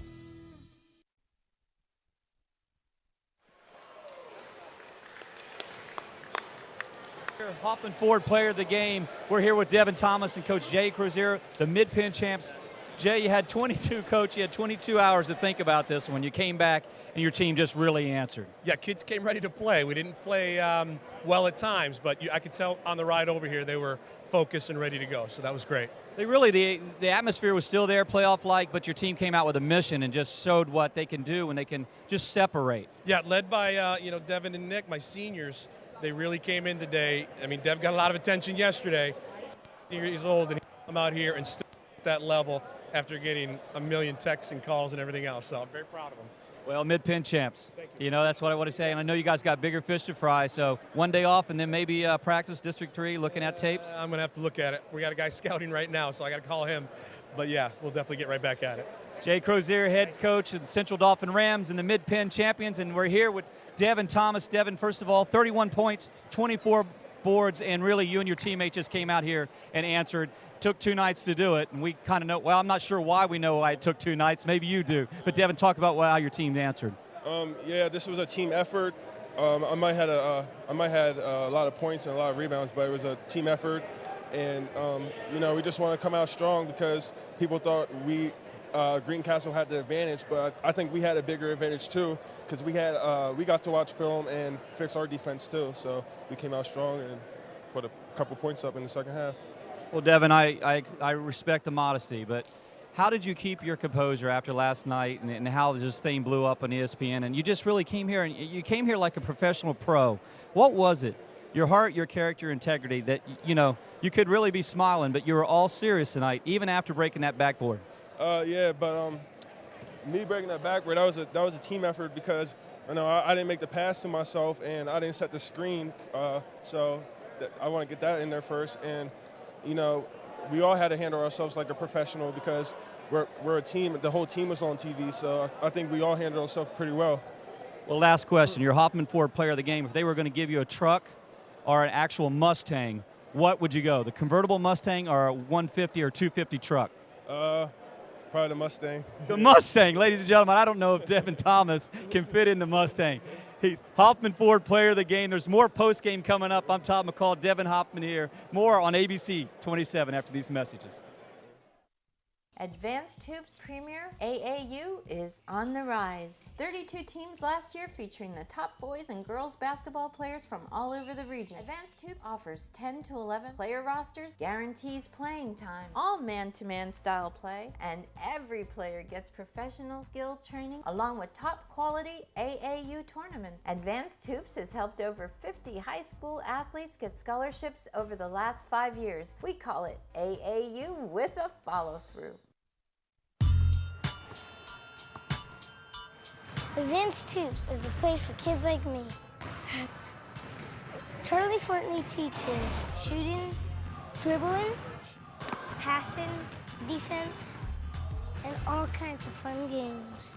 Hoffman Ford Player of the Game. We're here with Devin Thomas and Coach Jay Crozier, the Mid-Penn champs. Jay, you had 22 hours to think about this when you came back and your team just really answered. Yeah, kids came ready to play. We didn't play well at times, but I could tell on the ride over here they were focused and ready to go, so that was great. They really, the atmosphere was still there, playoff-like, but your team came out with a mission and just showed what they can do when they can just separate. Yeah, led by Devin and Nick, my seniors. They really came in today. I mean, Dev got a lot of attention yesterday. He's old, and I'm out here and still at that level after getting a million texts and calls and everything else. So I'm very proud of him. Well, Mid-Penn champs. Thank you. You know, that's what I want to say. And I know you guys got bigger fish to fry. So one day off and then maybe practice District 3, looking at tapes. I'm going to have to look at it. We got a guy scouting right now, so I got to call him. But yeah, we'll definitely get right back at it. Jay Crozier, head coach of the Central Dauphin Rams and the Mid-Penn champions, and we're here with Devin Thomas. Devin, first of all, 31 points, 24 boards, and really you and your teammates just came out here and answered. Took 2 nights to do it, and we kind of know, well, I'm not sure why we know why it took 2 nights. Maybe you do. But Devin, talk about how your team answered. Yeah, this was a team effort. I might had a lot of points and a lot of rebounds, but it was a team effort. And, we just want to come out strong because people thought Greencastle had the advantage, but I think we had a bigger advantage too because we got to watch film and fix our defense too. So we came out strong and put a couple points up in the second half. Well, Devin, I respect the modesty, but how did you keep your composure after last night and how this thing blew up on ESPN? And you just really came here, and you came here like a professional pro. What was it? Your heart, your character, integrity that, you could really be smiling, but you were all serious tonight, even after breaking that backboard. Yeah, but me breaking that backboard, that was a team effort because I didn't make the pass to myself and I didn't set the screen, so I want to get that in there first. And we all had to handle ourselves like a professional because we're a team. The whole team was on TV, so I think we all handled ourselves pretty well. Well, last question. Your Hoffman Ford player of the game. If they were going to give you a truck or an actual Mustang, what would you go? The convertible Mustang or a 150 or 250 truck? Probably the Mustang. The Mustang, ladies and gentlemen. I don't know if Devin Thomas can fit in the Mustang. He's Hoffman Ford player of the game. There's more post-game coming up. I'm Todd McCall, Devin Hoffman here. More on ABC 27 after these messages. Advanced Hoops Premier AAU is on the rise. 32 teams last year featuring the top boys and girls basketball players from all over the region. Advanced Hoops offers 10 to 11 player rosters, guarantees playing time, all man-to-man style play, and every player gets professional skill training along with top quality AAU tournaments. Advanced Hoops has helped over 50 high school athletes get scholarships over the last 5 years. We call it AAU with a follow-through. Advanced Hoops is the place for kids like me. Charlie Fortney teaches shooting, dribbling, passing, defense, and all kinds of fun games.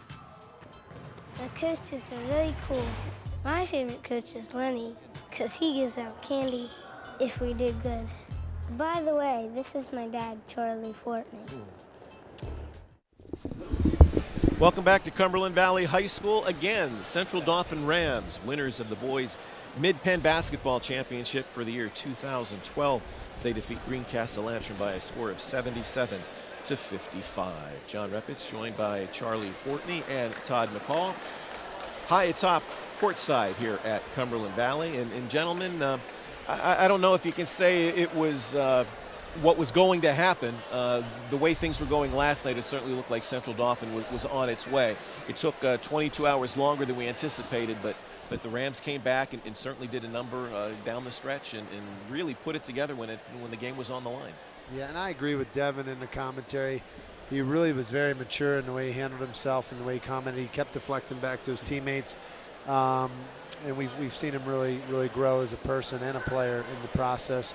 The coaches are really cool. My favorite coach is Lenny, because he gives out candy if we do good. By the way, this is my dad, Charlie Fortney. Welcome back to Cumberland Valley High School. Again, Central Dauphin Rams, winners of the boys Mid-Penn Basketball Championship for the year 2012 as they defeat Greencastle Lantern by a score of 77-55. John Reppitz joined by Charlie Fortney and Todd McCall. High atop courtside here at Cumberland Valley. And gentlemen, I don't know if you can say it was what was going to happen. The way things were going last night, it certainly looked like Central Dauphin was on its way. It took 22 hours longer than we anticipated, but the Rams came back and certainly did a number down the stretch and really put it together when the game was on the line. Yeah, and I agree with Devin in the commentary. He really was very mature in the way he handled himself and the way he commented. He kept deflecting back to his teammates. And we've seen him really grow as a person and a player in the process.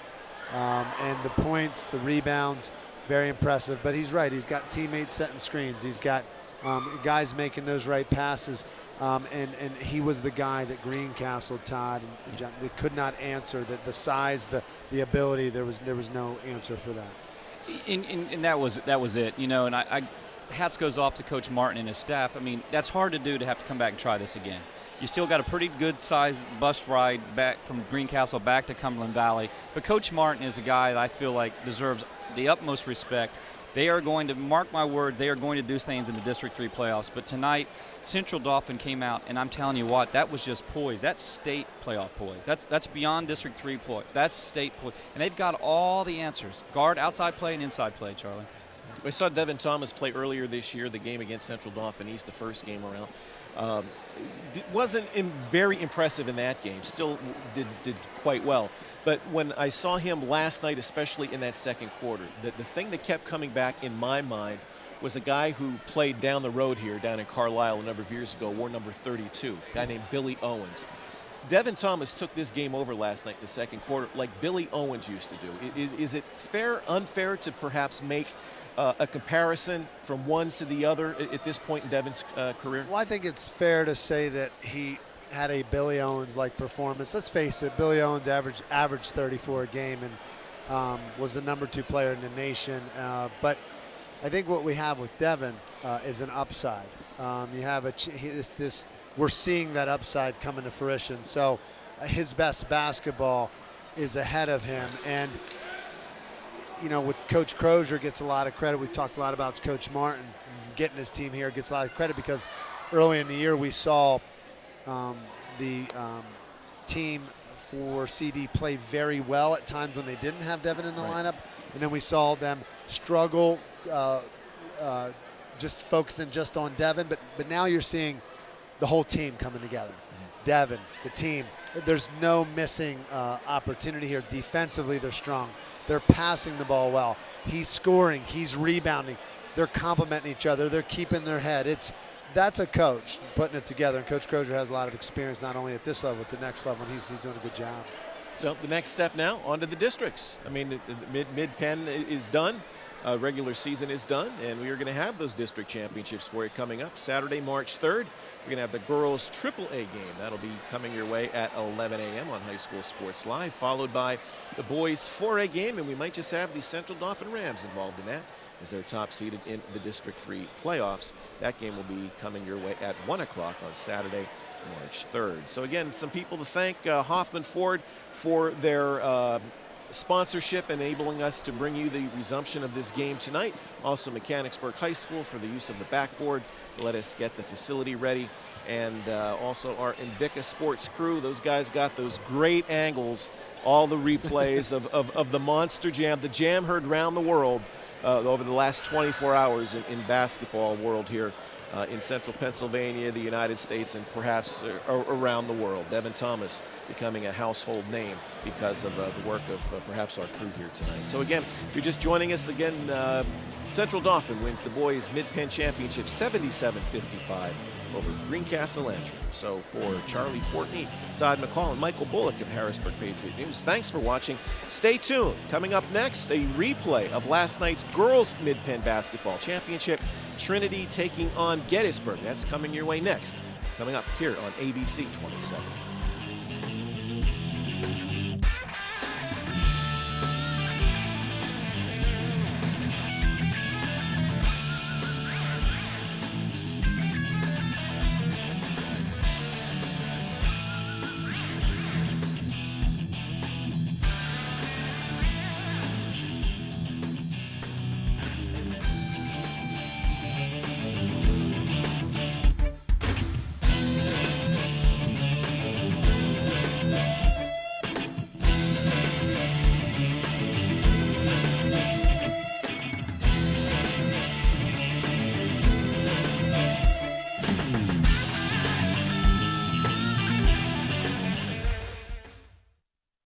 And the points, the rebounds, very impressive. But he's right. He's got teammates setting screens. He's got guys making those right passes. And he was the guy that Greencastle, Todd, and John, they could not answer. The size, the ability, there was no answer for that. And that was it. And I hats goes off to Coach Martin and his staff. I mean, that's hard to do, to have to come back and try this again. You still got a pretty good sized bus ride back from Greencastle back to Cumberland Valley. But Coach Martin is a guy that I feel like deserves the utmost respect. They are going to, mark my word, they are going to do things in the District 3 playoffs. But tonight, Central Dauphin came out, and I'm telling you what, that was just poise. That's state playoff poise. That's beyond District 3 poise. That's state poise. And they've got all the answers. Guard, outside play, and inside play, Charlie. We saw Devin Thomas play earlier this year, the game against Central Dauphin East, the first game around. Wasn't very impressive in that game, still did quite well. But when I saw him last night, especially in that second quarter, the thing that kept coming back in my mind was a guy who played down the road here, down in Carlisle a number of years ago, wore number 32, a guy named Billy Owens. Devin Thomas took this game over last night in the second quarter like Billy Owens used to do. Is it fair, unfair to perhaps make a comparison from one to the other at this point in Devin's career? Well, I think it's fair to say that he had a Billy Owens-like performance. Let's face it, Billy Owens averaged 34 a game and was the #2 player in the nation. But I think what we have with Devin is an upside. You have we're seeing that upside come into fruition. So his best basketball is ahead of him. And, you know, with Coach Crozier gets a lot of credit. We've talked a lot about Coach Martin getting his team here, gets a lot of credit because early in the year we saw the team for CD play very well at times when they didn't have Devin in the lineup. And then we saw them struggle just focusing just on Devin. But now you're seeing the whole team coming together. Devin, the team. There's no missing opportunity here. Defensively, they're strong. They're passing the ball well. He's scoring. He's rebounding. They're complimenting each other. They're keeping their head. That's a coach putting it together. And Coach Crozier has a lot of experience, not only at this level, but the next level. And he's doing a good job. So the next step now, onto the districts. I mean, Mid-Penn is done. Regular season is done, and we are going to have those district championships for you coming up Saturday, March 3rd. We're going to have the girls' AAA game. That'll be coming your way at 11 a.m. on High School Sports Live, followed by the boys' 4A game, and we might just have the Central Dauphin Rams involved in that as they're top seeded in the District 3 playoffs. That game will be coming your way at 1 o'clock on Saturday, March 3rd. So again, some people to thank Hoffman Ford for their sponsorship, enabling us to bring you the resumption of this game tonight. Also Mechanicsburg High School for the use of the backboard to let us get the facility ready. And also our Invicta Sports crew. Those guys got those great angles, all the replays of the Monster Jam, the jam heard around the world over the last 24 hours in basketball world here in central Pennsylvania, the United States, and perhaps around the world. Devin Thomas becoming a household name because of the work of perhaps our crew here tonight. So again, if you're just joining us again, Central Dauphin wins the boys Mid-Penn Championship 77-55 over Greencastle Antrim. So for Charlie Fortney, Todd McCall, and Michael Bullock of Harrisburg Patriot News, thanks for watching. Stay tuned. Coming up next, a replay of last night's girls Mid-Penn Basketball Championship. Trinity taking on Gettysburg. That's coming your way next. Coming up here on ABC 27.